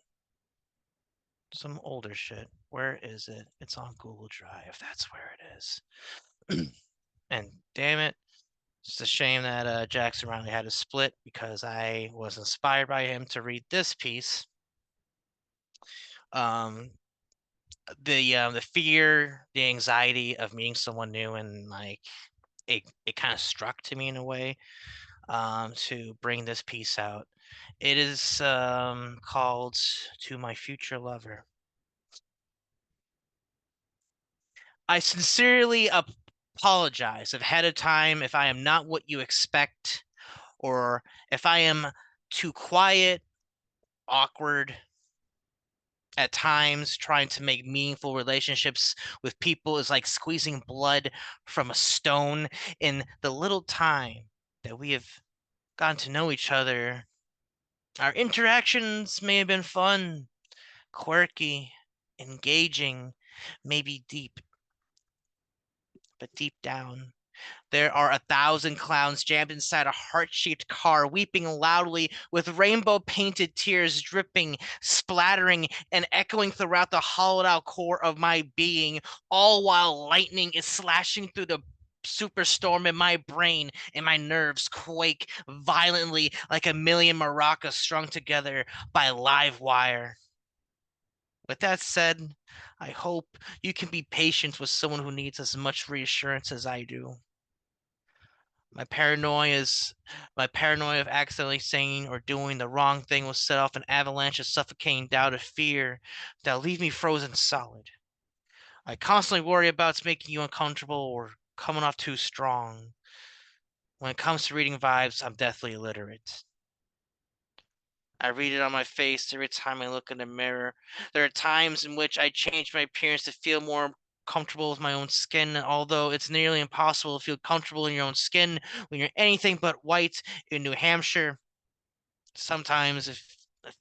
some older shit. Where is it? It's on Google Drive. That's where it is. And damn it, it's a shame that Jackson Riley had to split because I was inspired by him to read this piece. The fear, the anxiety of meeting someone new, and like it kind of struck to me in a way to bring this piece out. It is called To My Future Lover. I sincerely apologize ahead of time if I am not what you expect, or if I am too quiet, awkward at times. Trying to make meaningful relationships with people is like squeezing blood from a stone. In the little time that we have gotten to know each other, our interactions may have been fun, quirky, engaging, maybe deep. But deep down, there are 1,000 clowns jammed inside a heart-shaped car, weeping loudly with rainbow-painted tears dripping, splattering, and echoing throughout the hollowed-out core of my being, all while lightning is slashing through the superstorm in my brain, and my nerves quake violently like a million maracas strung together by live wire. With that said, I hope you can be patient with someone who needs as much reassurance as I do. My paranoia of accidentally saying or doing the wrong thing will set off an avalanche of suffocating doubt of fear that'll leave me frozen solid. I constantly worry about it's making you uncomfortable or coming off too strong. When it comes to reading vibes, I'm deathly illiterate. I read it on my face every time I look in the mirror. There are times in which I change my appearance to feel more comfortable with my own skin, although it's nearly impossible to feel comfortable in your own skin when you're anything but white in New Hampshire. Sometimes it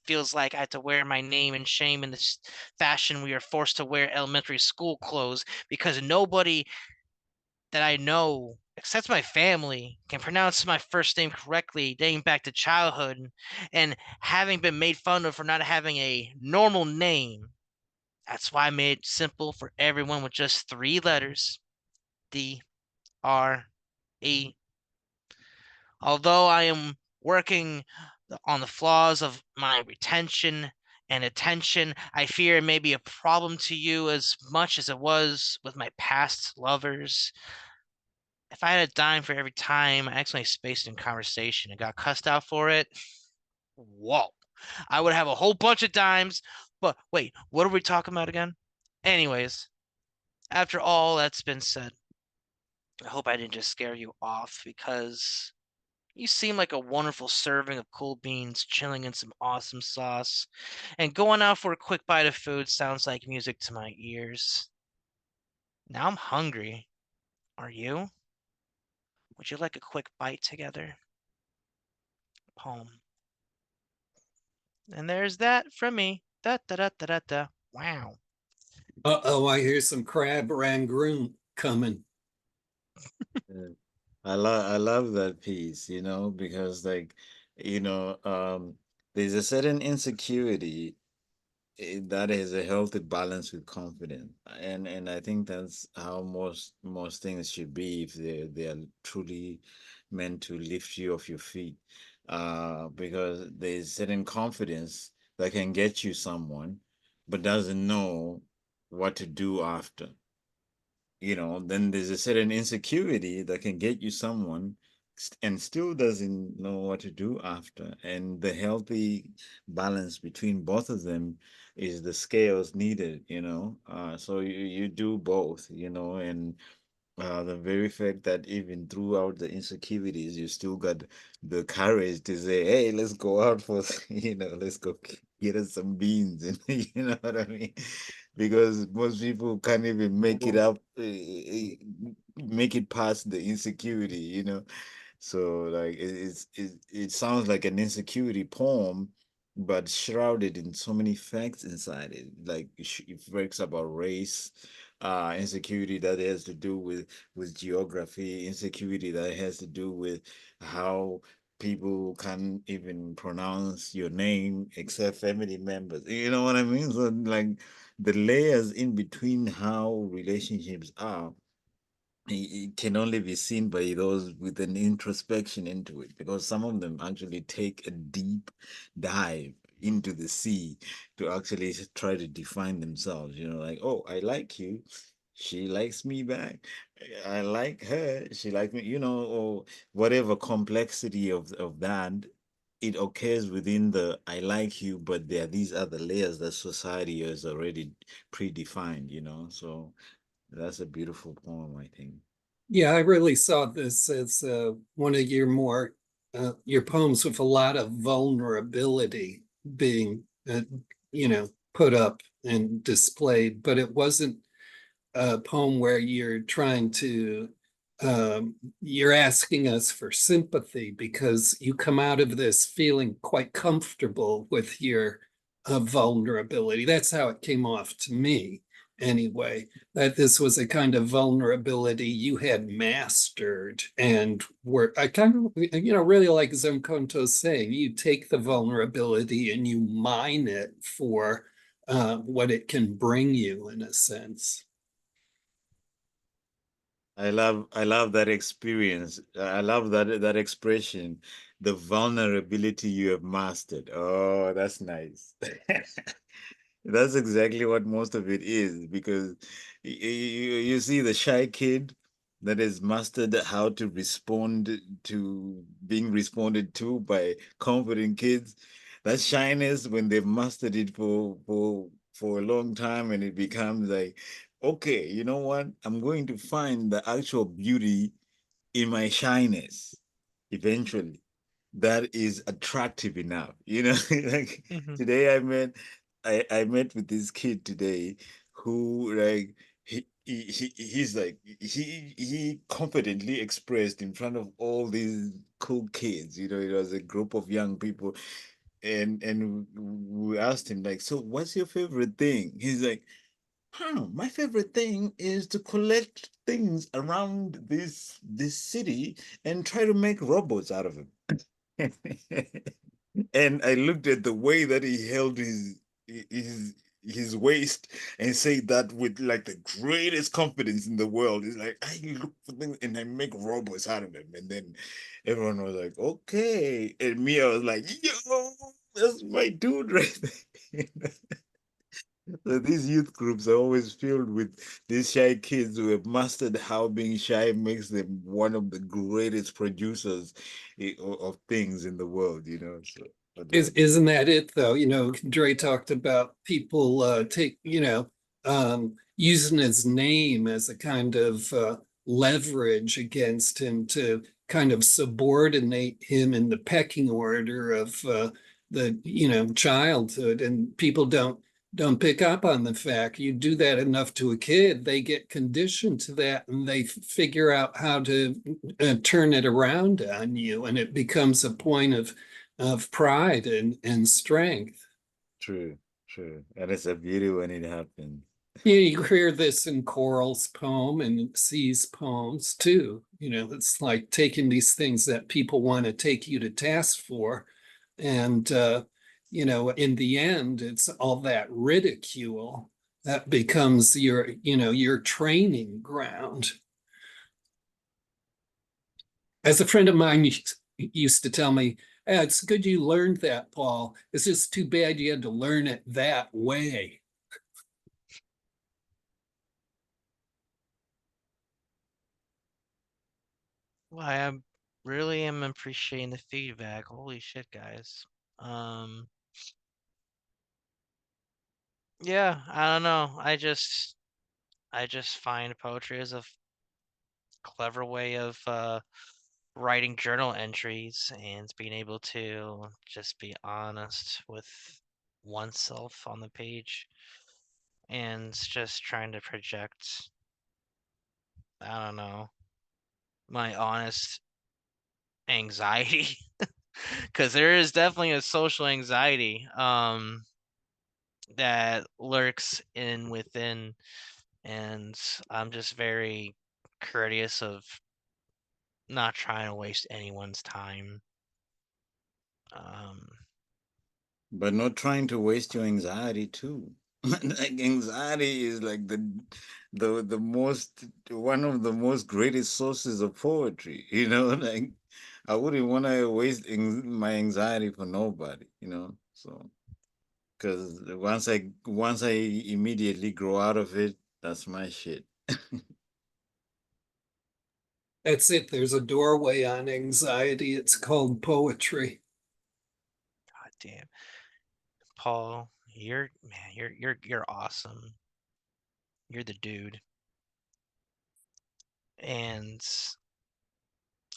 feels like I have to wear my name and shame in this fashion we are forced to wear elementary school clothes because nobody that I know, except my family, can pronounce my first name correctly, dating back to childhood, and having been made fun of for not having a normal name. That's why I made it simple for everyone with just 3 letters: D-R-E. Although I am working on the flaws of my retention and attention, I fear it may be a problem to you as much as it was with my past lovers. If I had a dime for every time I accidentally spaced in conversation and got cussed out for it, whoa, I would have a whole bunch of dimes. But wait, what are we talking about again? Anyways, after all that's been said, I hope I didn't just scare you off because you seem like a wonderful serving of cool beans chilling in some awesome sauce. And going out for a quick bite of food sounds like music to my ears. Now I'm hungry. Are you? Would you like a quick bite together? Poem. And there's that from me. Da da da da da da. Wow. Uh-oh, I hear some crab rangoon coming. Yeah. I love that piece, because like, you know, um, there's a certain insecurity that is a healthy balance with confidence, and I think that's how most things should be if they are truly meant to lift you off your feet, because there's certain confidence that can get you someone, but doesn't know what to do after. Then there's a certain insecurity that can get you someone and still doesn't know what to do after. And the healthy balance between both of them is the scales needed. So you do both, and the very fact that even throughout the insecurities, you still got the courage to say, "Hey, let's go out for, let's go get us some beans," and you know what I mean? Because most people can't even make it up, make it past the insecurity. So like it sounds like an insecurity poem, but shrouded in so many facts inside it. Like it works about race, insecurity that has to do with geography, insecurity that has to do with how people can't even pronounce your name except family members. You know what I mean? So like the layers in between how relationships are, it can only be seen by those with an introspection into it, because some of them actually take a deep dive into the sea to actually try to define themselves. Like, oh, I like you, she likes me back, I like her, she likes me, or whatever complexity of that. It occurs within the I like you, but there are these other layers that society has already predefined. So that's a beautiful poem, I think. Yeah, I really saw this as one of your poems with a lot of vulnerability being, put up and displayed, but it wasn't a poem where you're asking us for sympathy, because you come out of this feeling quite comfortable with your vulnerability. That's how it came off to me, anyway, that this was a kind of vulnerability you had mastered and were, I kind of, really like Zemkonto's saying, you take the vulnerability and you mine it for what it can bring you, in a sense. I love that experience. I love that expression, the vulnerability you have mastered. Oh, that's nice. That's exactly what most of it is because you see the shy kid that has mastered how to respond to being responded to by confident kids. That shyness when they've mastered it for a long time and it becomes like, okay, you know what? I'm going to find the actual beauty in my shyness eventually that is attractive enough. You know, like Mhm. today I met with this kid today who like he's like he confidently expressed in front of all these cool kids. You know, it was a group of young people, and we asked him like, so what's your favorite thing? He's like, huh, my favorite thing is to collect things around this city and try to make robots out of them. And I looked at the way that he held his his waist and said that with like the greatest confidence in the world. He's like, I look for things and I make robots out of them. And then everyone was like, okay. And me, I was like, yo, that's my dude right there. So these youth groups are always filled with these shy kids who have mastered how being shy makes them one of the greatest producers of things in the world, you know. So I love it. Isn't that it though? Dre talked about people using his name as a kind of leverage against him to kind of subordinate him in the pecking order of childhood, and people don't pick up on the fact you do that enough to a kid, they get conditioned to that and they figure out how to turn it around on you, and it becomes a point of pride and strength. True, true. And it's a beauty when it happens. Yeah, you hear this in Coral's poem and C's poems too. It's like taking these things that people want to take you to task for. And, in the end, it's all that ridicule that becomes your training ground. As a friend of mine used to tell me, it's good you learned that, Paul. It's just too bad you had to learn it that way. Well, I really am appreciating the feedback. Holy shit, guys. Um, yeah, I don't know. I just find poetry as a clever way of writing journal entries and being able to just be honest with oneself on the page and just trying to project, I don't know, my honest anxiety because there is definitely a social anxiety that lurks in within, and I'm just very courteous of not trying to waste anyone's time. um But not trying to waste your anxiety too. Like anxiety is like the most one of the most greatest sources of poetry, you know, like I wouldn't want to waste my anxiety for nobody, you know. So because once I immediately grow out of it, that's my shit. That's it. There's a doorway on anxiety. It's called poetry. God damn, Paul, you're man, you're awesome. You're the dude, and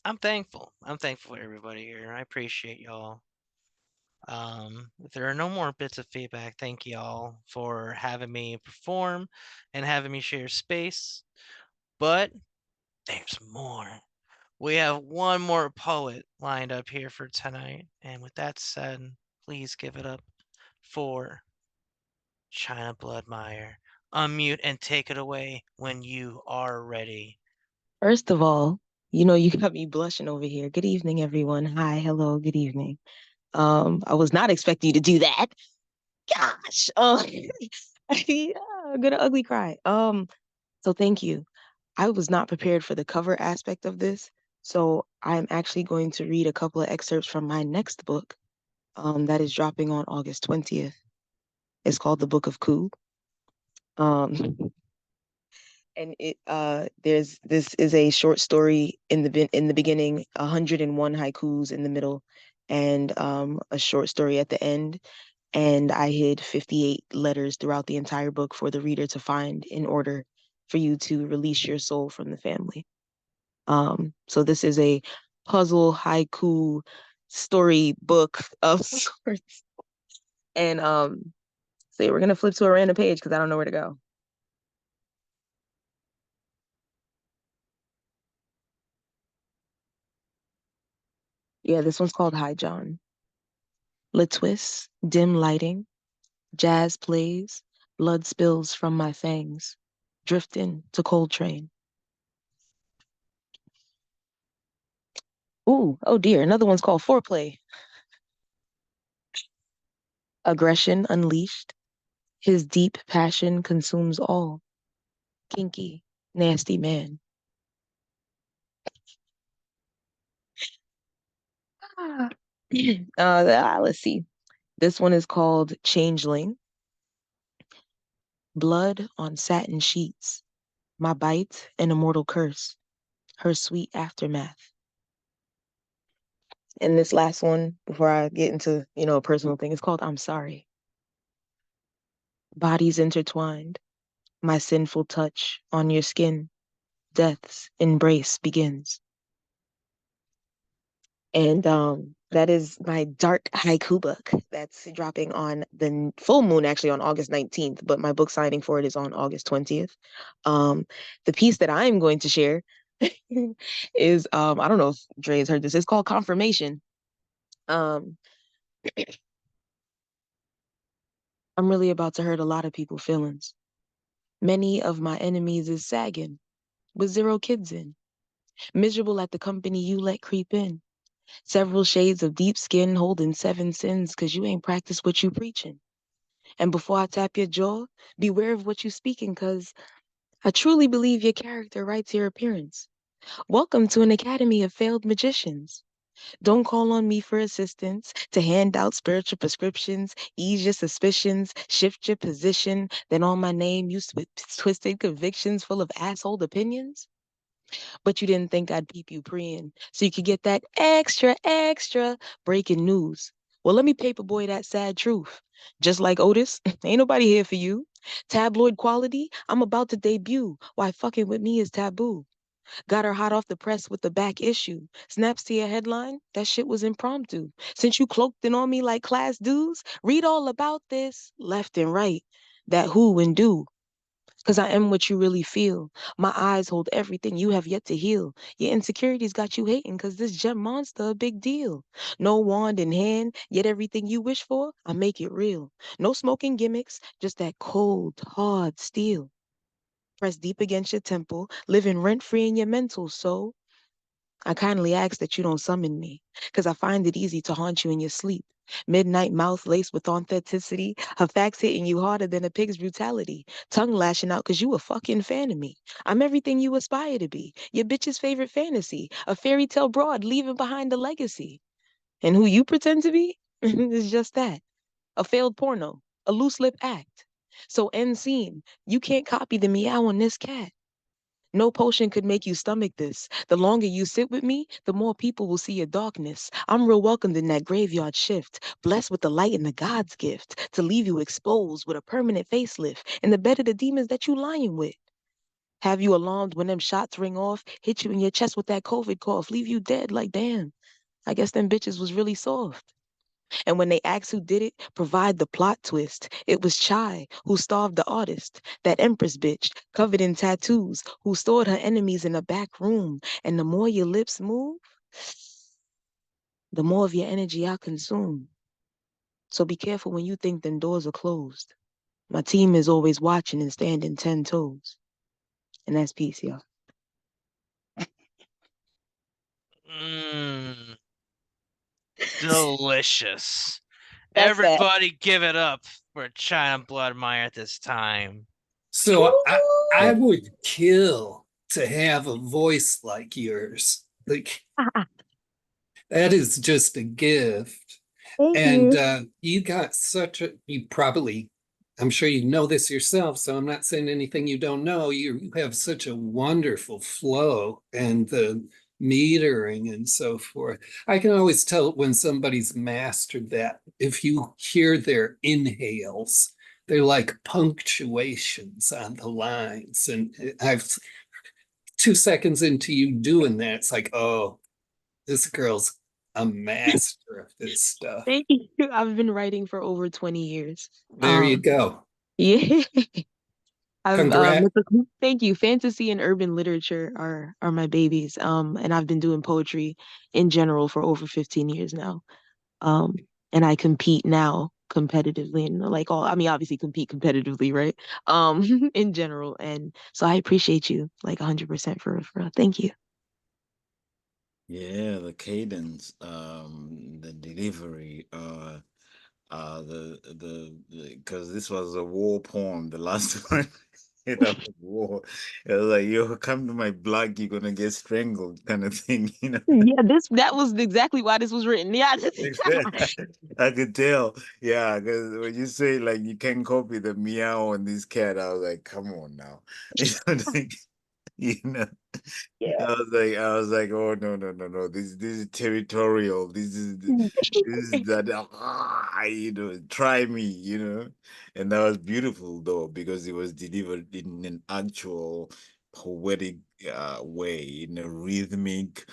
I'm thankful. I'm thankful for everybody here. I appreciate y'all. If there are no more bits of feedback, thank y'all for having me perform and having me share space. But there's more. We have one more poet lined up here for tonight. And with that said, please give it up for China Bloodmeyer. Unmute and take it away when you are ready. First of all, you got me blushing over here. Good evening, everyone. Hi, hello, good evening. I was not expecting you to do that. Gosh. I'm gonna ugly cry. So thank you. I was not prepared for the cover aspect of this, so I'm actually going to read a couple of excerpts from my next book that is dropping on August 20th. It's called The Book of Ku. And this is a short story in the beginning, 101 haikus in the middle, and a short story at the end. And I hid 58 letters throughout the entire book for the reader to find in order for you to release your soul from the family. So this is a puzzle haiku story book of sorts. And so we're gonna flip to a random page because I don't know where to go. Yeah, this one's called Hi John. Lit twists, dim lighting, jazz plays, blood spills from my fangs, drifting to Coltrane. Ooh, oh dear, another one's called Foreplay. Aggression unleashed, his deep passion consumes all. Kinky, nasty man. Let's see. This one is called Changeling. Blood on satin sheets. My bite, an immortal curse. Her sweet aftermath. And this last one, before I get into, a personal thing, it's called I'm Sorry. Bodies intertwined. My sinful touch on your skin. Death's embrace begins. And that is my dark haiku book that's dropping on the full moon, actually on August 19th, but my book signing for it is on August 20th. The piece that I'm going to share is, I don't know if Dre has heard this, it's called Confirmation. I'm really about to hurt a lot of people's feelings. Many of my enemies is sagging, with 0 kids in, miserable at the company you let creep in. Several shades of deep skin holding 7 sins because you ain't practiced what you preaching. And before I tap your jaw, beware of what you speaking because I truly believe your character writes your appearance. Welcome to an academy of failed magicians. Don't call on me for assistance to hand out spiritual prescriptions, ease your suspicions, shift your position, then on my name you twisted convictions full of asshole opinions. But you didn't think I'd peep you preying, so you could get that extra breaking news. Well, let me paperboy that sad truth. Just like Otis, ain't nobody here for you. Tabloid quality, I'm about to debut. Why fucking with me is taboo. Got her hot off the press with the back issue. Snaps to your headline, that shit was impromptu. Since you cloaked in on me like class dudes, read all about this, left and right. That who and do. Because I am what you really feel. My eyes hold everything you have yet to heal. Your insecurities got you hating because this gem monster a big deal. No wand in hand, yet everything you wish for, I make it real. No smoking gimmicks, just that cold, hard steel. Press deep against your temple, living rent-free in your mental, so I kindly ask that you don't summon me, because I find it easy to haunt you in your sleep. Midnight mouth laced with authenticity, her facts hitting you harder than a pig's brutality. Tongue lashing out because you a fucking fan of me. I'm everything you aspire to be, your bitch's favorite fantasy, a fairy tale broad leaving behind a legacy. And who you pretend to be is just that, a failed porno, a loose lip act. So end scene, you can't copy the meow on this cat. No potion could make you stomach this. The longer you sit with me, the more people will see your darkness. I'm real welcomed in that graveyard shift, blessed with the light and the God's gift, to leave you exposed with a permanent facelift, and the bed of the demons that you lying with. Have you alarmed when them shots ring off, hit you in your chest with that COVID cough, leave you dead like damn. I guess them bitches was really soft. And when they asked who did it, provide the plot twist. It was Chai who starved the artist, that empress bitch, covered in tattoos, who stored her enemies in a back room. And the more your lips move, the more of your energy I consume. So be careful when you think them doors are closed. My team is always watching and standing 10 toes. And that's peace, y'all. Mmm. Delicious. That's that. Everybody give it up for China Blood Mire at this time. So I would kill to have a voice like yours. Like that is just a gift. Thank And you. you got such a, you probably, I'm sure you know this yourself, so I'm not saying anything you don't know. You have such a wonderful flow and the metering and so forth. I can always tell when somebody's mastered that. If you hear their inhales, they're like punctuations on the lines. And I've 2 seconds into you doing that, it's like, oh, this girl's a master of this stuff. Thank you. I've been writing for over 20 years. There you go. Yeah. I've Congrats. thank you. Fantasy and urban literature are my babies. And I've been doing poetry in general for over 15 years now. Um, and I compete now competitively and like all, I mean, obviously compete competitively, right? In general. And so I appreciate you like 100% for real. Thank you. Yeah, the cadence, the delivery, because this was a war poem, the last one. That was war. It was like, yo, come to my block, you're gonna get strangled, kind of thing, you know. Yeah, that was exactly why this was written. Yeah. I could tell. Yeah, because when you say like you can copy the meow on this cat, I was like, come on now. You know, like, you know. Yeah. I was like, oh no, no, no, no. This is territorial. This is that you know, try me, you know. And that was beautiful though, because it was delivered in an actual poetic way, in a rhythmic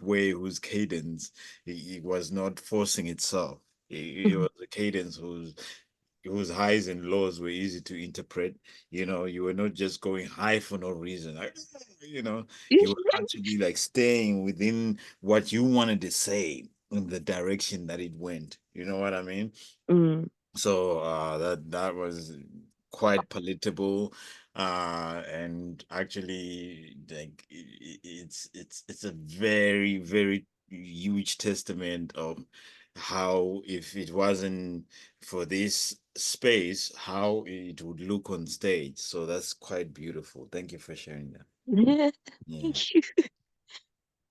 way whose cadence it was not forcing itself. It was a cadence whose highs and lows were easy to interpret. You know, you were not just going high for no reason. Like, you know, you were actually like staying within what you wanted to say in the direction that it went. You know what I mean? Mm. So that was quite palatable, and actually like it's a very very huge testament of how, if it wasn't for this space, how it would look on stage. So that's quite beautiful. Thank you for sharing that. Yeah. Yeah. Thank you.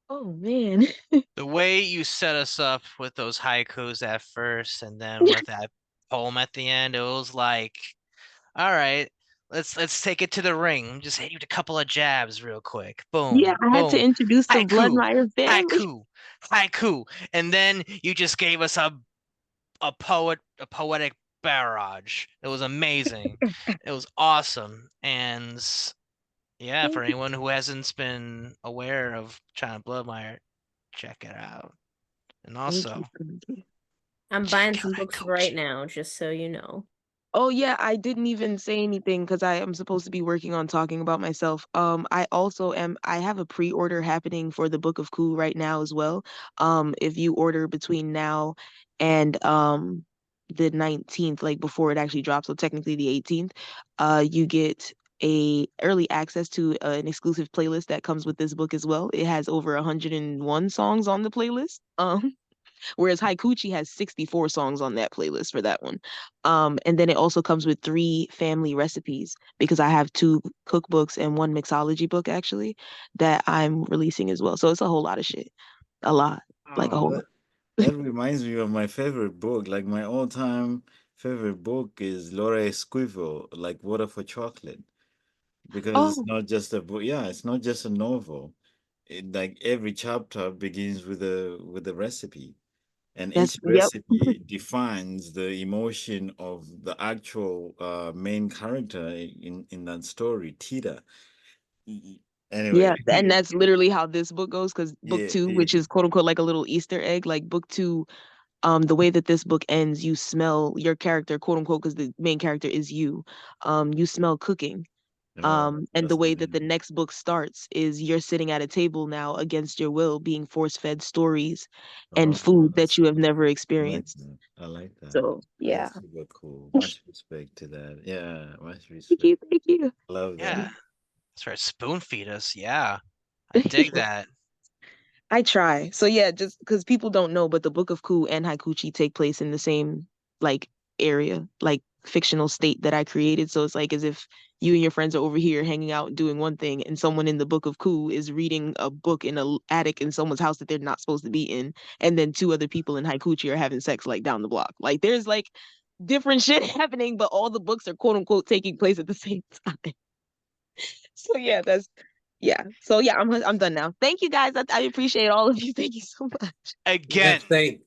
Oh man. The way you set us up with those haikus at first and then with that poem at the end, it was like, all right, let's take it to the ring. Just hit you with a couple of jabs real quick. Yeah, Boom, I had to boom. introduce the Haiku, Bloodmeyer family. haiku, haiku. And then you just gave us a poetic barrage. It was amazing. It was awesome. And yeah, for Thank you. anyone who hasn't been aware of China Bloodmeyer, check it out. And Thank you. also, Thank you. I'm check buying out some that books right coach. now, just so you know. Oh yeah, I didn't even say anything because I am supposed to be working on talking about myself. I have a pre-order happening for the Book of Ku right now as well. If you order between now and the 19th, like before it actually drops, so technically the 18th, you get a early access to an exclusive playlist that comes with this book as well. It has over 101 songs on the playlist. Whereas Haikuchi has 64 songs on that playlist for that one. And then it also comes with 3 family recipes because I have 2 cookbooks and 1 mixology book actually that I'm releasing as well. So it's a whole lot of shit. A lot. Like a Oh, whole that lot. that reminds me of my favorite book. Like my all-time favorite book is Laura Esquivel, like Water for Chocolate, because it's Oh, not just a book. Yeah, it's not just a novel. Like every chapter begins with a recipe, and that's each yep. recipe defines the emotion of the actual main character in that story, Tita. Anyway, Yeah, and that's literally how this book goes because book yeah, 2, which is quote unquote like a little Easter egg, like book 2, the way that this book ends, you smell your character, quote unquote, because the main character is you. You smell cooking. oh, And that's the way good. that the next book starts is you're sitting at a table now against your will, being force-fed stories and Oh, food that that's you have never I like experienced. that. I like that. So yeah. That's super cool. Much respect to that. Yeah, much Thank respect. you, thank you. Love that. Yeah, that's right. Spoon feed us. Yeah, I dig that. I try. So yeah, just because people don't know, but the Book of Ku and Haikuchi take place in the same like area, like fictional state that I created. So it's like as if you and your friends are over here hanging out doing one thing, and someone in the Book of Ku is reading a book in a attic in someone's house that they're not supposed to be in, and then two other people in Haikuchi are having sex like down the block. Like there's like different shit happening, but all the books are quote unquote taking place at the same time. So yeah, that's yeah. So yeah, I'm done now. Thank you guys. I appreciate all of you. Thank you so much. Again,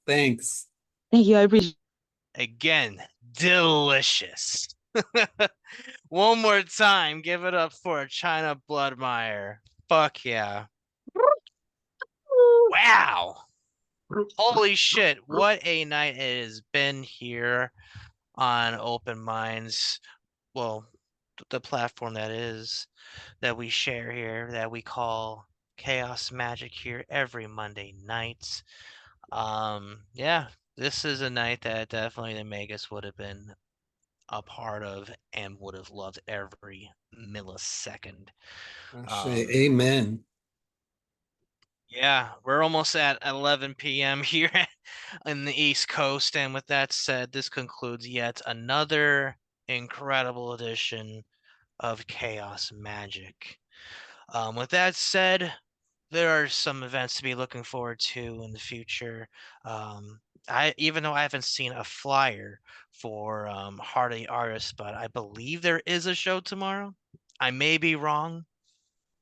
Thanks. Thank you. I appreciate. again, delicious. One more time, give it up for China Bloodmeyer. Fuck yeah. Wow. Holy shit, what a night it has been here on Open Minds. Well, the platform that we share here, that we call Chaos Magic here every Monday night. Yeah, this is a night that definitely the Magus would have been a part of and would have loved every millisecond. I say amen. Yeah, we're almost at 11 p.m. here in the East Coast. And with that said, this concludes yet another incredible edition of Chaos Magic. With that said, there are some events to be looking forward to in the future. Even though I haven't seen a flyer for Heart of the Artist, but I believe there is a show tomorrow. I may be wrong,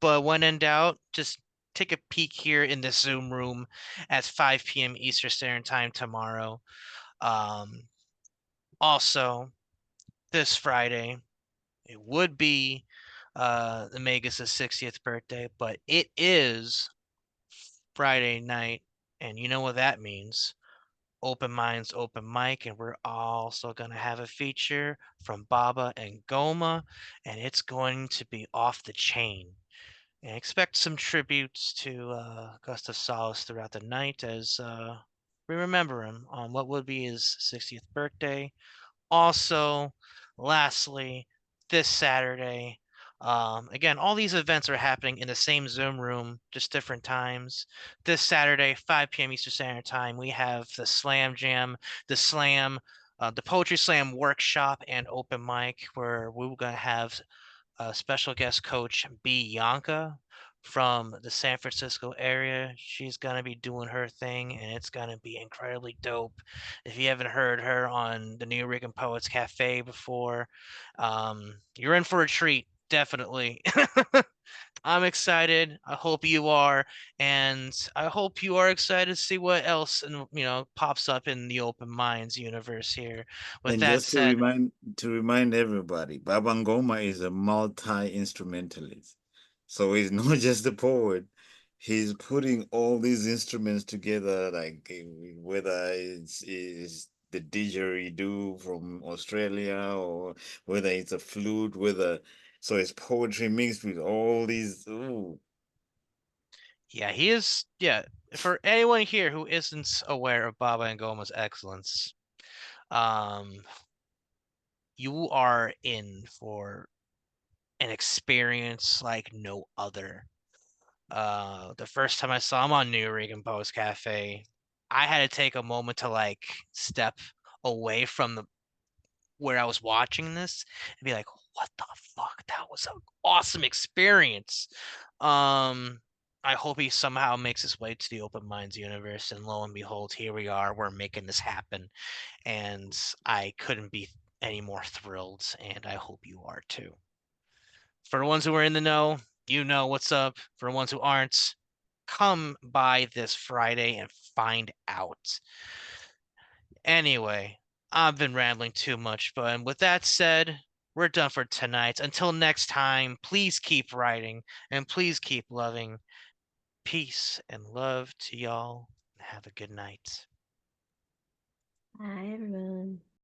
but when in doubt, just take a peek here in the Zoom room at 5 p.m. Eastern Standard Time tomorrow. Also, this Friday, it would be the Magus' 60th birthday, but it is Friday night, and you know what that means. Open Minds, Open Mic, and we're also going to have a feature from Baba and Goma, and it's going to be off the chain. And expect some tributes to Gustav Solace throughout the night as we remember him on what would be his 60th birthday. Also, lastly, this Saturday, again, all these events are happening in the same Zoom room, just different times. This Saturday, 5 p.m. Eastern Standard Time, we have the Slam Jam, the Slam, the Poetry Slam workshop and open mic, where we're going to have special guest coach Bianca from the San Francisco area. She's going to be doing her thing, and it's going to be incredibly dope. If you haven't heard her on the New Rican Poets Cafe before, you're in for a treat, definitely. I'm excited. I hope you are, and I hope you are excited to see what else pops up in the Open Minds universe here. With And that just said, to remind everybody, Babangoma is a multi-instrumentalist. So he's not just a poet. He's putting all these instruments together, like whether it's the didgeridoo from Australia or whether it's a flute, so it's poetry mixed with all these. Ooh. yeah, he is. Yeah, for anyone here who isn't aware of Baba and Goma's excellence, um, you are in for an experience like no other. The first time I saw him on New Regan Post Cafe, I had to take a moment to like step away from the where I was watching this and be like, what the fuck? That was an awesome experience. I hope he somehow makes his way to the Open Minds universe, and lo and behold, here we are. We're making this happen, and I couldn't be any more thrilled, and I hope you are too. For the ones who are in the know, you know what's up. For the ones who aren't, come by this Friday and find out. Anyway, I've been rambling too much, but with that said, we're done for tonight. Until next time, please keep writing and please keep loving. Peace and love to y'all. Have a good night. Bye, everyone.